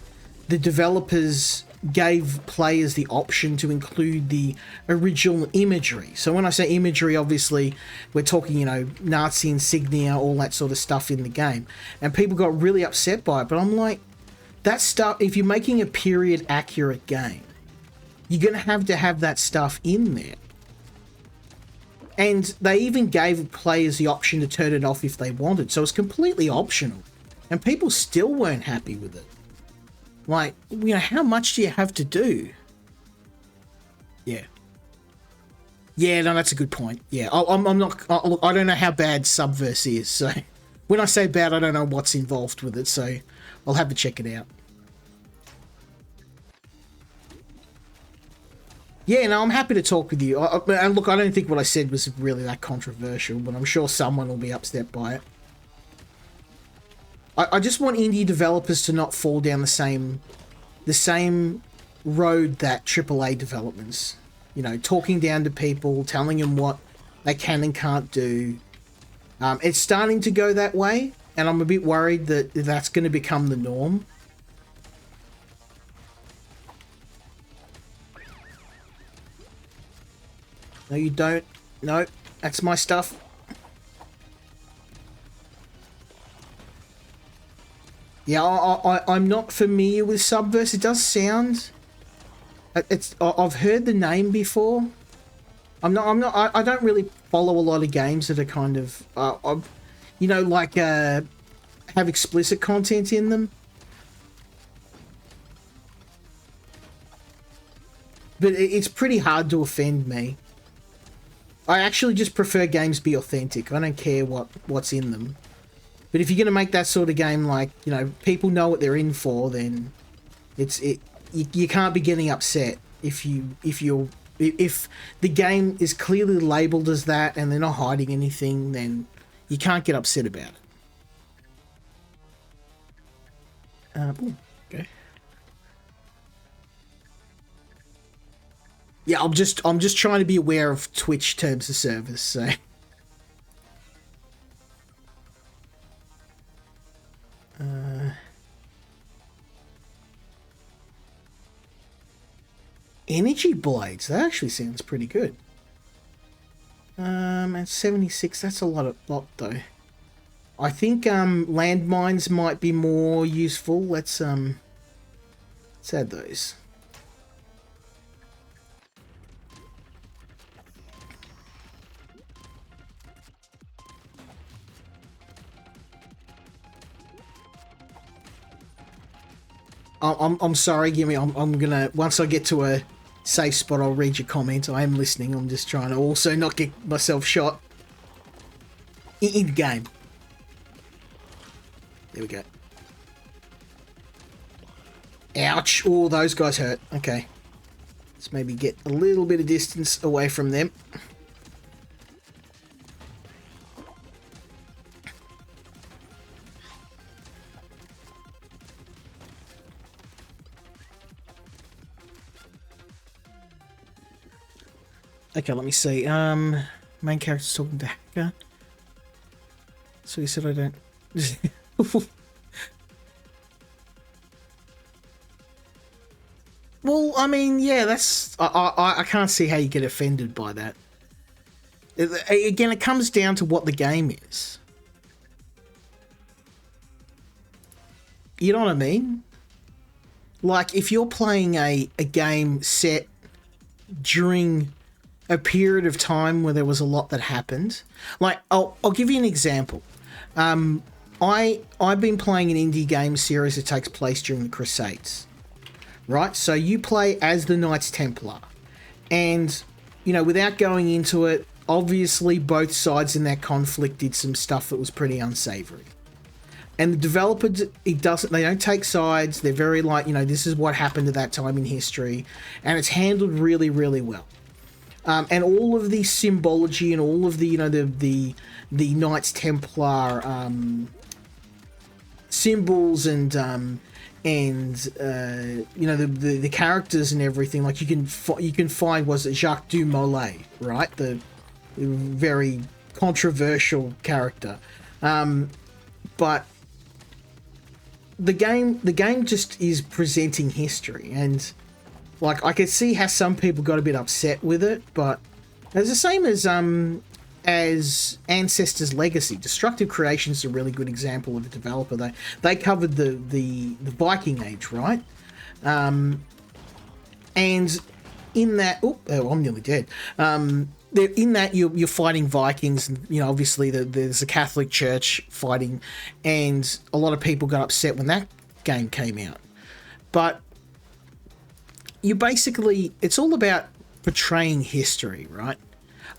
the developers gave players the option to include the original imagery. So when I say imagery, obviously we're talking, you know, Nazi insignia, all that sort of stuff in the game. And people got really upset by it. But I'm like, that stuff, if you're making a period accurate game, you're going to have that stuff in there. And they even gave players the option to turn it off if they wanted. So it's completely optional. And people still weren't happy with it. Like, you know, how much do you have to do? Yeah. Yeah, no, that's a good point. Yeah, I'm not... Look, I don't know how bad Subverse is, so... When I say bad, I don't know what's involved with it, so I'll have to check it out. Yeah, no, I'm happy to talk with you. And look, I don't think what I said was really that controversial, but I'm sure someone will be upset by it. I just want indie developers to not fall down the same road that AAA developments. You know, talking down to people, telling them what they can and can't do. It's starting to go that way, and I'm a bit worried that that's going to become the norm. No, you don't. No, that's my stuff. Yeah, I'm not familiar with Subverse. It does sound... I've heard the name before. I don't really follow a lot of games that are kind of... you know, like, have explicit content in them. But it's pretty hard to offend me. I actually just prefer games be authentic. I don't care what's in them. But if you're going to make that sort of game, like, you know, people know what they're in for, then you can't be getting upset if the game is clearly labeled as that and they're not hiding anything, then you can't get upset about it. Okay. Yeah, I'm just trying to be aware of Twitch terms of service, so. Energy blades, that actually sounds pretty good. At 76, that's a lot though. I think landmines might be more useful. Let's add those. I'm sorry, Gimme. I'm gonna, once I get to a safe spot, I'll read your comment. I am listening. I'm just trying to also not get myself shot in game. There we go. Ouch. Oh, those guys hurt. Okay. Let's maybe get a little bit of distance away from them. Okay, let me see. Main character's talking to hacker. So he said I don't... Well, I mean, yeah, that's... I can't see how you get offended by that. Again, it comes down to what the game is. You know what I mean? Like, if you're playing a game set during a period of time where there was a lot that happened. Like, I'll give you an example. I've been playing an indie game series that takes place during the Crusades, right? So you play as the Knights Templar, and you know, without going into it, obviously both sides in that conflict did some stuff that was pretty unsavory. And the developer, they don't take sides. They're very like, you know, this is what happened at that time in history, and it's handled really, really well. And all of the symbology and all of the, you know, the Knights Templar symbols and you know, the characters and everything, like you can find, was it Jacques du Molay, right? The very controversial character, but the game just is presenting history. And like, I could see how some people got a bit upset with it, but it's the same as Ancestors Legacy. Destructive Creations is a really good example of a developer. They covered the Viking Age, right? And in that, I'm nearly dead. In that you're fighting Vikings, and you know, obviously there's a Catholic Church fighting, and a lot of people got upset when that game came out. But you basically, it's all about portraying history, right?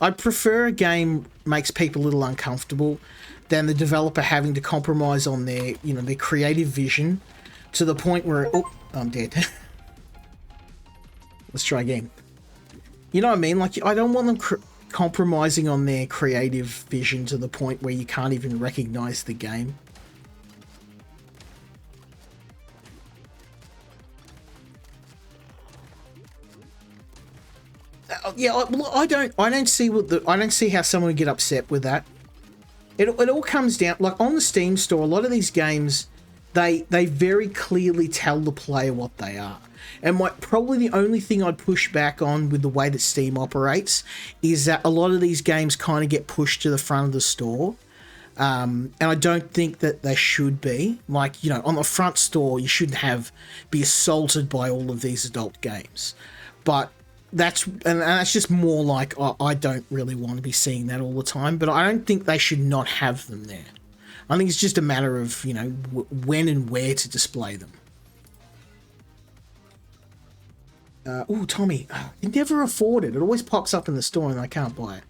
I'd prefer a game makes people a little uncomfortable than the developer having to compromise on their, you know, their creative vision to the point where, I'm dead. Let's try again. You know what I mean? Like, I don't want them compromising on their creative vision to the point where you can't even recognize the game. Yeah, I don't see how someone would get upset with that. It all comes down, like on the Steam store, a lot of these games, they very clearly tell the player what they are. And probably the only thing I'd push back on with the way that Steam operates is that a lot of these games kind of get pushed to the front of the store. And I don't think that they should be. Like, you know, on the front store, you shouldn't be assaulted by all of these adult games. But that's just more like, I don't really want to be seeing that all the time, but I don't think they should not have them there. I think it's just a matter of, you know, when and where to display them. Tommy, I can never afford it. It always pops up in the store and I can't buy it.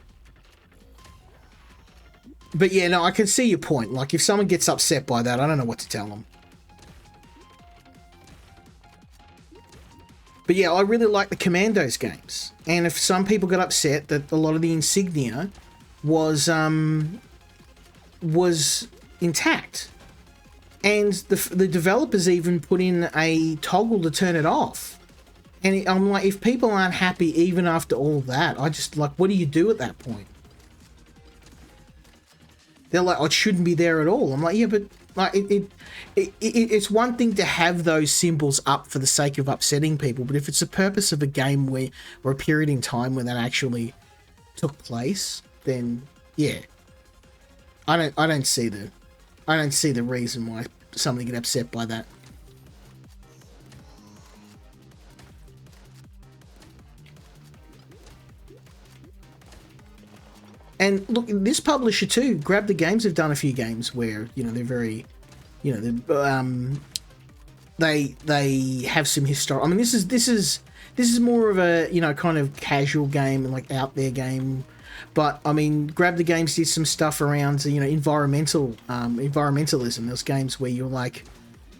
But yeah, no, I can see your point. Like, if someone gets upset by that, I don't know what to tell them. But yeah, I really like the Commandos games. And if some people got upset that a lot of the insignia was intact. And the developers even put in a toggle to turn it off. And I'm like, if people aren't happy even after all that, I just, like, what do you do at that point? They're like, oh, it shouldn't be there at all. I'm like, yeah, but like, it's one thing to have those symbols up for the sake of upsetting people, but if it's the purpose of a game or a period in time when that actually took place, then yeah, I don't see the reason why somebody get upset by that. And look, this publisher too, Grab the Games, have done a few games where, you know, they're very, you know, they have some historic. I mean, this is more of a, you know, kind of casual game and like out there game. But I mean, Grab the Games did some stuff around, you know, environmentalism. There's games where you're like,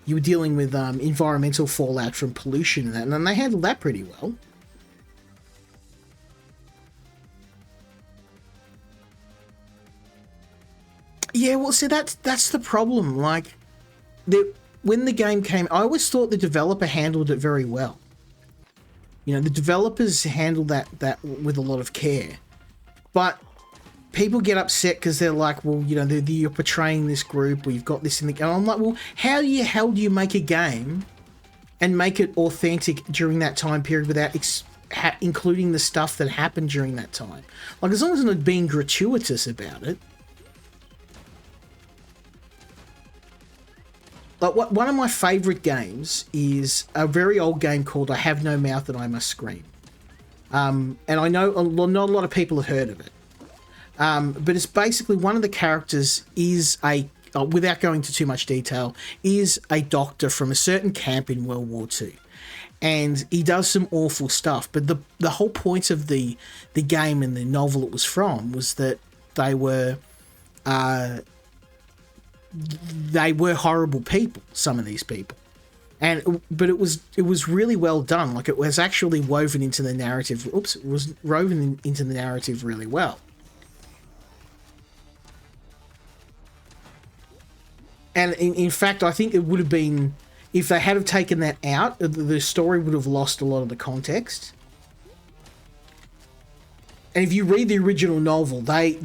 you were dealing with environmental fallout from pollution and that, and they handled that pretty well. Yeah, well, see, that's the problem. Like, when the game came, I always thought the developer handled it very well. You know, the developers handled that with a lot of care. But people get upset because they're like, well, you know, you're portraying this group, or you've got this in the game. I'm like, well, how the hell do you make a game and make it authentic during that time period without including the stuff that happened during that time? Like, as long as it's not being gratuitous about it. Like, one of my favourite games is a very old game called I Have No Mouth and I Must Scream. And I know not a lot of people have heard of it. But it's basically one of the characters is without going into too much detail, is a doctor from a certain camp in World War II. And he does some awful stuff. But the whole point of the game and the novel it was from was that they were horrible people, some of these people. But it was really well done. Like, it was actually woven into the narrative. It was woven into the narrative really well. And in fact, I think it would have been, if they had have taken that out, the story would have lost a lot of the context. And if you read the original novel, they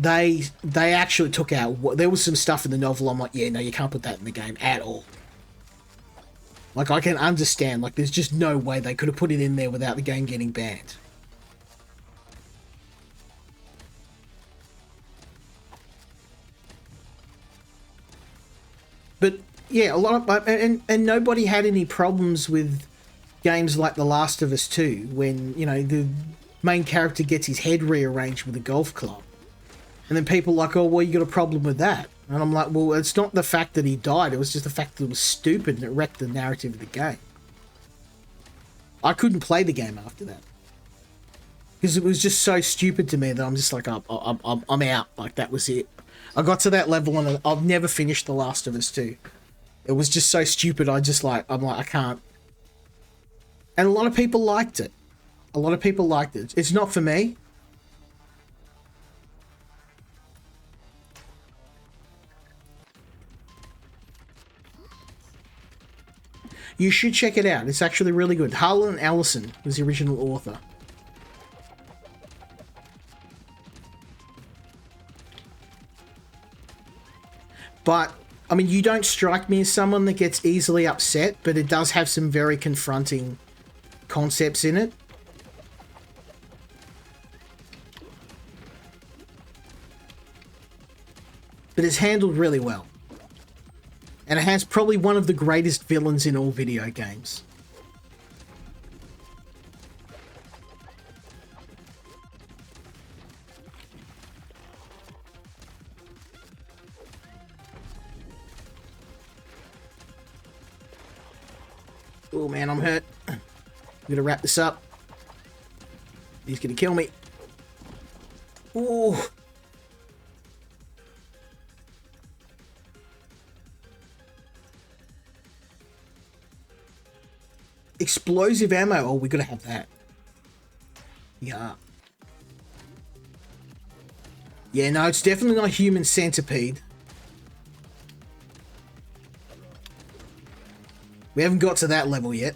actually took out, there was some stuff in the novel I'm like, yeah, no, you can't put that in the game at all. Like, I can understand, like, there's just no way they could have put it in there without the game getting banned. But yeah, a lot of, and nobody had any problems with games like The Last of Us 2, when, you know, the main character gets his head rearranged with a golf club. And then people are like, oh, well, you got a problem with that. And I'm like, well, it's not the fact that he died, it was just the fact that it was stupid and it wrecked the narrative of the game. I couldn't play the game after that. Because it was just so stupid to me that I'm just like, I'm out. Like, that was it. I got to that level and I've never finished The Last of Us 2. It was just so stupid, I'm like, I can't. And a lot of people liked it. A lot of people liked it. It's not for me. You should check it out. It's actually really good. Harlan Ellison was the original author. But, I mean, you don't strike me as someone that gets easily upset, but it does have some very confronting concepts in it. But it's handled really well. And it has probably one of the greatest villains in all video games. Oh man, I'm hurt. I'm gonna wrap this up. He's gonna kill me. Ooh. Explosive ammo. Oh, we gotta have that. Yeah. Yeah, no, it's definitely not a human centipede. We haven't got to that level yet.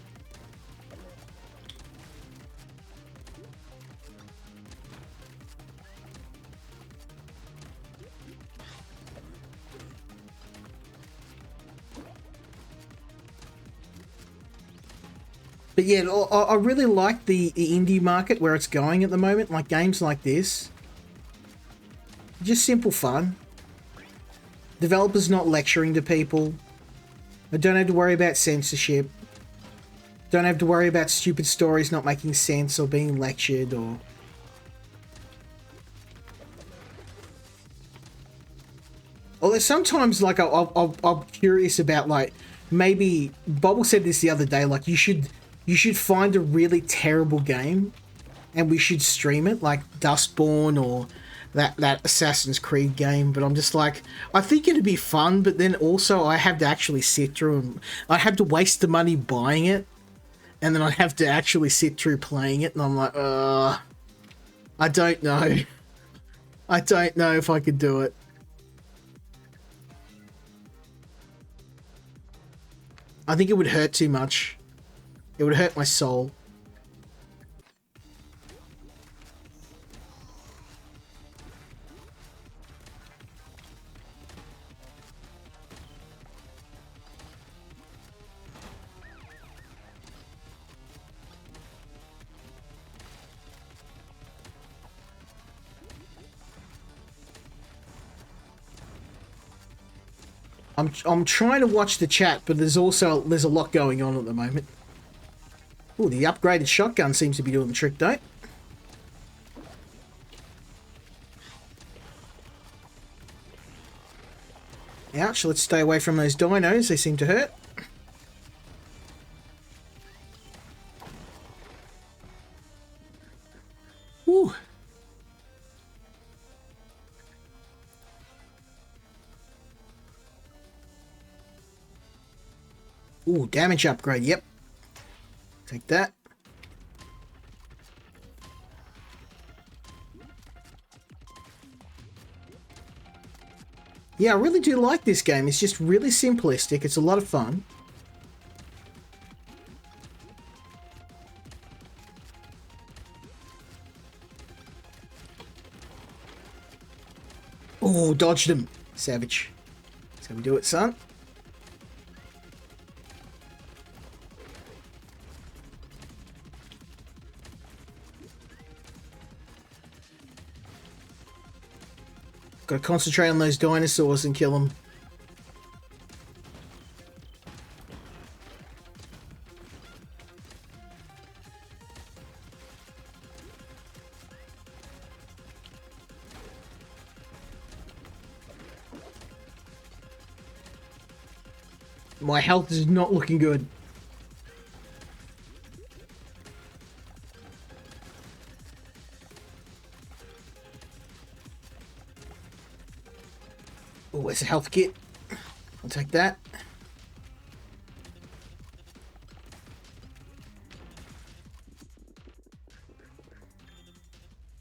But yeah, I really like the indie market where it's going at the moment. Like games like this. Just simple fun. Developers not lecturing to people. I don't have to worry about censorship. Don't have to worry about stupid stories not making sense or being lectured or... Although sometimes, like, I'm curious about, like, maybe... Bobble said this the other day, like, you should find a really terrible game and we should stream it, like Dustborn or that Assassin's Creed game, but I'm just like, I think it'd be fun, but then also I have to actually sit through and I have to waste the money buying it, and then I have to actually sit through playing it, and I'm like, I don't know. I don't know if I could do it. I think it would hurt too much. It would hurt my soul. I'm trying to watch the chat, but there's a lot going on at the moment. Oh, the upgraded shotgun seems to be doing the trick, though. Ouch, let's stay away from those dinos, they seem to hurt. Ooh. Ooh, damage upgrade, yep. Take that. Yeah, I really do like this game. It's just really simplistic. It's a lot of fun. Oh, dodged him. Savage. That's how we do it, son. Got to concentrate on those dinosaurs and kill them. My health is not looking good. Oh, it's a health kit. I'll take that.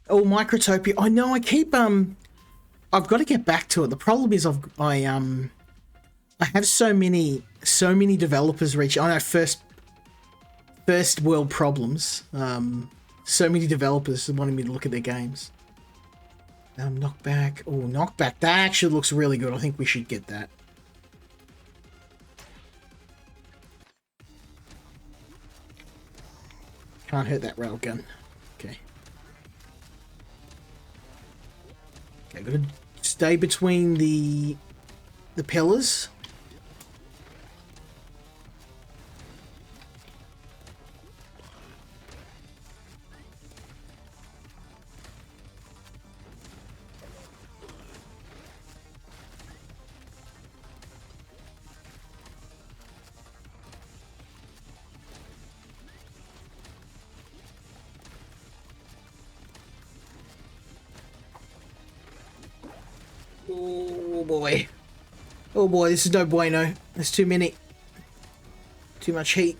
Oh, Microtopia. I know. I keep I've got to get back to it. The problem is I have so many developers reach. I know first world problems. So many developers wanting me to look at their games. Knockback. Oh, knockback. That actually looks really good. I think we should get that. Can't hurt that railgun. Okay. Okay, gotta stay between the pillars. Oh boy. Oh boy, this is no bueno. There's too many. Too much heat.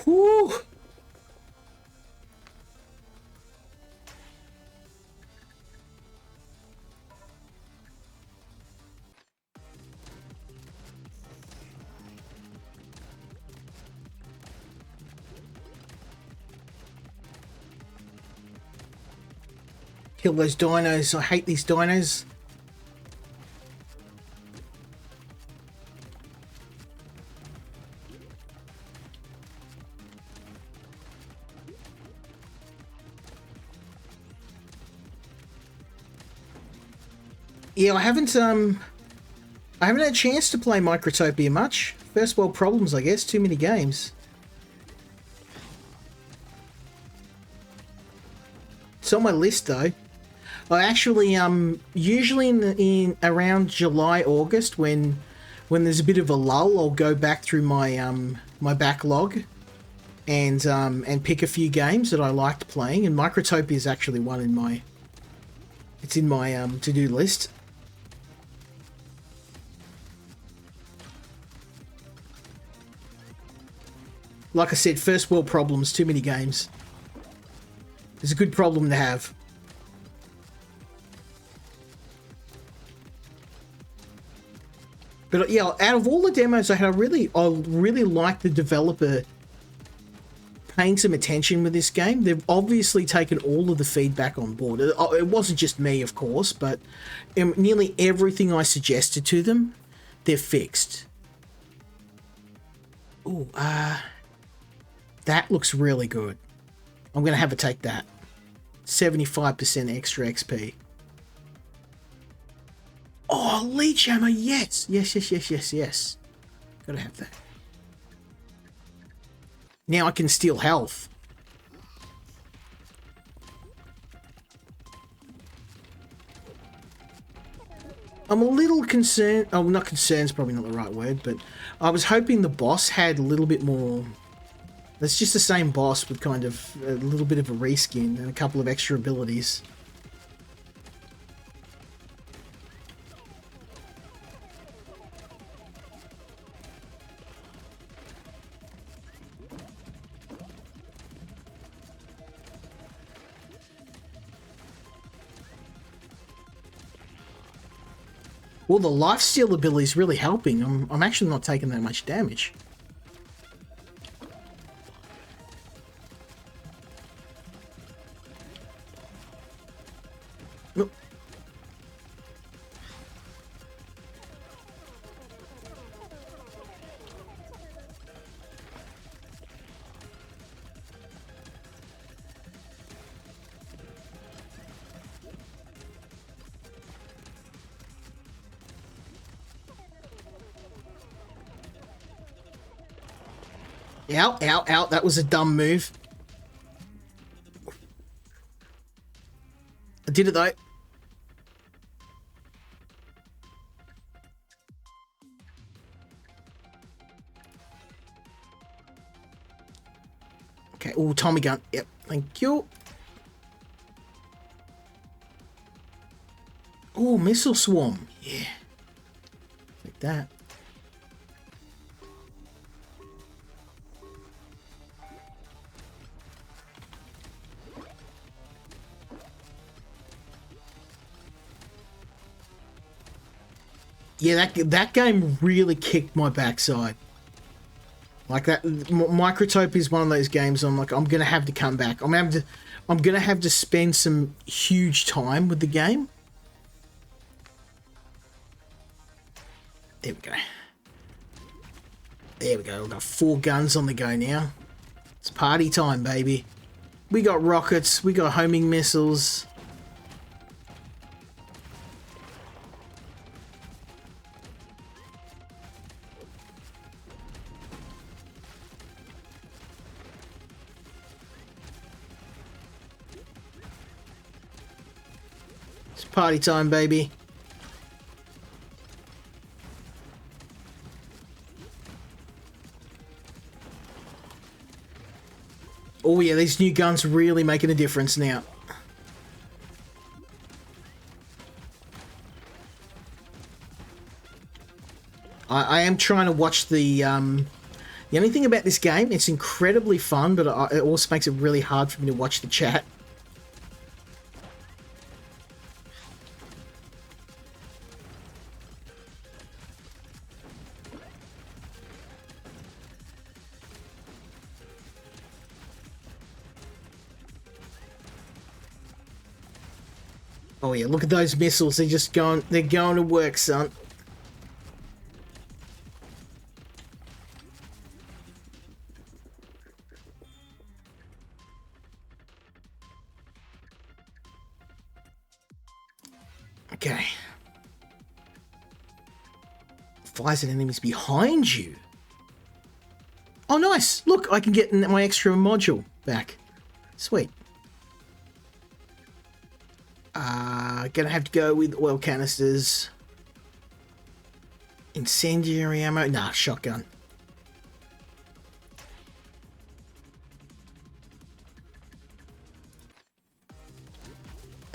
Whew. Kill those dinos. I hate these dinos. Yeah, I haven't had a chance to play Microtopia much. First world problems, I guess. Too many games. It's on my list though. I actually usually in around July, August when there's a bit of a lull, I'll go back through my my backlog and pick a few games that I liked playing, and Microtopia is actually one in my... It's in my to-do list. Like I said, first world problems, too many games. It's a good problem to have. But yeah, out of all the demos I had, I really like the developer paying some attention with this game. They've obviously taken all of the feedback on board. It wasn't just me, of course, but nearly everything I suggested to them, they've fixed. Ooh, that looks really good. I'm going to have to take that. 75% extra XP. Oh, leech hammer, yes. Yes. Gotta have that. Now I can steal health. I'm a little concerned. Oh, not concerned is probably not the right word, but I was hoping the boss had a little bit more... That's just the same boss with kind of a little bit of a reskin and a couple of extra abilities. Well, the lifesteal ability is really helping. I'm actually not taking that much damage. Nope. Ow, ow, ow. That was a dumb move. I did it though. Okay, oh, Tommy gun. Yep, thank you. Oh, missile swarm. Yeah. Like that. Yeah, that game really kicked my backside. Like that, Microtopia is one of those games I'm like, I'm gonna have to come back. I'm gonna have to spend some huge time with the game. There we go. There we go. We've got 4 guns on the go now. It's party time, baby. We got rockets. We got homing missiles. Party time, baby. Oh yeah, these new guns really making a difference now. I am trying to watch the only thing about this game, it's incredibly fun, but it also makes it really hard for me to watch the chat. Oh yeah, look at those missiles. They're going to work, son. Okay. Fires at enemies behind you. Oh, nice. Look, I can get my extra module back. Sweet. Gonna have to go with oil canisters. Incendiary ammo. Nah, shotgun.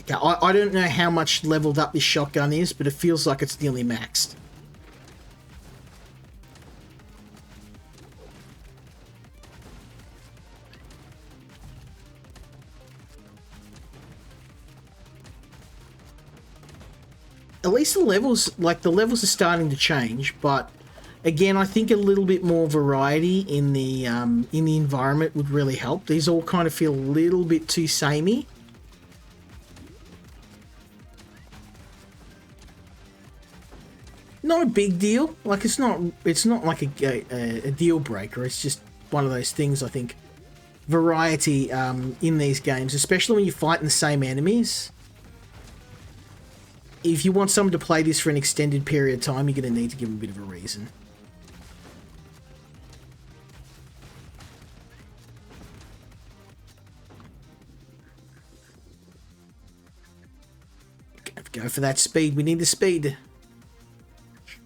Yeah, I don't know how much leveled up this shotgun is, but it feels like it's nearly maxed. At least the levels, like the levels are starting to change, but again, I think a little bit more variety in the environment would really help. These all kind of feel a little bit too samey. Not a big deal. Like it's not like a deal breaker. It's just one of those things. I think variety in these games, especially when you're fighting the same enemies. If you want someone to play this for an extended period of time, you're going to need to give them a bit of a reason. Go for that speed. We need the speed.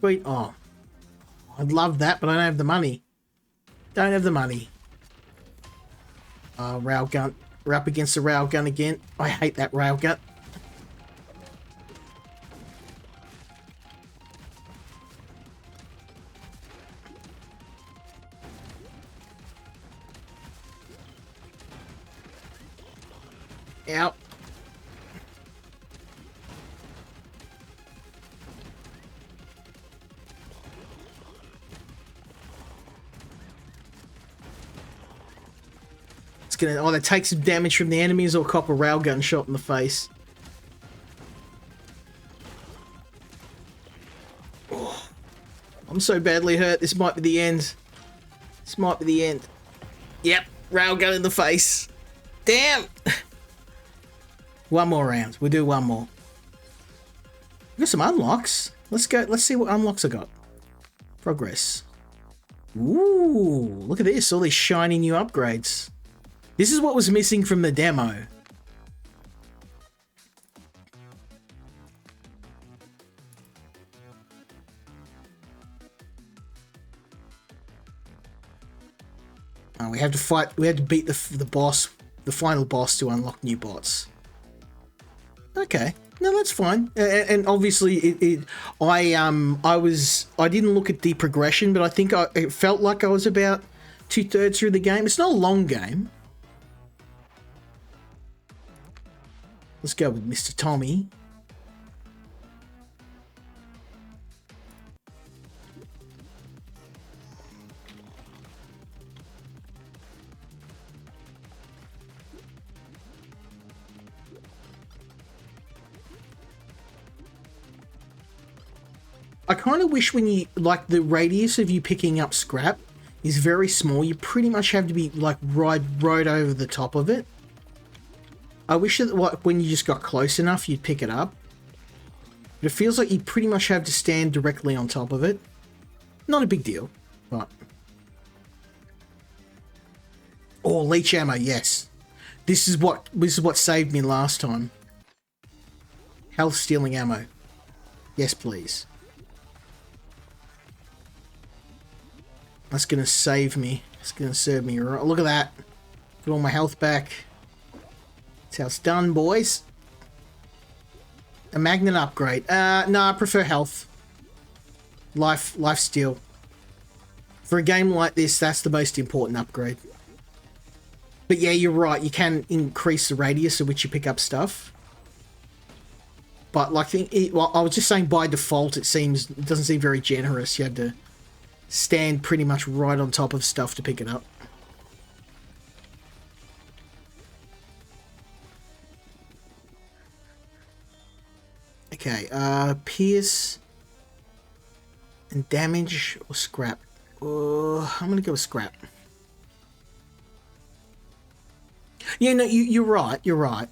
Sweet. Oh, I'd love that, but I don't have the money. Don't have the money. Railgun. We're up against the railgun again. I hate that railgun. Out. It's gonna either take some damage from the enemies or cop a railgun shot in the face. Oh, I'm so badly hurt. This might be the end. This might be the end. Yep, railgun in the face. Damn. One more round. We'll do one more. We got some unlocks. Let's go. Let's see what unlocks I got. Progress. Ooh, look at this. All these shiny new upgrades. This is what was missing from the demo. Oh, we have to fight. We have to beat the boss, the final boss, to unlock new bots. Okay, no, that's fine. And obviously, I didn't look at the progression, but I think it felt like I was about 2/3 through the game. It's not a long game. Let's go with Mr. Tommy. I kind of wish when you, like, the radius of you picking up scrap is very small. You pretty much have to be, like, right over the top of it. I wish that, like, when you just got close enough, you'd pick it up. But it feels like you pretty much have to stand directly on top of it. Not a big deal, but... Oh, leech ammo, yes. This is what saved me last time. Health stealing ammo. Yes, please. That's gonna save me. It's gonna serve me right. Look at that. Get all my health back. That's how it's done, boys. A magnet upgrade. No, I prefer health. Life steal. For a game like this, that's the most important upgrade. But yeah, you're right. You can increase the radius at which you pick up stuff. But like, well, I was just saying, by default, it doesn't seem very generous. You have to stand pretty much right on top of stuff to pick it up. Okay, pierce and damage or scrap. I'm gonna go with scrap. Yeah, no, you're right. You're right.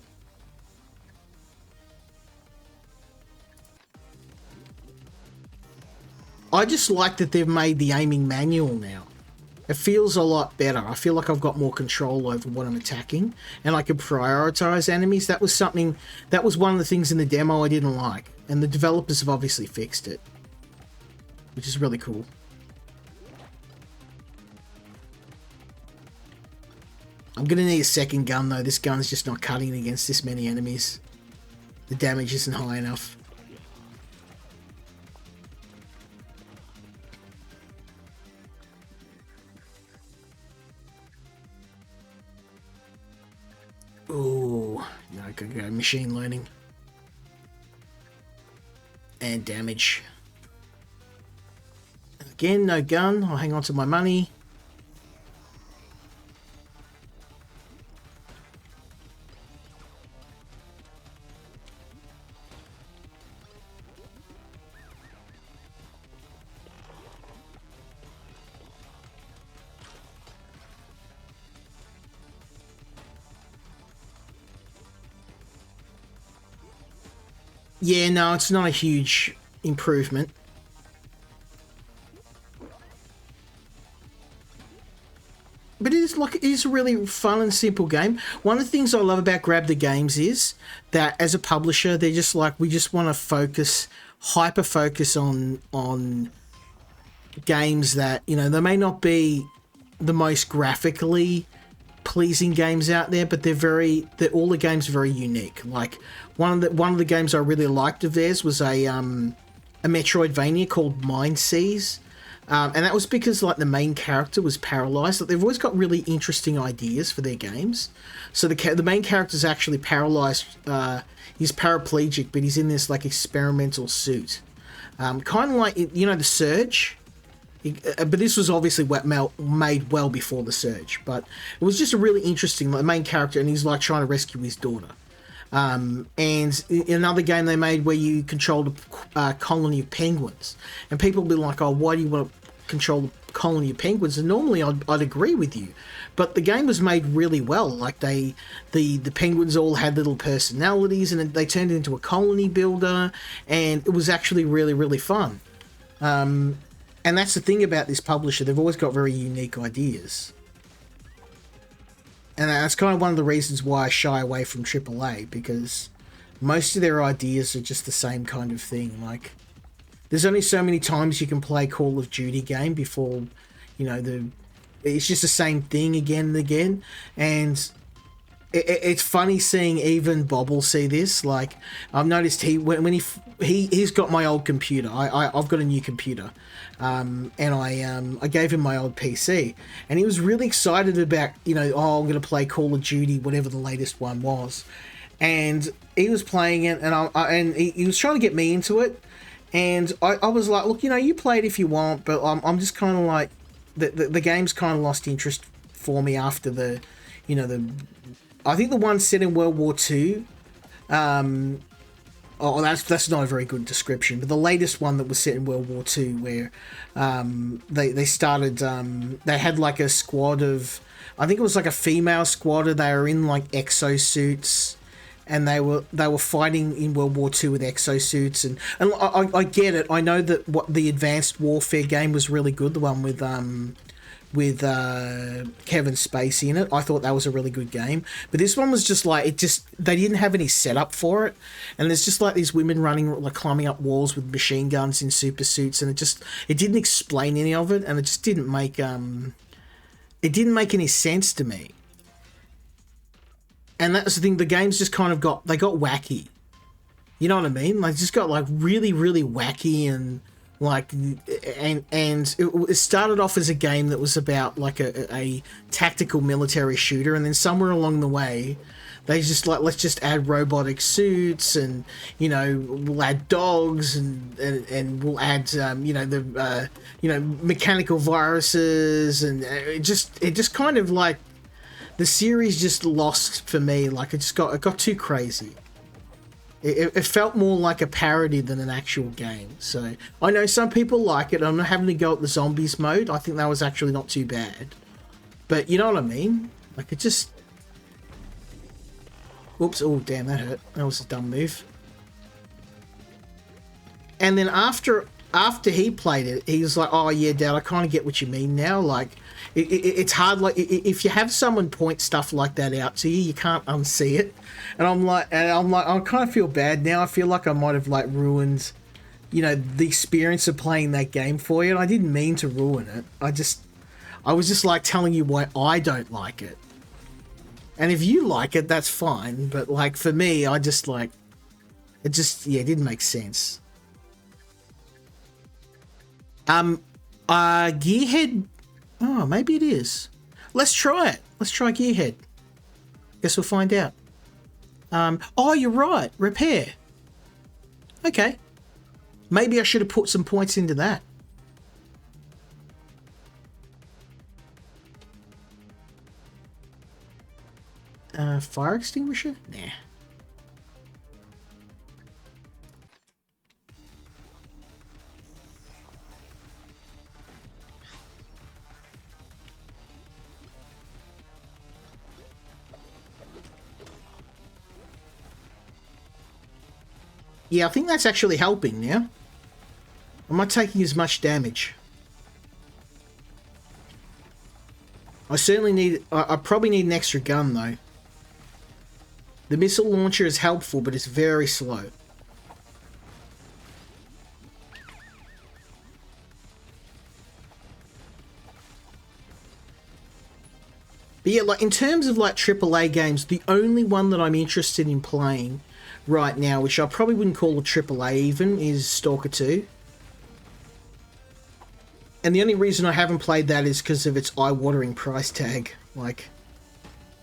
I just like that they've made the aiming manual now. It feels a lot better. I feel like I've got more control over what I'm attacking, and I can prioritize enemies. That was one of the things in the demo I didn't like, and the developers have obviously fixed it, which is really cool. I'm gonna need a second gun though. This gun's just not cutting against this many enemies. the damage isn't high enough. Ooh, no, I could go machine learning. And damage. Again, no gun. I'll hang on to my money. Yeah, no, it's not a huge improvement. But it is a really fun and simple game. One of the things I love about Grab the Games is that as a publisher, they're just like, we just want to hyper focus on games that, you know, they may not be the most graphically pleasing games out there, but all the games are very unique. Like one of the games I really liked of theirs was a Metroidvania called Mind Seas. And that was because like the main character was paralyzed. Like, they've always got really interesting ideas for their games. So the main character is actually paralyzed. He's paraplegic, but he's in this like experimental suit, kind of like, you know, the Surge. But this was obviously made well before the Surge. But it was just a really interesting like, main character, and he's like trying to rescue his daughter. And in another game they made where you controlled a colony of penguins, and people will be like, "Oh, why do you want to control a colony of penguins?" And normally I'd agree with you, but the game was made really well. Like the penguins all had little personalities, and they turned it into a colony builder, and it was actually really, really fun. And that's the thing about this publisher; they've always got very unique ideas. And that's kind of one of the reasons why I shy away from AAA, because most of their ideas are just the same kind of thing. Like, there's only so many times you can play Call of Duty game before, you know, it's just the same thing again and again. And it's funny seeing even Bobble see this. Like, I've noticed he's got my old computer. I've got a new computer, and I gave him my old PC, and he was really excited about, you know, I'm going to play Call of Duty, whatever the latest one was, and he was playing it, and he was trying to get me into it, and I was like, look, you know, you play it if you want, but I'm just kind of like, the game's kind of lost interest for me after the, you know, I think the one set in World War II, that's not a very good description, but the latest one that was set in World War II, where they started, they had like a squad of, I think it was like a female squad, and they were in like exosuits, and they were fighting in World War II with exosuits, and I get it. I know that what the Advanced Warfare game was really good, the one with Kevin Spacey in it. I thought that was a really good game, but this one was just like, they didn't have any setup for it, and there's just like these women running, like climbing up walls with machine guns in super suits, and it didn't explain any of it, and it just didn't make any sense to me. And that's the thing, the games just kind of got wacky, you know what I mean? Like, just got like really, really wacky, and like, and it started off as a game that was about like a tactical military shooter, and then somewhere along the way they just like, let's just add robotic suits, and, you know, we'll add dogs, and we'll add you know, the you know, mechanical viruses, and it just kind of like, the series just lost for me. Like, it got too crazy. It felt more like a parody than an actual game. So I know some people like it. I'm not having to go at the zombies mode. I think that was actually not too bad. But you know what I mean? Like, it just... Oops, oh damn, that hurt. That was a dumb move. And then after he played it, he was like, "Oh yeah, Dad, I kind of get what you mean now." Like, it's hard. Like, if you have someone point stuff like that out to you, you can't unsee it. And I'm like, I kind of feel bad now. I feel like I might have like ruined, you know, the experience of playing that game for you. And I didn't mean to ruin it. I was just like telling you why I don't like it. And if you like it, that's fine. But like, for me, I just like, It just, yeah, it didn't make sense. Gearhead. Oh, maybe it is. Let's try it. Let's try Gearhead. Guess we'll find out. Oh, you're right. Repair. Okay. Maybe I should have put some points into that. Fire extinguisher? Nah. Yeah, I think that's actually helping now. I'm not taking as much damage. I certainly need... I probably need an extra gun, though. The missile launcher is helpful, but it's very slow. But yeah, like, in terms of, like, AAA games, the only one that I'm interested in playing right now, which I probably wouldn't call a AAA even, is Stalker 2. And the only reason I haven't played that is because of its eye-watering price tag. Like,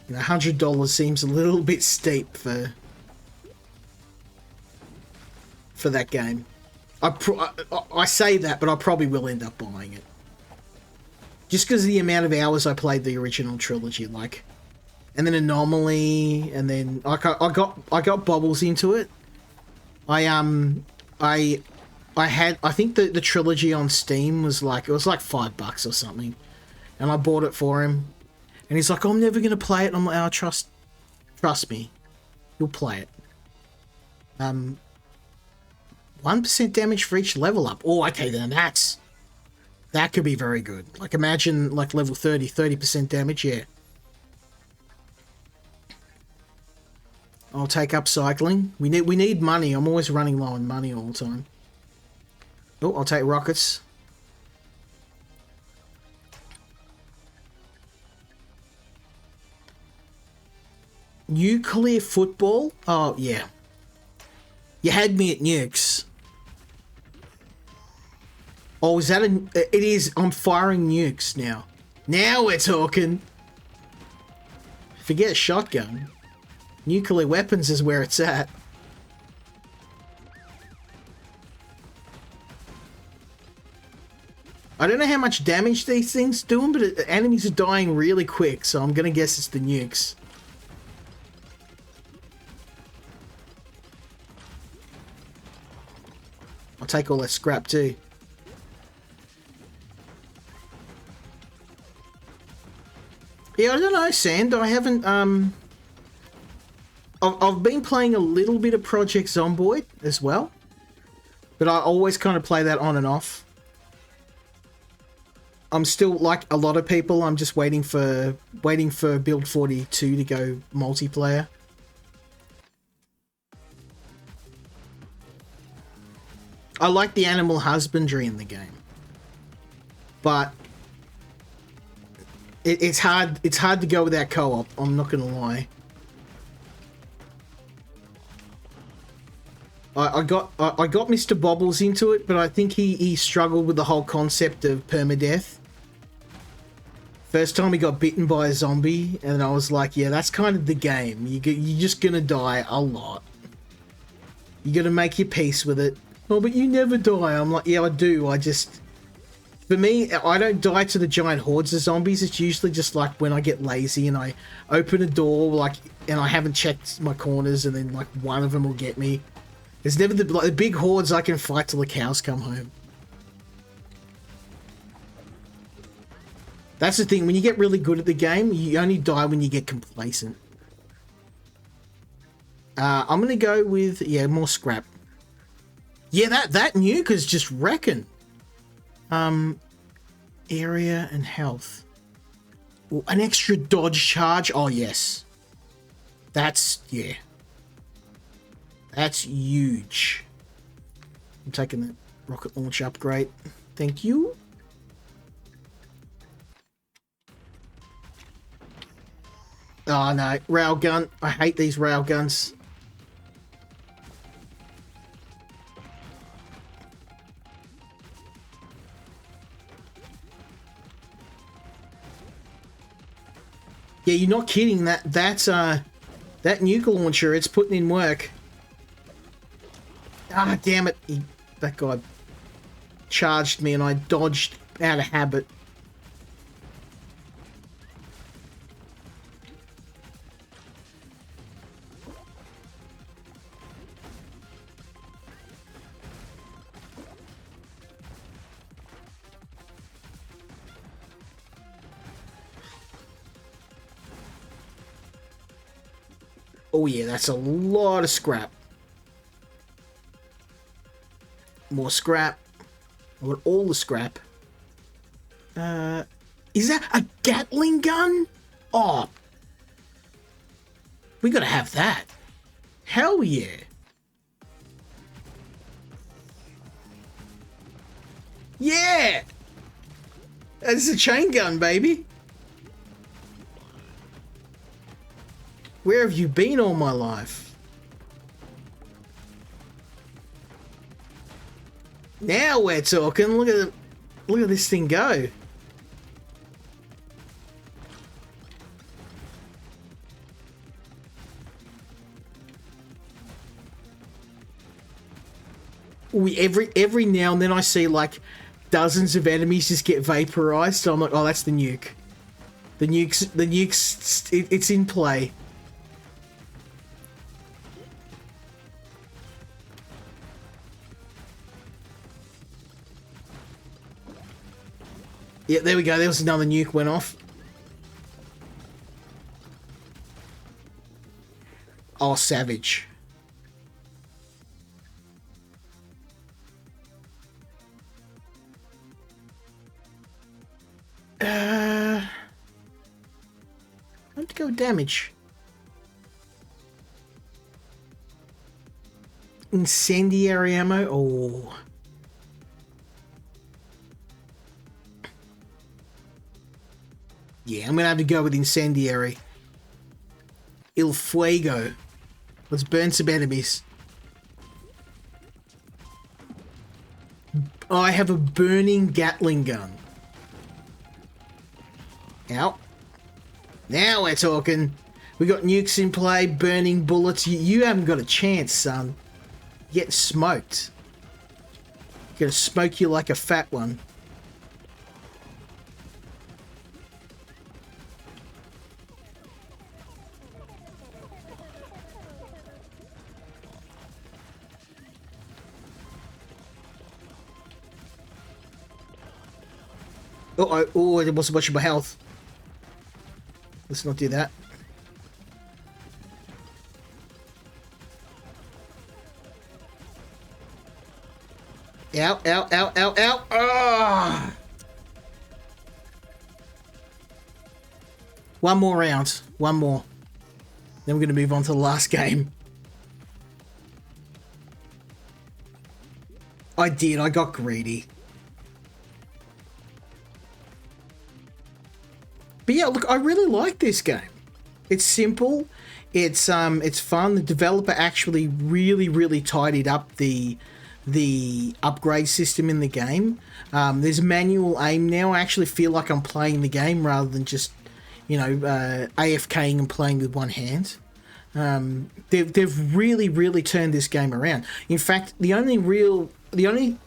you know, $100 seems a little bit steep for that game. I say that, but I probably will end up buying it. Just because of the amount of hours I played the original trilogy, like... And then Anomaly, and then I got Bobbles into it. I think the trilogy on Steam was like, it was like $5 or something, and I bought it for him, and he's like, I'm never gonna play it. And I'm like, oh, trust me, you'll play it. 1% damage for each level up. Oh, okay, then that could be very good. Like, imagine like level 30% damage. Yeah. I'll take up cycling. We need money. I'm always running low on money all the time. Oh, I'll take rockets. Nuclear football? Oh, yeah. You had me at nukes. Oh, is that it is. I'm firing nukes now. Now we're talking. Forget shotgun. Nuclear weapons is where it's at. I don't know how much damage these things doing, but enemies are dying really quick, so I'm gonna guess it's the nukes. I'll take all that scrap too. Yeah, I don't know, Sand. I haven't, I've been playing a little bit of Project Zomboid as well, but I always kind of play that on and off. I'm still, like a lot of people, I'm just waiting for Build 42 to go multiplayer. I like the animal husbandry in the game, but it's hard to go without co-op, I'm not gonna lie. I got Mr. Bobbles into it, but I think he struggled with the whole concept of permadeath. First time he got bitten by a zombie, and I was like, yeah, that's kind of the game. You're just gonna die a lot. You gotta make your peace with it. Oh, but you never die. I'm like, yeah, I do. For me, I don't die to the giant hordes of zombies. It's usually just like when I get lazy and I open a door, like, and I haven't checked my corners, and then like one of them will get me. There's never the big hordes I can fight till the cows come home. That's the thing, when you get really good at the game, you only die when you get complacent. I'm gonna go with, yeah, more scrap. Yeah, that nuke is just wrecking. Area and health. Ooh, an extra dodge charge. Oh, yes. That's, yeah. That's huge. I'm taking the rocket launch upgrade. Thank you. Oh, no. Railgun. I hate these railguns. Yeah, you're not kidding. That nuke launcher, it's putting in work. Ah, damn it. That guy charged me and I dodged out of habit. Oh yeah, that's a lot of scrap. More scrap. I want all the scrap. Is that a Gatling gun? Oh. We gotta have that. Hell yeah. Yeah! That's a chain gun, baby. Where have you been all my life? Now we're talking. Look at this thing go. Every now and then I see like dozens of enemies just get vaporized. So I'm like, oh, that's the nuke. The nuke's it's in play. Yeah, there we go. There was another nuke went off. Oh, savage. I have to go with damage. Incendiary ammo. Oh. Yeah, I'm gonna have to go with incendiary. Il Fuego. Let's burn some enemies. I have a burning Gatling gun. Out. Now we're talking. We got nukes in play, burning bullets. You haven't got a chance, son. You get smoked. Gonna smoke you like a fat one. Oh, I wasn't watching my health. Let's not do that. Ow, ow, ow, ow, ow. Ah! One more round. One more. Then we're going to move on to the last game. I did. I got greedy. But yeah, look, I really like this game. It's simple. It's fun. The developer actually really tidied up the upgrade system in the game. There's manual aim now. I actually feel like I'm playing the game rather than just, AFKing and playing with one hand. They've really turned this game around. In fact, the only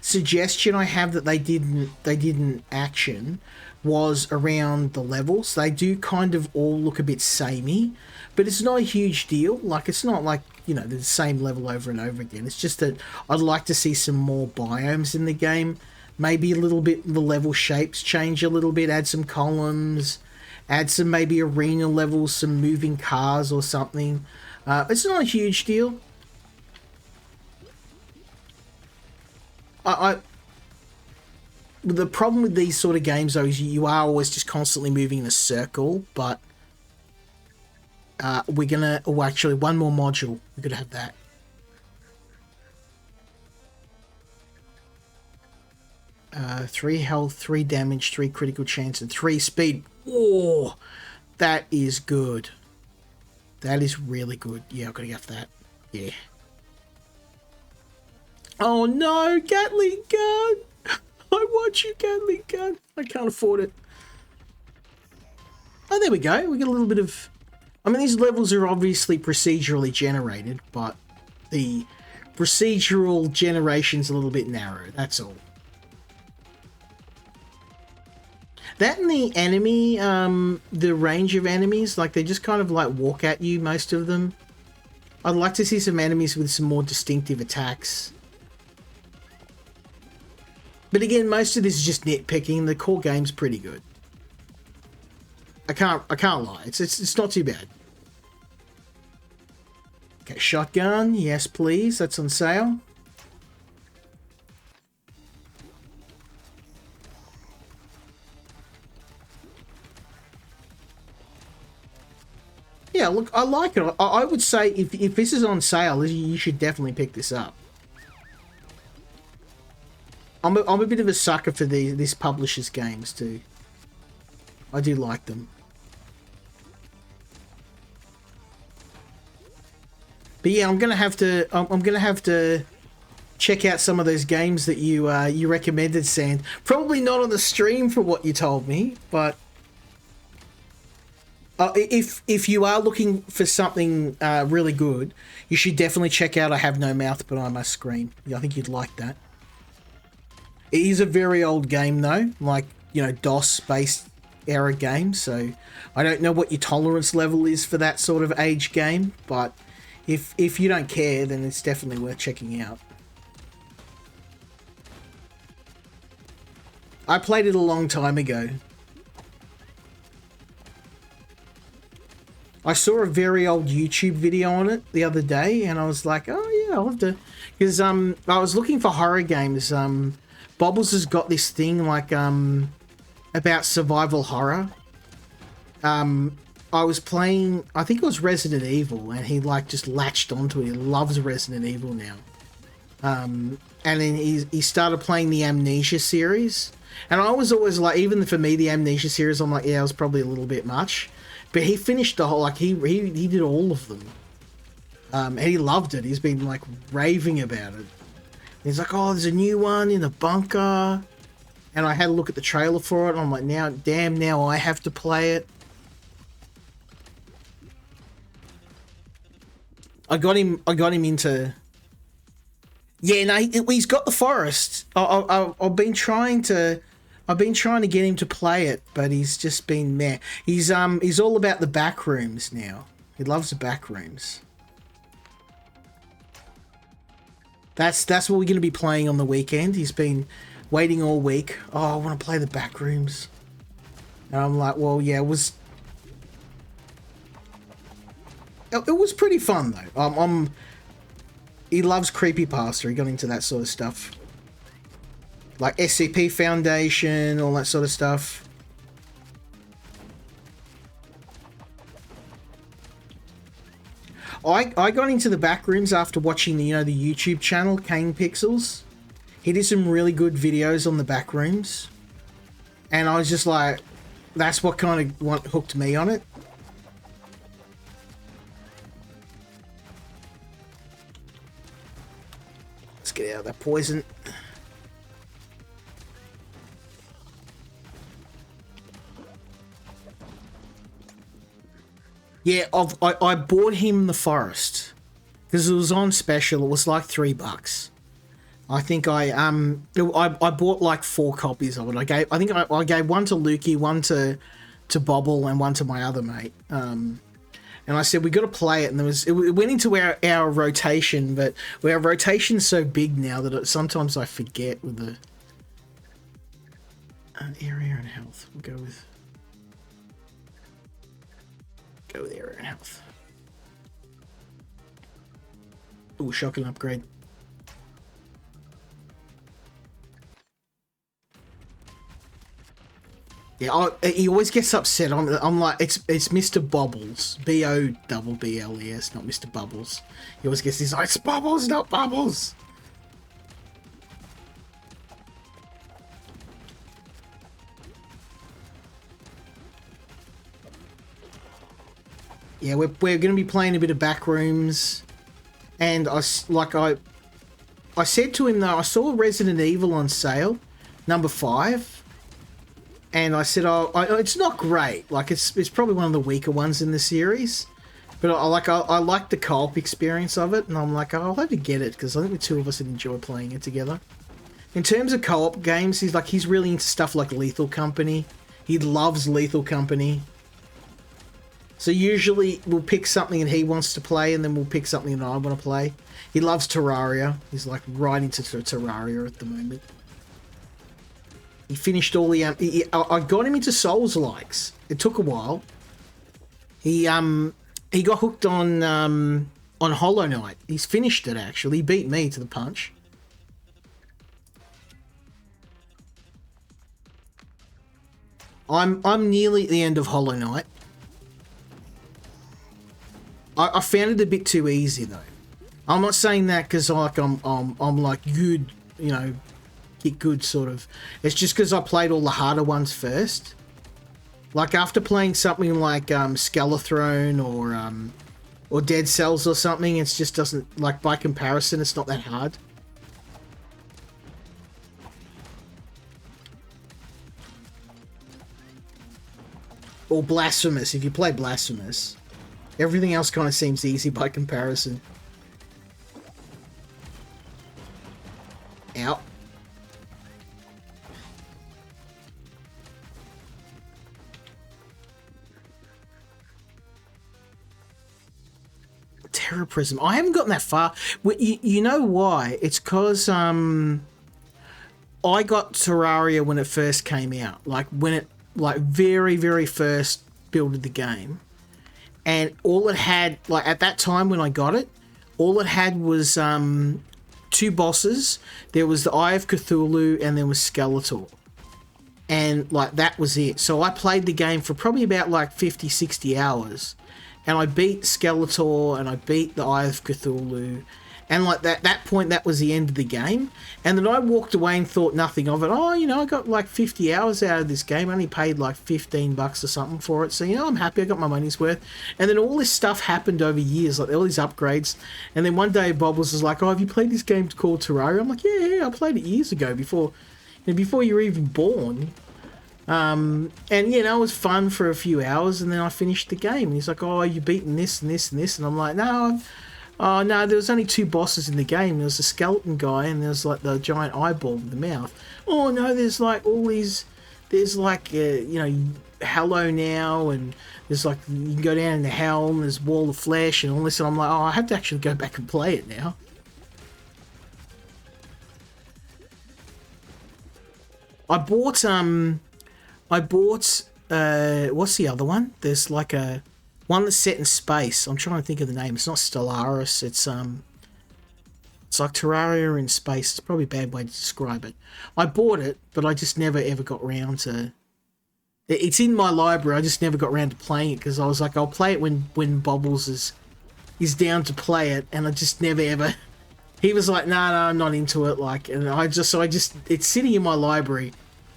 suggestion I have that they didn't action was around the levels. They do kind of all look a bit samey, but it's not a huge deal. Like, it's not like, the same level over and over again. It's just that I'd like to see some more biomes in the game. Maybe a little bit, the level shapes change a little bit, add some columns, add some maybe arena levels, some moving cars or something. It's not a huge deal. The problem with these sort of games, though, is you are always just constantly moving in a circle, but we're gonna... Oh, actually, one more module. We're gonna have that. Three health, 3 damage, 3 critical chance, and 3 speed. Oh, that is good. That is really good. Yeah, I've got to get that. Yeah. Oh no, Gatling gun! I want you, Gatling gun. I can't afford it. Oh, there we go. We get a little bit of... I mean, these levels are obviously procedurally generated, but the procedural generation's a little bit narrow, that's all. That and the enemy, the range of enemies, like they just kind of like walk at you, most of them. I'd like to see some enemies with some more distinctive attacks. But again, most of this is just nitpicking. The core game's pretty good. I can't lie. It's not too bad. Okay, shotgun, yes please. That's on sale. Yeah, look, I like it. I would say if this is on sale, you should definitely pick this up. I'm a bit of a sucker for this publisher's games too. I do like them. But yeah, I'm gonna have to check out some of those games that you recommended, Sand. Probably not on the stream for what you told me, but if you are looking for something really good, you should definitely check out I Have No Mouth But I Must Scream. Yeah, I think you'd like that. It is a very old game though, like, you know, DOS-based era game, so I don't know what your tolerance level is for that sort of age game, but if you don't care, then it's definitely worth checking out. I played it a long time ago. I saw a very old YouTube video on it the other day, and I was like, oh yeah, I'll have to... Because I was looking for horror games. Bobbles has got this thing, like, about survival horror. I was playing, I think it was Resident Evil, and he, like, just latched onto it. He loves Resident Evil now. And then he started playing the Amnesia series. And I was always like, even for me, the Amnesia series, I'm like, yeah, it was probably a little bit much. But he finished the whole, like, he did all of them. And he loved it. He's been, like, raving about it. He's like, oh, there's a new one in the bunker. And I had a look at the trailer for it, and I'm like, now I have to play it. I got him into... Yeah, no, he's got the forest. I've been trying to get him to play it, but he's just been meh. He's all about the back rooms now. He loves the back rooms. That's what we're going to be playing on the weekend. He's been waiting all week. Oh, I want to play the back rooms. And I'm like, well, yeah, it was pretty fun though. He loves creepypasta. He got into that sort of stuff. Like SCP Foundation, all that sort of stuff. I got into the back rooms after watching the YouTube channel Kane Pixels. He did some really good videos on the back rooms, and I was just like, that's what kind of hooked me on it. Let's get out of that poison. Yeah, I bought him the forest because it was on special. It was like $3. I think I bought like 4 copies of it. I gave one to Lukey, one to Bobble, and one to my other mate. And I said we got to play it. And it went into our rotation, but our rotation's so big now that sometimes I forget with the area and health. We'll go with area and health. Ooh, shotgun upgrade. Yeah, he always gets upset. I'm like, it's Mr. Bobbles, Bobbles, not Mr. Bubbles. He always gets this, it's Bubbles, not Bubbles. Yeah, we're going to be playing a bit of Backrooms, and I said to him though, I saw Resident Evil on sale, number 5. and I said, "Oh, it's not great. Like it's probably one of the weaker ones in the series." But I like the co-op experience of it, and I'm like, oh, I'll have to get it because I think the two of us would enjoy playing it together. In terms of co-op games, he's really into stuff like Lethal Company. He loves Lethal Company. So usually we'll pick something that he wants to play, and then we'll pick something that I want to play. He loves Terraria. He's like right into Terraria at the moment. He finished all the I got him into Souls-likes. It took a while. He got hooked on Hollow Knight. He's finished it, actually. He beat me to the punch. I'm nearly at the end of Hollow Knight. I found it a bit too easy though. I'm not saying that because I'm like good, you know, get good sort of. It's just because I played all the harder ones first. Like after playing something like Skelethrone or Dead Cells or something, it just doesn't, like by comparison, it's not that hard. Or Blasphemous, if you play Blasphemous. Everything else kind of seems easy by comparison. Ow. Terror Prism. I haven't gotten that far. You know why? It's because I got Terraria when it first came out. Like when it very, very first builded the game. And all it had, like at that time when I got it, all it had was two bosses. There was the Eye of Cthulhu and there was Skeletor. And like that was it. So I played the game for probably about like 50, 60 hours. And I beat Skeletor and I beat the Eye of Cthulhu. And like that point, that was the end of the game. And then I walked away and thought nothing of it. Oh, you know, I got like 50 hours out of this game. I only paid like $15 or something for it. So, you know, I'm happy I got my money's worth. And then all this stuff happened over years, like all these upgrades. And then one day Bobbles was like, oh, have you played this game called Terraria? I'm like, yeah, I played it years ago before you were even born. And, you know, it was fun for a few hours. And then I finished the game. And he's like, oh, you've beaten this and this and this. And I'm like, no, oh no, there was only two bosses in the game. There was a skeleton guy and there was like the giant eyeball with the mouth. Oh no, there's like all these, there's like, you know, Hello now, and there's like, you can go down into hell and there's Wall of Flesh and all this. And I'm like, oh, I have to actually go back and play it now. I bought, what's the other one? There's like a one that's set in space. I'm trying to think of the name. It's not Stellaris. It's like Terraria in space. It's probably a bad way to describe it. I bought it, but I just never ever got round to. It's in my library. I just never got round to playing it because I was like, I'll play it when Bobbles is down to play it, and I just never ever. He was like, no, I'm not into it. Like, and I just it's sitting in my library.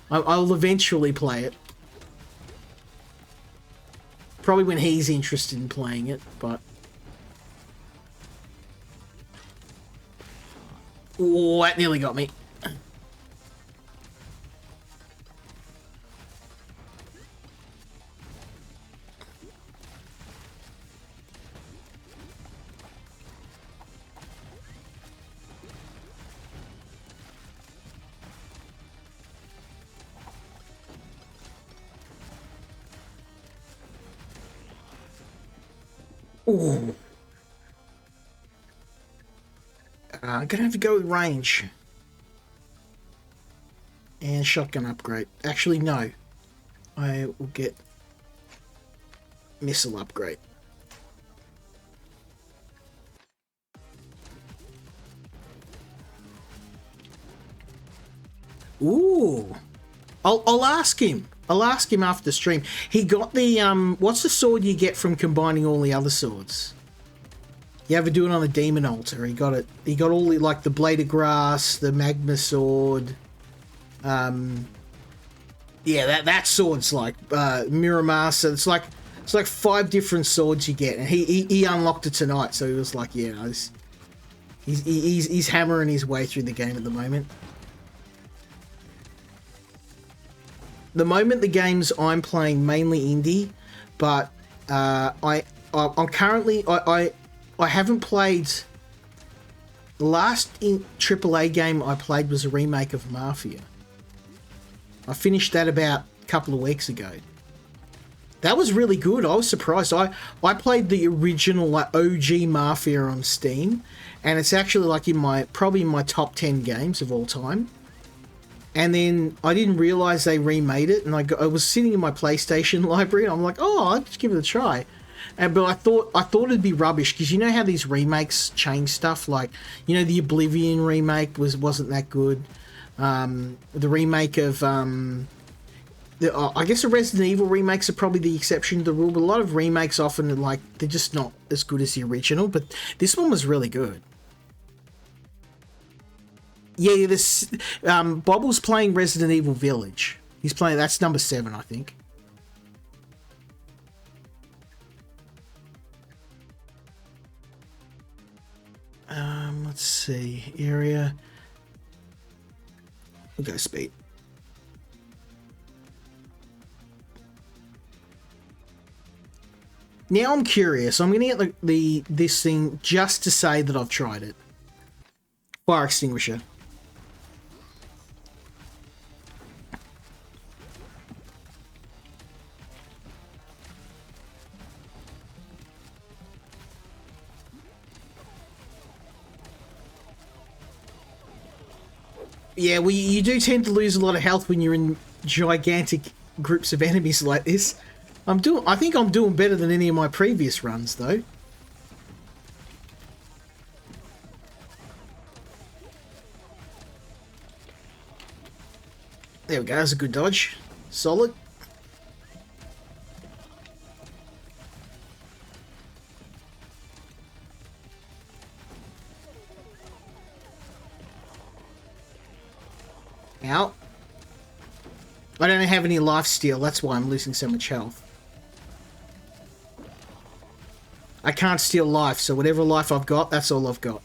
I'll eventually play it. Probably when he's interested in playing it, but... Oh, that nearly got me. Ooh. I'm gonna have to go with range. And shotgun upgrade. Actually, no. I will get missile upgrade. Ooh. I'll ask him. I'll ask him after the stream. He got the, what's the sword you get from combining all the other swords? You ever do it on the Demon Altar? He got it. He got all the, like, the Blade of Grass, the Magma Sword. Yeah, that sword's like, Miramaster. It's like 5 different swords you get. And he unlocked it tonight, so he was like, yeah, no, he's hammering his way through the game at the moment. the moment the games I'm playing mainly indie, but I'm currently I haven't played. The last AAA game I played was a remake of Mafia. I finished that about a couple of weeks ago. That was really good. I was surprised. I played the original like OG Mafia on Steam, and it's actually like probably in my top 10 games of all time. And then I didn't realize they remade it, and I was sitting in my PlayStation library, and I'm like, oh, I'll just give it a try. But I thought it'd be rubbish, because you know how these remakes change stuff. Like, you know, the Oblivion remake wasn't that good. The remake of I guess the Resident Evil remakes are probably the exception to the rule, but a lot of remakes often like they're just not as good as the original. But this one was really good. Yeah, this Bobble's playing Resident Evil Village. He's playing, that's number 7, I think. Let's see, area. We'll go speed. Now I'm curious. I'm going to get this thing just to say that I've tried it. Fire extinguisher. Yeah, well, you do tend to lose a lot of health when you're in gigantic groups of enemies like this. I think I'm doing better than any of my previous runs, though. There we go, that's a good dodge. Solid. Out. I don't have any life steal, that's why I'm losing so much health. I can't steal life, so whatever life I've got, that's all I've got.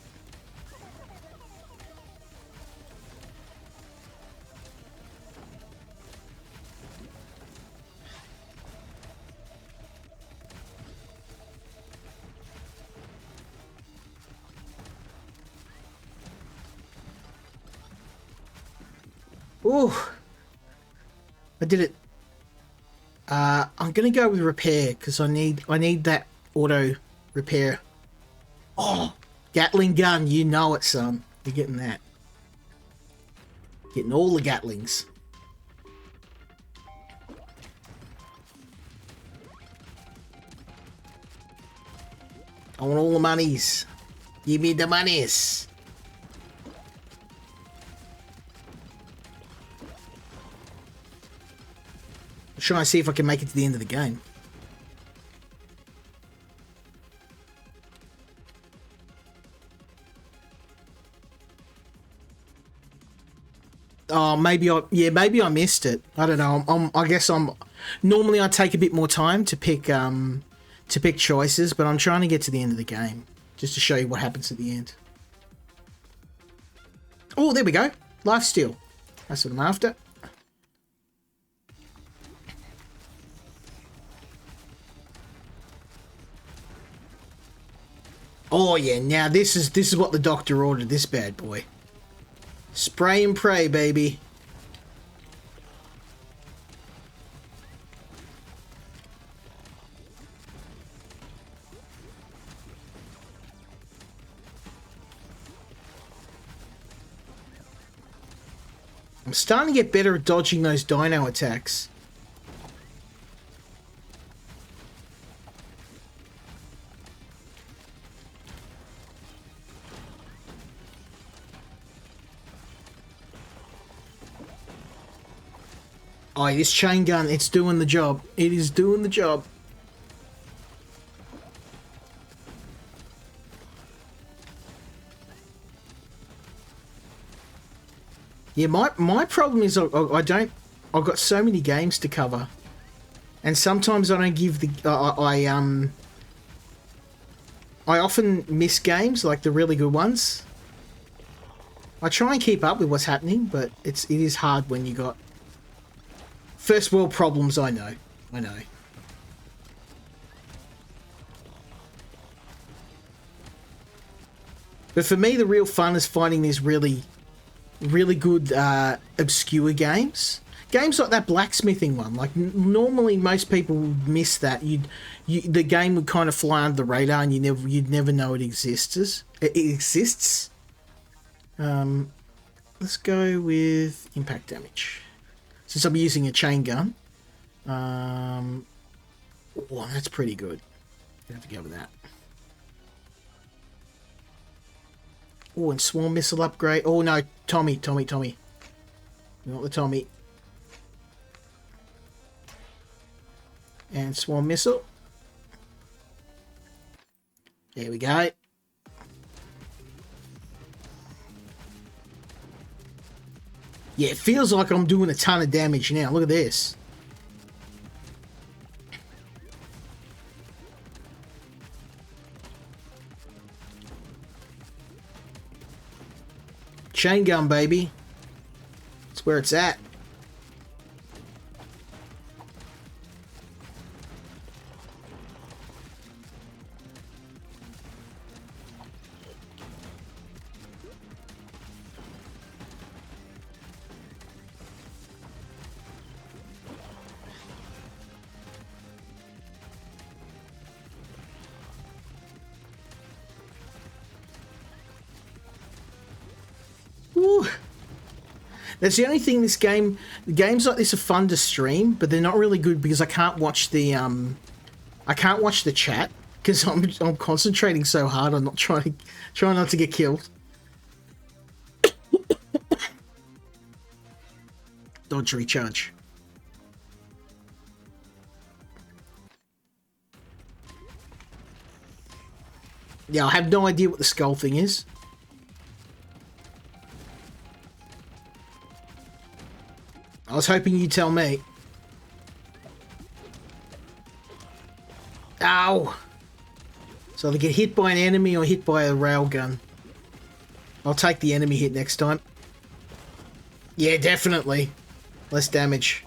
Ooh. I did it. I'm gonna go with repair, because I need that auto repair. Oh, Gatling gun, you know it, son. You're getting that. Getting all the Gatlings. I want all the monies. Give me the monies. I'm trying to see if I can make it to the end of the game. Oh, maybe I missed it. I don't know. I guess normally I take a bit more time to pick choices, but I'm trying to get to the end of the game just to show you what happens at the end. Oh, there we go. Life steal. That's what I'm after. Oh yeah, now this is what the doctor ordered, this bad boy. Spray and pray, baby. I'm starting to get better at dodging those dino attacks. Oh, this chain gun, it's doing the job. It is doing the job. Yeah, my problem is I've got so many games to cover. And sometimes I don't give the... I often miss games, like the really good ones. I try and keep up with what's happening, but it is hard when you got First world problems, I know. I know. But for me, the real fun is finding these really, really good obscure games. Games like that blacksmithing one. Like normally, most people would miss that. The game would kind of fly under the radar, and you'd never know it exists. It exists. Let's go with impact damage. Since I'm using a chain gun. Oh, that's pretty good. I have to go with that. Oh, and swarm missile upgrade. Oh no, Tommy. We want the Tommy. And swarm missile. There we go. Yeah, it feels like I'm doing a ton of damage now. Look at this. Chain gun, baby. That's where it's at. Ooh. That's the only thing this game... Games like this are fun to stream, but they're not really good because I can't watch the chat because I'm concentrating so hard on not trying not to get killed. Dodge recharge. Yeah, I have no idea what the skull thing is. I was hoping you'd tell me. Ow! So they get hit by an enemy or hit by a railgun. I'll take the enemy hit next time. Yeah, definitely. Less damage.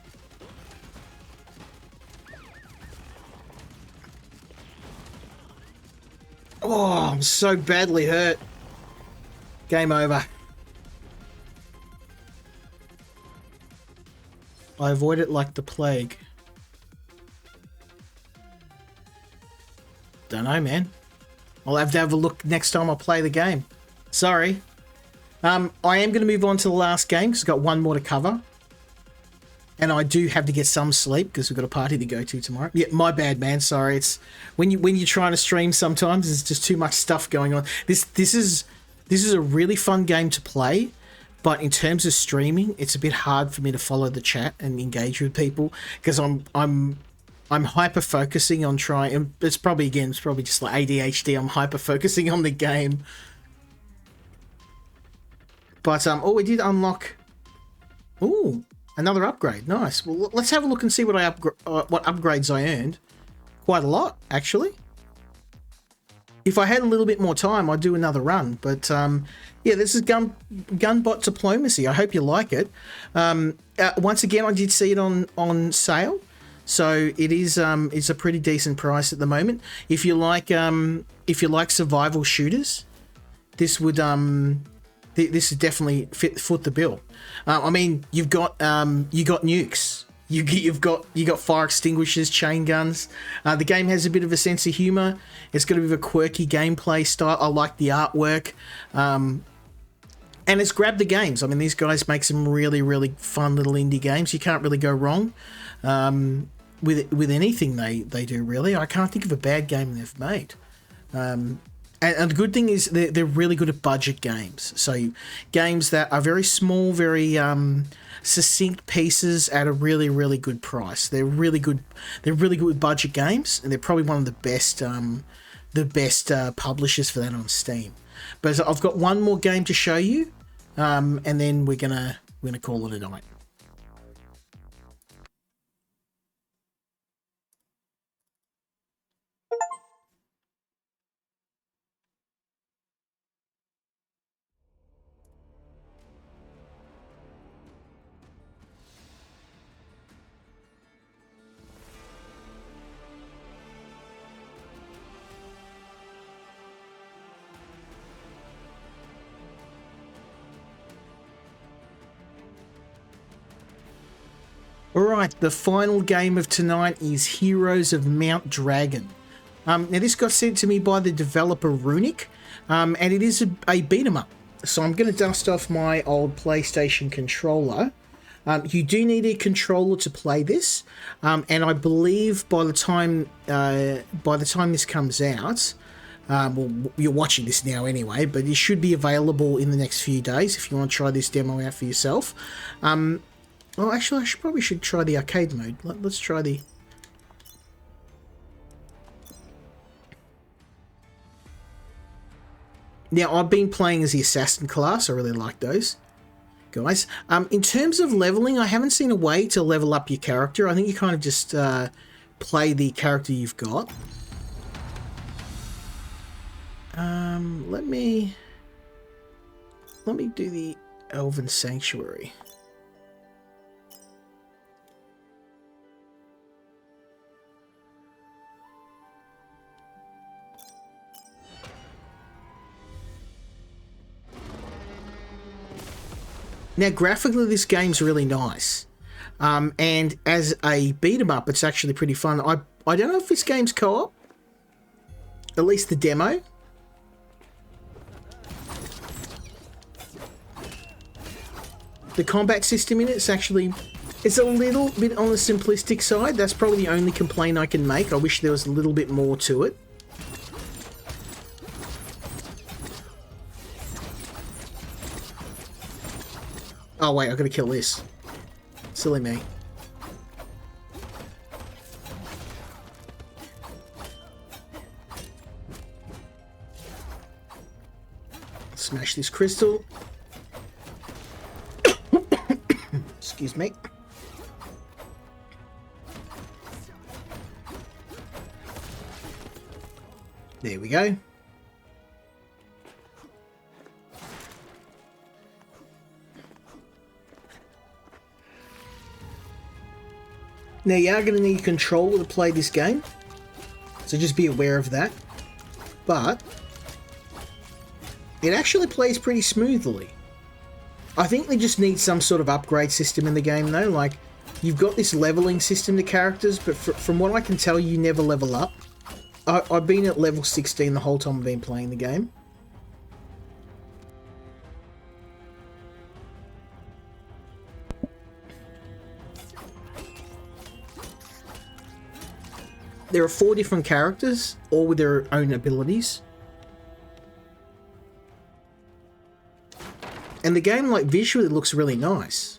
Oh, I'm so badly hurt. Game over. I avoid it like the plague. Don't know, man. I'll have to have a look next time I play the game. Sorry. I am going to move on to the last game because I've got one more to cover. And I do have to get some sleep because we've got a party to go to tomorrow. Yeah, my bad, man. Sorry. It's when you're trying to stream sometimes there's just too much stuff going on. This is a really fun game to play. But in terms of streaming, it's a bit hard for me to follow the chat and engage with people because I'm hyper focusing on trying. It's probably just like ADHD. I'm hyper focusing on the game. But oh, we did unlock. Ooh, another upgrade. Nice. Well, let's have a look and see what what upgrades I earned. Quite a lot, actually. If I had a little bit more time, I'd do another run. But yeah, this is Gunbot Diplomacy. I hope you like it. Once again, I did see it on sale, so it is it's a pretty decent price at the moment. If you like survival shooters, this would this is definitely foot the bill. I mean, you got nukes. You've got fire extinguishers, chain guns. The game has a bit of a sense of humor. It's got a bit of a quirky gameplay style. I like the artwork. And it's Grab the Games. I mean, these guys make some really, really fun little indie games. You can't really go wrong with anything they do, really. I can't think of a bad game they've made. And the good thing is they're really good at budget games. So games that are very small, very succinct pieces at a really, really good price. They're really good. They're really good with budget games, and they're probably one of the best publishers for that on Steam. But I've got one more game to show you, and then we're gonna call it a night. Alright, the final game of tonight is Heroes of Mount Dragon. Now this got sent to me by the developer Runic, and it is a beat 'em up. So I'm going to dust off my old PlayStation controller. You do need a controller to play this, and I believe by the time this comes out, well, you're watching this now anyway, but it should be available in the next few days if you want to try this demo out for yourself. Well, actually, I should try the arcade mode. Let's try the... Now, I've been playing as the assassin class. I really like those guys. In terms of leveling, I haven't seen a way to level up your character. I think you kind of just play the character you've got. Let me do the Elven Sanctuary. Now, graphically, this game's really nice. And as a beat-em-up, it's actually pretty fun. I don't know if this game's co-op. At least the demo. The combat system in it's a little bit on the simplistic side. That's probably the only complaint I can make. I wish there was a little bit more to it. Oh wait, I gotta kill this. Silly me. Smash this crystal. Excuse me. There we go. Now you are going to need a controller to play this game, so just be aware of that. But it actually plays pretty smoothly. I think they just need some sort of upgrade system in the game though. Like, you've got this leveling system to characters, but from what I can tell, you never level up. I've been at level 16 the whole time I've been playing the game. There are 4 different characters, all with their own abilities. And the game, like, visually looks really nice.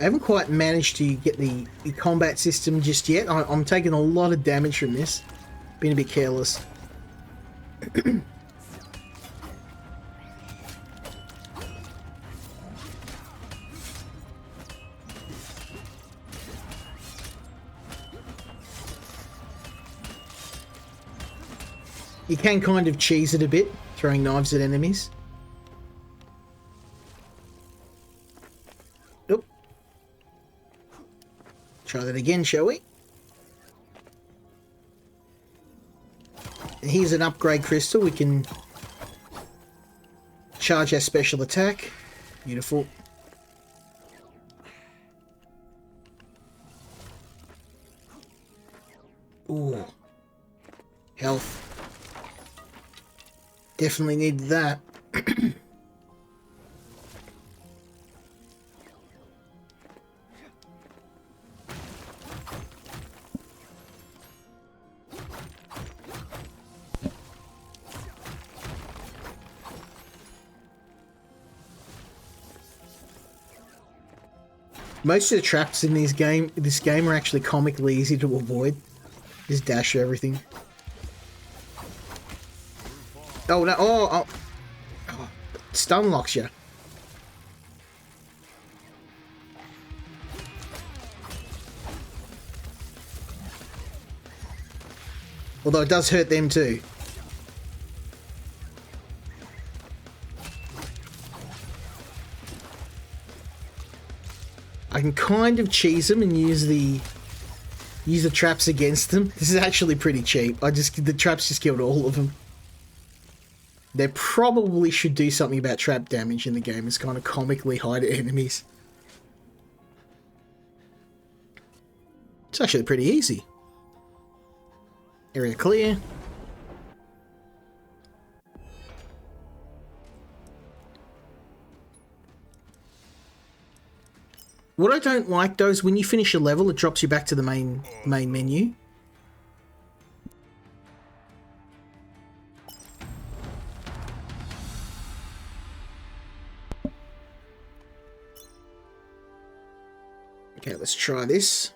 I haven't quite managed to get the combat system just yet. I'm taking a lot of damage from this. Being a bit careless. You can kind of cheese it a bit, throwing knives at enemies. Try that again, shall we? And here's an upgrade crystal. We can charge our special attack. Beautiful. Ooh. Health. Definitely need that. Most of the traps in this game are actually comically easy to avoid. Just dash everything. Oh no! Oh, stun locks you. Although it does hurt them too. I can kind of cheese them and use the traps against them. This is actually pretty cheap. The traps just killed all of them. They probably should do something about trap damage in the game. It's kind of comically high to enemies. It's actually pretty easy. Area clear. What I don't like though is when you finish a level, it drops you back to the main menu. Okay, let's try this.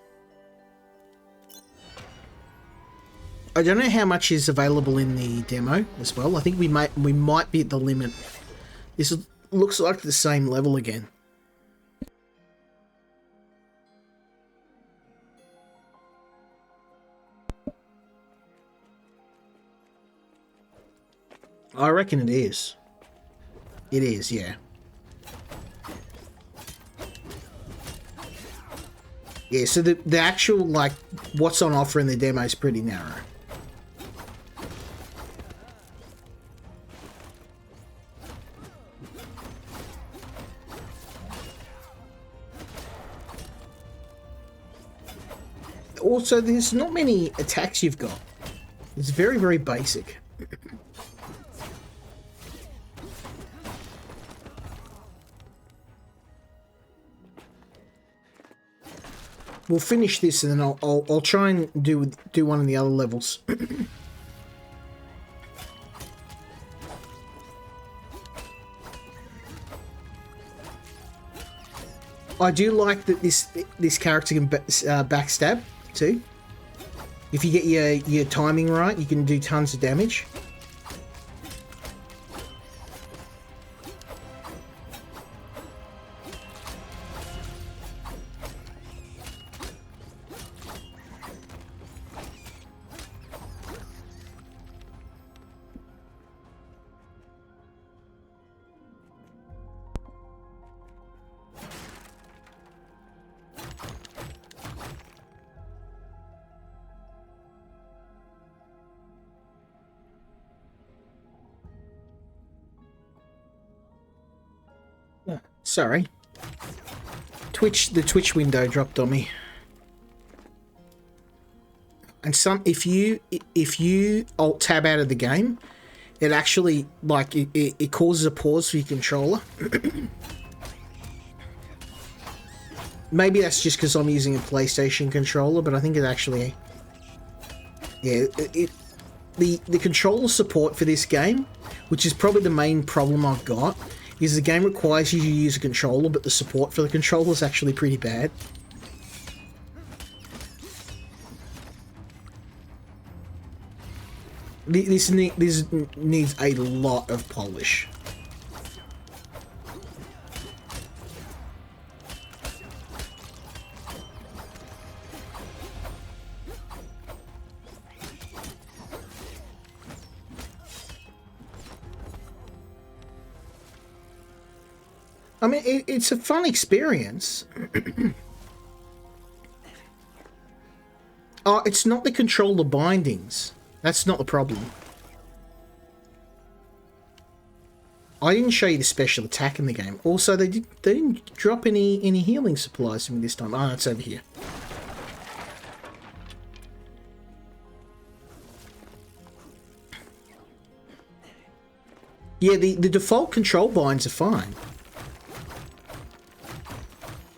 I don't know how much is available in the demo as well. I think we might be at the limit. This looks like the same level again. I reckon it is. It is, yeah. Yeah, so the actual, like, what's on offer in the demo is pretty narrow. Also, there's not many attacks you've got. It's very, very basic. We'll finish this and then I'll try and do one of the other levels. I do like that this character can backstab too. If you get your timing right, you can do tons of damage. Sorry. The Twitch window dropped on me. And if you alt tab out of the game, it actually it causes a pause for your controller. Maybe that's just because I'm using a PlayStation controller, but I think it actually, yeah, the controller support for this game, which is probably the main problem I've got, is the game requires you to use a controller, but the support for the controller is actually pretty bad. This needs a lot of polish. I mean, it's a fun experience. Oh, it's not the controller bindings. That's not the problem. I didn't show you the special attack in the game. Also, they didn't drop any healing supplies for me this time. Oh, it's over here. Yeah, the default control binds are fine.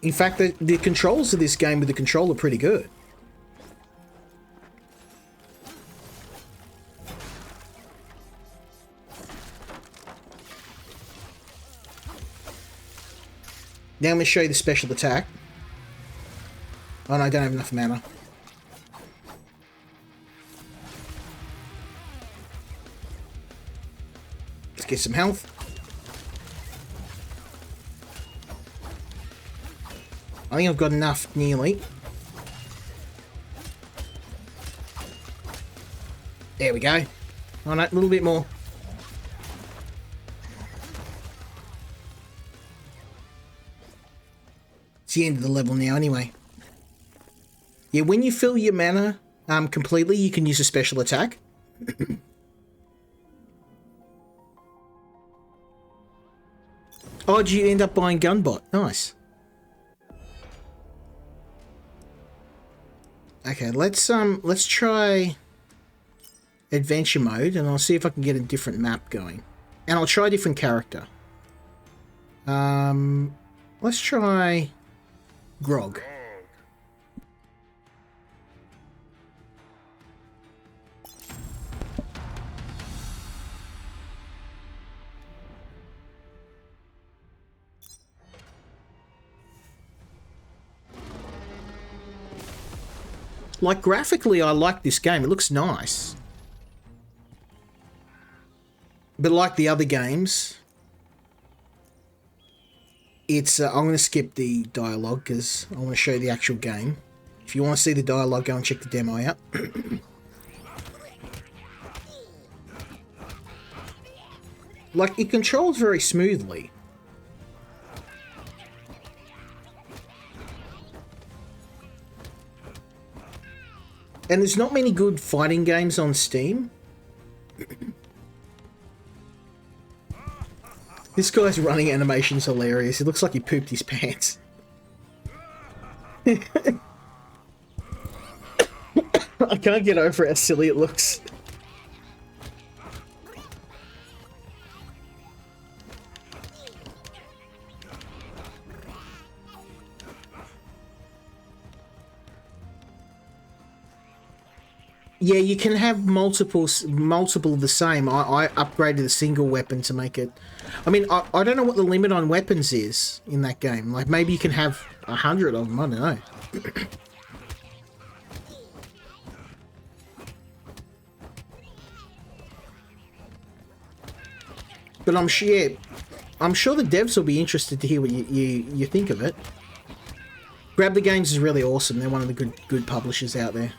In fact, the controls of this game with the controller are pretty good. Now I'm going to show you the special attack. Oh no, I don't have enough mana. Let's get some health. I think I've got enough, nearly. There we go. Oh no, a little bit more. It's the end of the level now anyway. Yeah, when you fill your mana completely, you can use a special attack. Oh, did you end up buying Gunbot? Nice. Okay, let's try adventure mode, and I'll see if I can get a different map going. And I'll try a different character. Let's try Grog. Like, graphically, I like this game. It looks nice. But like the other games, it's... I'm going to skip the dialogue because I want to show you the actual game. If you want to see the dialogue, go and check the demo out. Like, it controls very smoothly. And there's not many good fighting games on Steam. This guy's running animation's hilarious. It looks like he pooped his pants. I can't get over how silly it looks. Yeah, you can have multiple of the same. I upgraded a single weapon to make it... I mean, I don't know what the limit on weapons is in that game. Like, maybe you can have 100 of them, I don't know. But I'm sure the devs will be interested to hear what you think of it. Grab the Games is really awesome. They're one of the good publishers out there.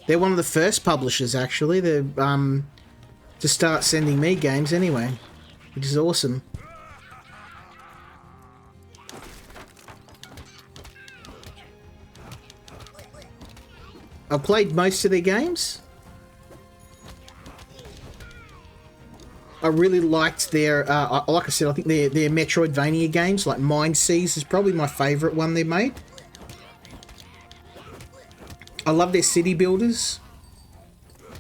They're one of the first publishers, actually. They're to start sending me games anyway, which is awesome. I've played most of their games. I really liked their, like I said, I think their Metroidvania games, like Mind Seas is probably my favourite one they made. I love their city builders.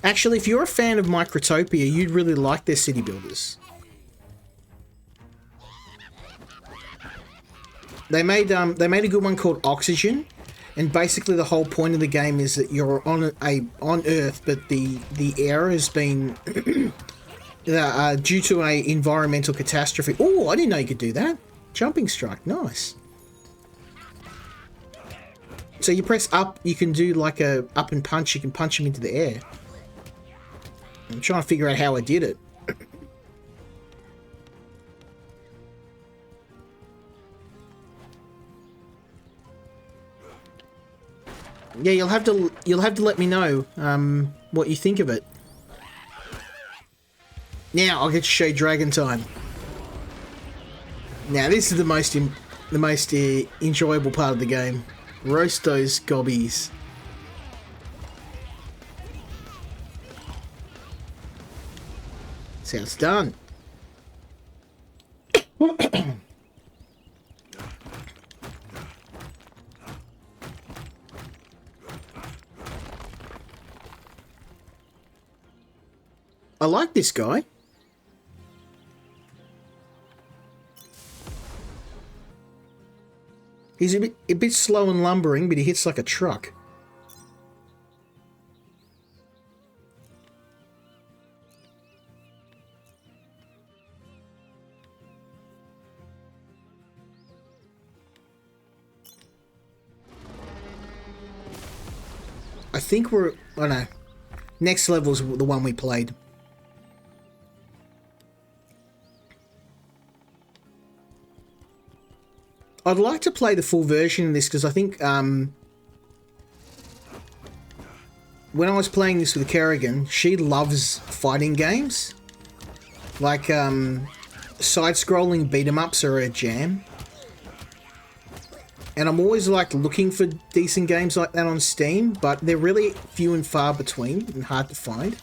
Actually, if you're a fan of Microtopia, you'd really like their city builders. They made a good one called Oxygen, and basically the whole point of the game is that you're on Earth, but the air has been due to a environmental catastrophe. Oh, I didn't know you could do that. Jumping strike, nice. So you press up, you can do like a up and punch, you can punch him into the air. I'm trying to figure out how I did it. Yeah, you'll have to let me know what you think of it. Now I'll get to show you Dragon Time. Now this is the most enjoyable part of the game. Roast those gobbies. That's how it's done. I like this guy. He's a bit slow and lumbering, but he hits like a truck. I think we're... oh no. Next level's the one we played. I'd like to play the full version of this because I think when I was playing this with Kerrigan, she loves fighting games. Like, side-scrolling beat-em-ups are her jam. And I'm always, like, looking for decent games like that on Steam, but they're really few and far between and hard to find.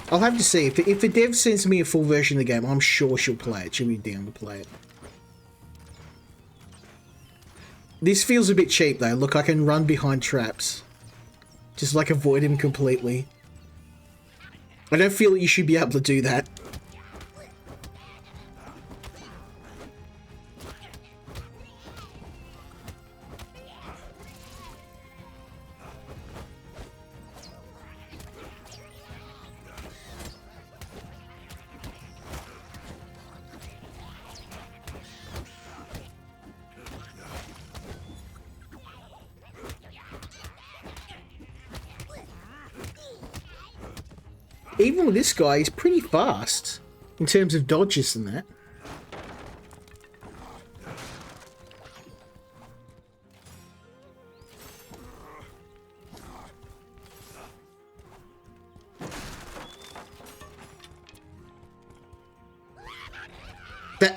I'll have to see. If a dev sends me a full version of the game, I'm sure she'll play it. She'll be down to play it. This feels a bit cheap, though. Look, I can run behind traps. Just, like, avoid him completely. I don't feel that you should be able to do that. Even with this guy, he's pretty fast in terms of dodges and that.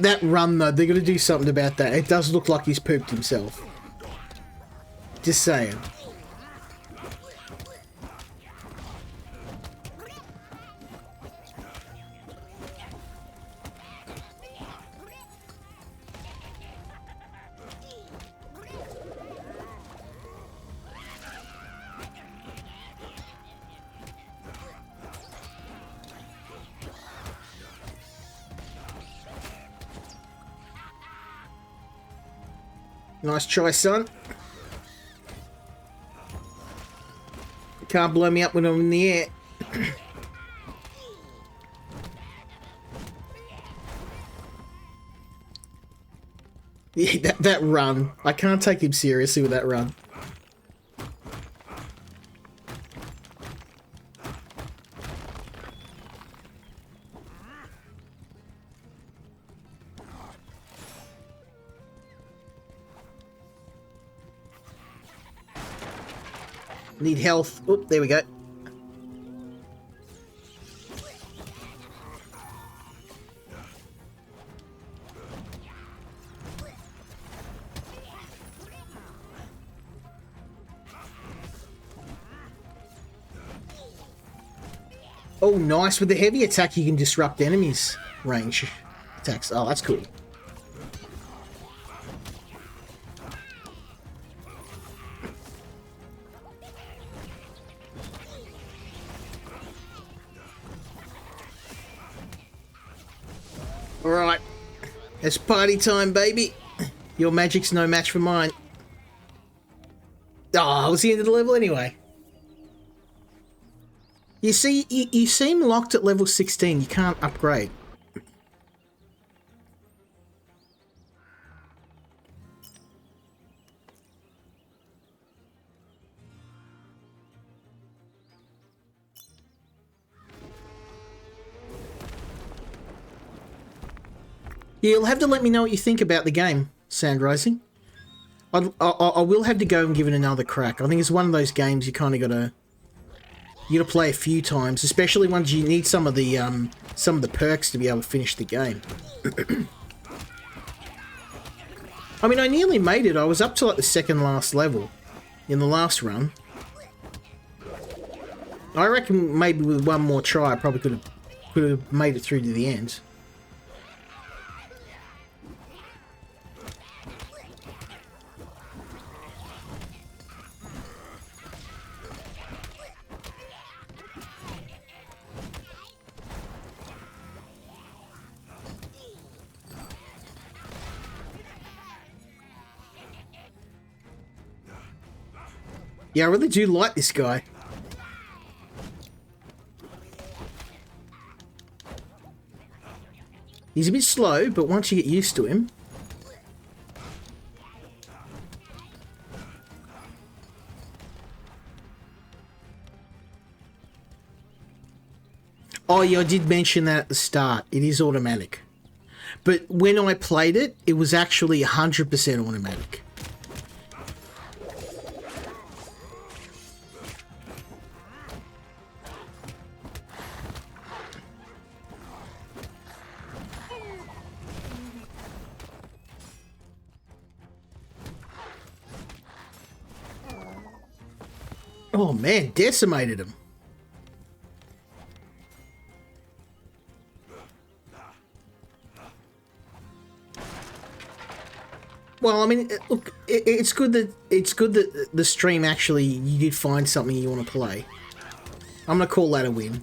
That run though, they're gonna do something about that. It does look like he's pooped himself. Just saying. Nice try, son. Can't blow me up when I'm in the air. Yeah, that run. I can't take him seriously with that run. Need health. Oop, there we go. Oh, nice. With the heavy attack, you can disrupt enemies' range attacks. Oh, that's cool. Alright. It's party time, baby. Your magic's no match for mine. Oh, it was the end of the level anyway. You see, you seem locked at level 16. You can't upgrade. Yeah, you'll have to let me know what you think about the game, Sand Rising. I will have to go and give it another crack. I think it's one of those games you kind of gotta play a few times, especially once you need some of the perks to be able to finish the game. I mean, I nearly made it. I was up to like the second last level in the last run. I reckon maybe with one more try, I probably could have made it through to the end. Yeah, I really do like this guy. He's a bit slow, but once you get used to him... Oh yeah, I did mention that at the start. It is automatic. But when I played it, it was actually 100% automatic. Oh man, decimated him. Well, I mean, look, it's good that the stream actually you did find something you want to play. I'm gonna call that a win.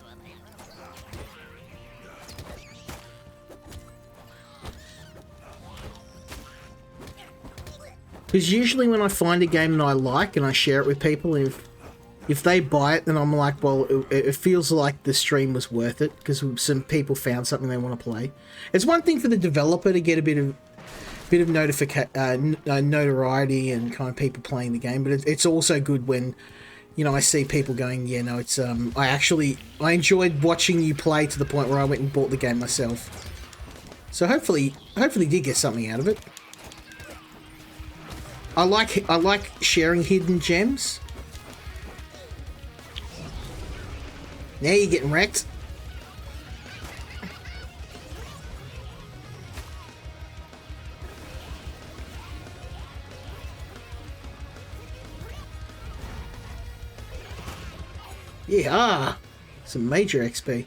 Because usually when I find a game that I like and I share it with people, if they buy it, then I'm like, well, it feels like the stream was worth it because some people found something they want to play. It's one thing for the developer to get a bit of notoriety and kind of people playing the game, but it's also good when, you know, I see people going, yeah, no, it's I enjoyed watching you play to the point where I went and bought the game myself. So hopefully did get something out of it. I like sharing hidden gems. Now you're getting wrecked. Yeah, some major XP.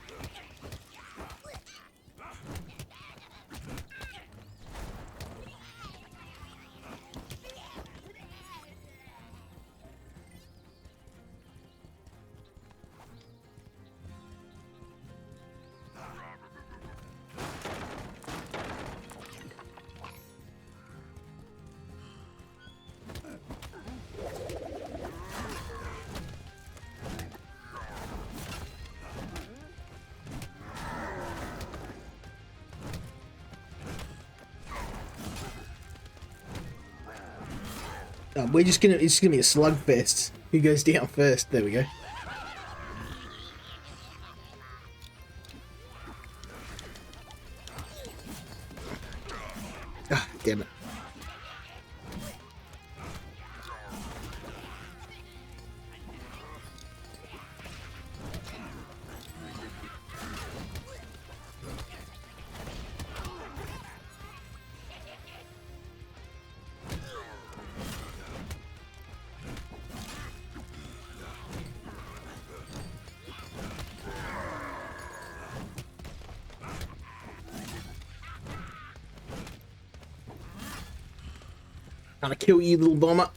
It's gonna be a slugfest. Who goes down first? There we go. Ah, damn it. Gonna kill you, little bomber.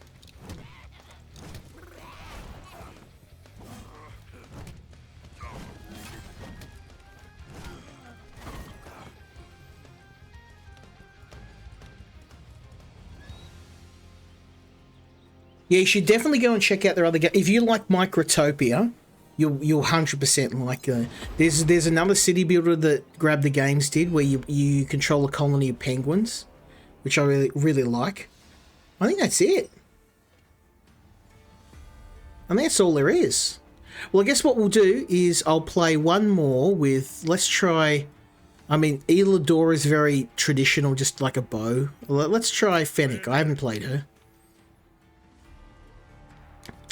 Yeah, you should definitely go and check out their other game. If you like Microtopia, you'll 100% like. There's another city builder that Grab the Games did where you control a colony of penguins, which I really like. I think that's it. And that's all there is. Well, I guess what we'll do is I'll play one more with, let's try, I mean, Elador is very traditional, just like a bow. Let's try Fennec. I haven't played her.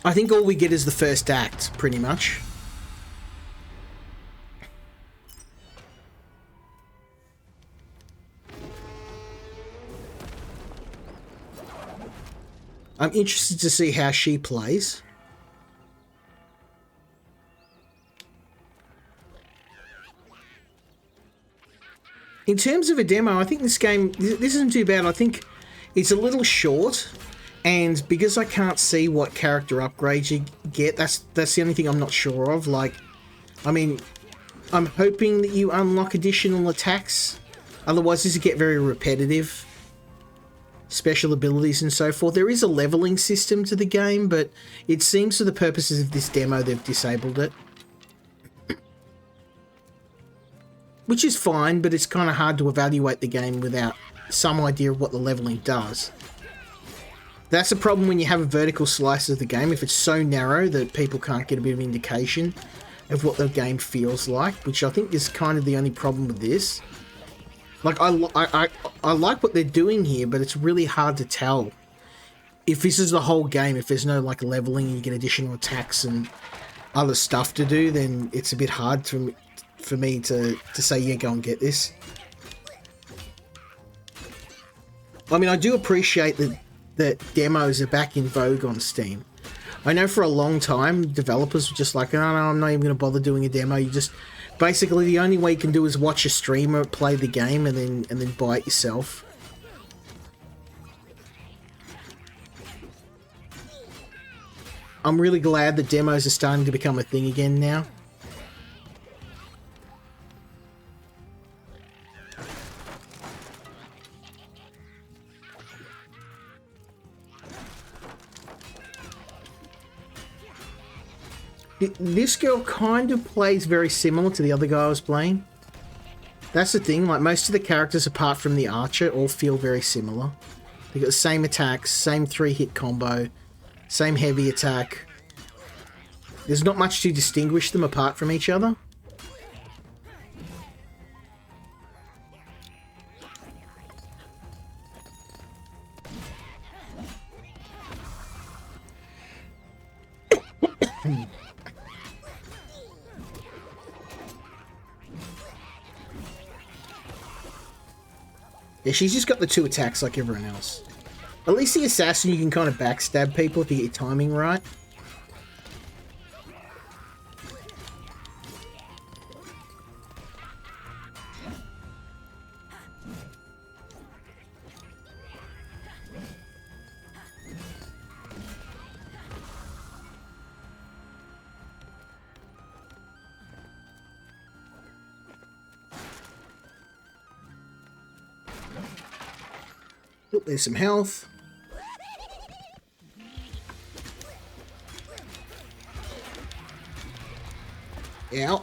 I think all we get is the first act, pretty much. I'm interested to see how she plays. In terms of a demo, I think this game, this isn't too bad. I think it's a little short, and because I can't see what character upgrades you get, that's the only thing I'm not sure of. Like, I mean, I'm hoping that you unlock additional attacks. Otherwise, this will get very repetitive. Special abilities and so forth. There is a leveling system to the game, but it seems for the purposes of this demo they've disabled it. Which is fine, but it's kind of hard to evaluate the game without some idea of what the leveling does. That's the problem when you have a vertical slice of the game. If it's so narrow that people can't get a bit of indication, of what the game feels like, which I think is kind of the only problem with this. Like, I like what they're doing here, but it's really hard to tell if this is the whole game. If there's no, like, leveling and you get additional attacks and other stuff to do, then it's a bit hard for me to say, yeah, go and get this. I mean, I do appreciate that demos are back in vogue on Steam. I know for a long time, developers were just like, oh, no, I'm not even going to bother doing a demo. You just... Basically, the only way you can do is watch a streamer play the game and then buy it yourself. I'm really glad that demos are starting to become a thing again now. This girl kind of plays very similar to the other guy I was playing. That's the thing, like most of the characters apart from the archer all feel very similar. They got the same attacks, same 3-hit combo, same heavy attack. There's not much to distinguish them apart from each other. Yeah, she's just got the 2 attacks like everyone else. At least the assassin, you can kind of backstab people if you get your timing right. Oop, there's some health. Yeah.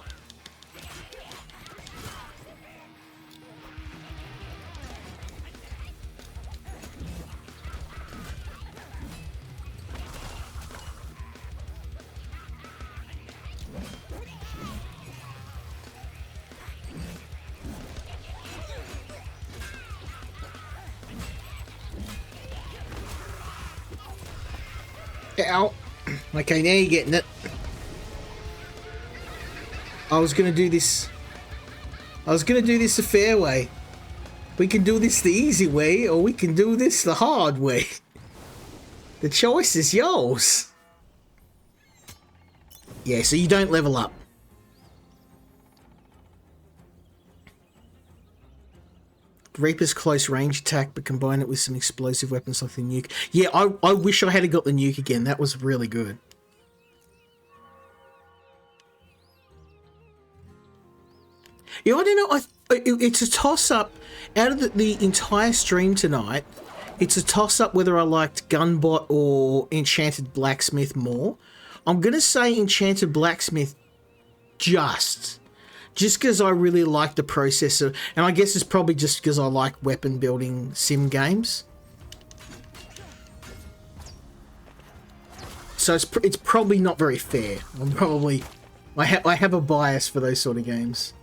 Ow. Okay, now you're getting it. I was gonna do this the fair way. We can do this the easy way, or we can do this the hard way. The choice is yours. Yeah, so you don't level up. Reaper's close range attack, but combine it with some explosive weapons like the nuke. Yeah, I wish I had got the nuke again. That was really good. Yeah, I don't know. It's a toss-up. Out of the entire stream tonight, it's a toss-up whether I liked Gunbot or Enchanted Blacksmith more. I'm going to say Enchanted Blacksmith just because I really like the process of, and I guess it's probably just because I like weapon building sim games. So it's probably not very fair. I have a bias for those sort of games.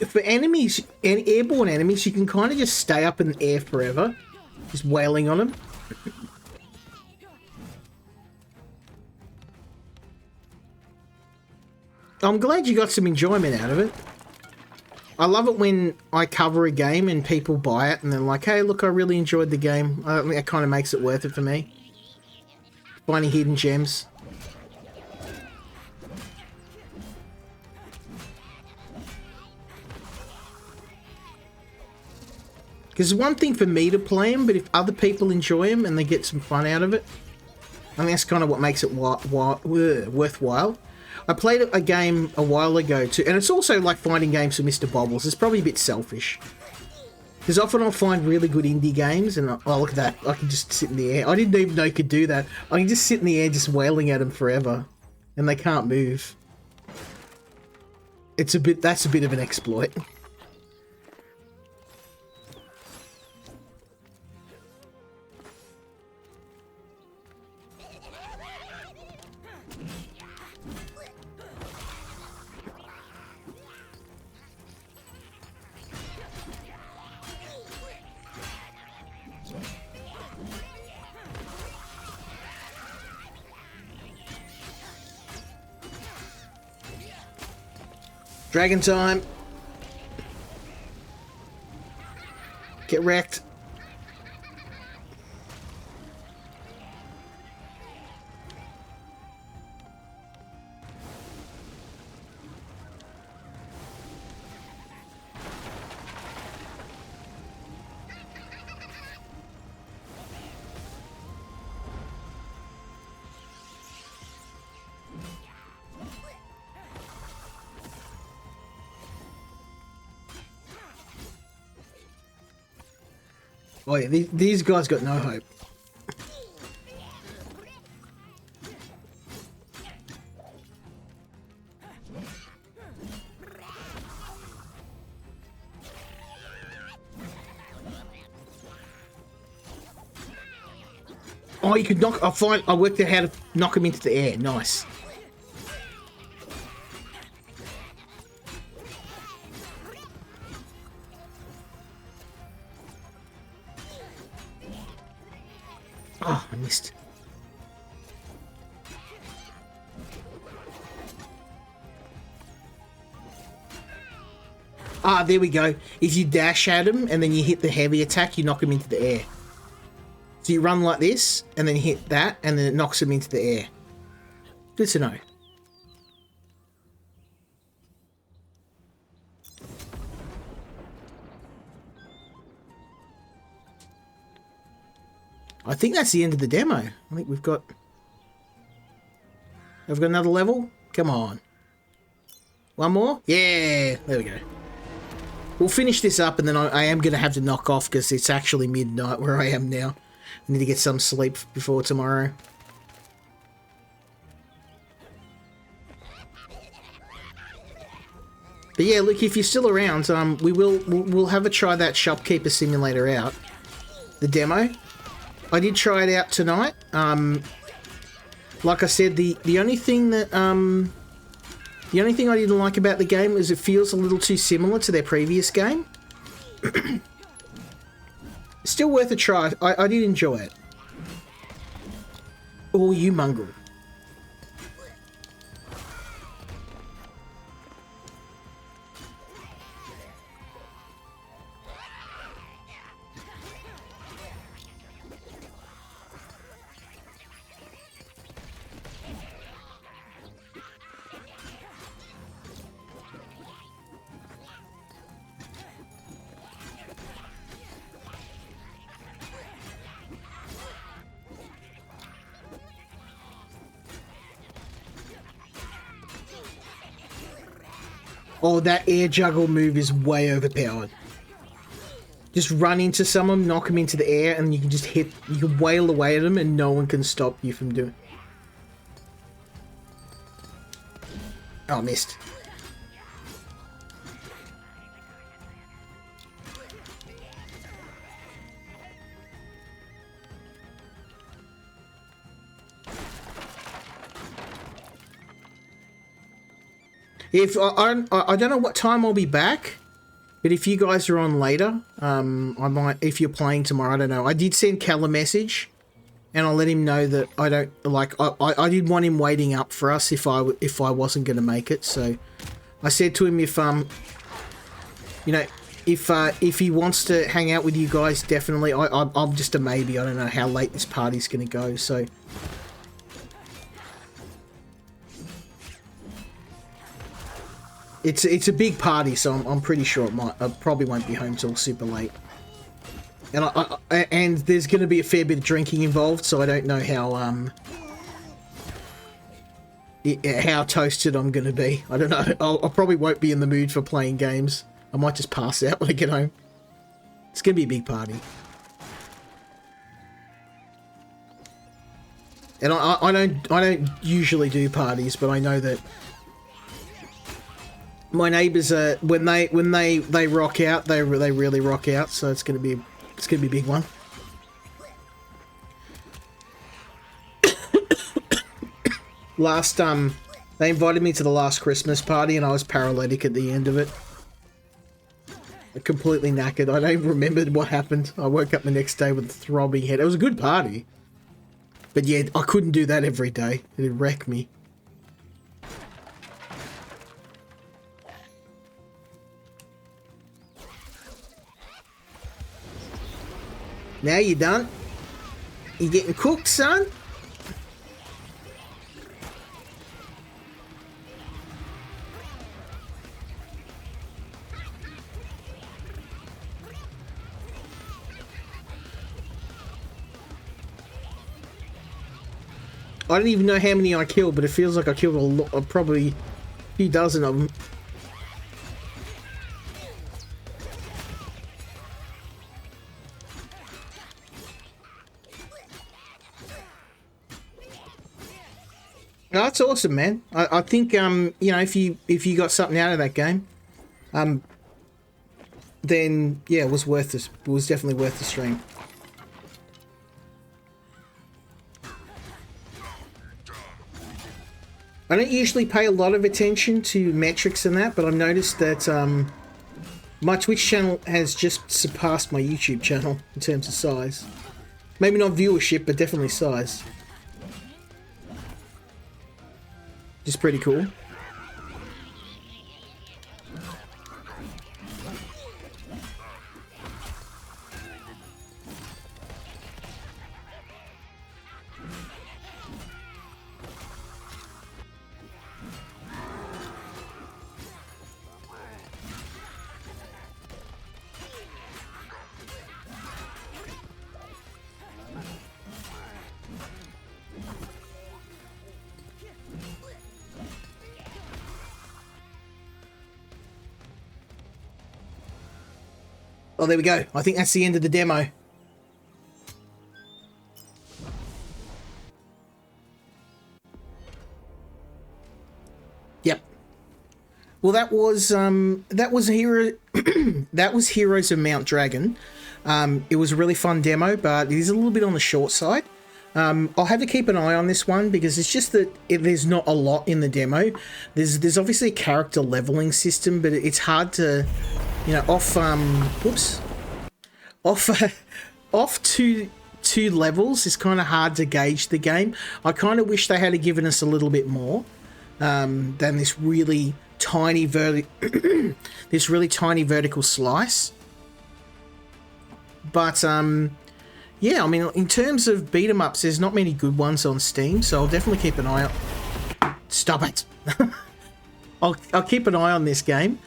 For enemies, and airborne enemies, you can kind of just stay up in the air forever, just wailing on them. I'm glad you got some enjoyment out of it. I love it when I cover a game and people buy it and they're like, hey, look, I really enjoyed the game. I think that kind of makes it worth it for me. Finding hidden gems. Because it's one thing for me to play them, but if other people enjoy them and they get some fun out of it, I think that's kind of what makes it worthwhile. I played a game a while ago too, and it's also like finding games for Mr. Bobbles. It's probably a bit selfish. Because often I'll find really good indie games and oh, look at that. I can just sit in the air. I didn't even know you could do that. I can just sit in the air just wailing at them forever. And they can't move. That's a bit of an exploit. Dragon time. Get wrecked. Oh yeah, these guys got no hope. Oh, you could knock. I worked out how to knock him into the air. Nice. Oh, I missed. Ah, there we go. If you dash at him and then you hit the heavy attack, you knock him into the air. So you run like this, and then hit that, and then it knocks him into the air. Good to know. I think that's the end of the demo. I think we've got... Have we got another level? Come on. One more? Yeah, there we go. We'll finish this up, and then I am going to have to knock off because it's actually midnight where I am now. I need to get some sleep before tomorrow. But yeah, look, if you're still around, we'll have a try that Shopkeeper Simulator out. The demo. I did try it out tonight. Like I said, the only thing that the only thing I didn't like about the game is it feels a little too similar to their previous game. Still worth a try. I did enjoy it. Oh, you mongrel. Oh, that air juggle move is way overpowered. Just run into someone, knock them into the air, and you can just hit, you can wail away at them and no one can stop you from doing it. Oh, I missed. If I don't know what time I'll be back, but if you guys are on later, I might. If you're playing tomorrow, I don't know. I did send Cal a message, and I'll let him know that I don't like. I did want him waiting up for us if I wasn't going to make it. So I said to him if you know, if he wants to hang out with you guys, definitely. I'm just a maybe. I don't know how late this party's going to go. So. It's a big party, so I'm pretty sure I probably won't be home till super late. And and there's going to be a fair bit of drinking involved, so I don't know how toasted I'm going to be. I don't know. I probably won't be in the mood for playing games. I might just pass out when I get home. It's going to be a big party. And I don't usually do parties, but I know that my neighbours are when they rock out, they really rock out. So it's gonna be a big one. Last they invited me to the last Christmas party, and I was paralytic at the end of it. Completely knackered. I don't even remember what happened. I woke up the next day with a throbbing head. It was a good party. But yeah, I couldn't do that every day. It'd wreck me. Now you done? You getting cooked, son? I don't even know how many I killed, but it feels like I killed a lot, probably a few dozen of them. No, that's awesome, man. I think you know, if you got something out of that game, then yeah, it was worth this. It was definitely worth the stream. I don't usually pay a lot of attention to metrics and that, but I've noticed that my Twitch channel has just surpassed my YouTube channel in terms of size. Maybe not viewership, but definitely size. Just pretty cool. Oh, there we go. I think that's the end of the demo. Yep. Well, that was a hero. That was Heroes of Mount Dragon. It was a really fun demo, but it is a little bit on the short side. I'll have to keep an eye on this one because it's just that there's not a lot in the demo. There's obviously a character leveling system, but it's hard to, you know, off two levels is kind of hard to gauge the game. I kind of wish they had given us a little bit more than this really tiny this really tiny vertical slice. But yeah, I mean, in terms of beat 'em ups, there's not many good ones on Steam, so I'll definitely keep an eye on. Stop it! I'll keep an eye on this game.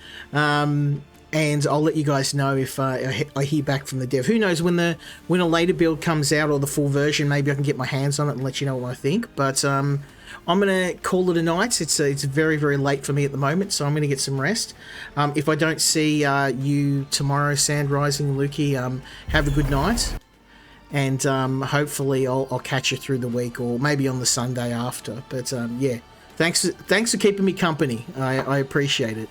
And I'll let you guys know if I hear back from the dev. Who knows, when a later build comes out or the full version, maybe I can get my hands on it and let you know what I think. But I'm gonna call it a night. It's very, very late for me at the moment, so I'm gonna get some rest. If I don't see you tomorrow, Sand Rising, Lukey, have a good night, and hopefully I'll catch you through the week or maybe on the Sunday after. But yeah, thanks for keeping me company. I appreciate it.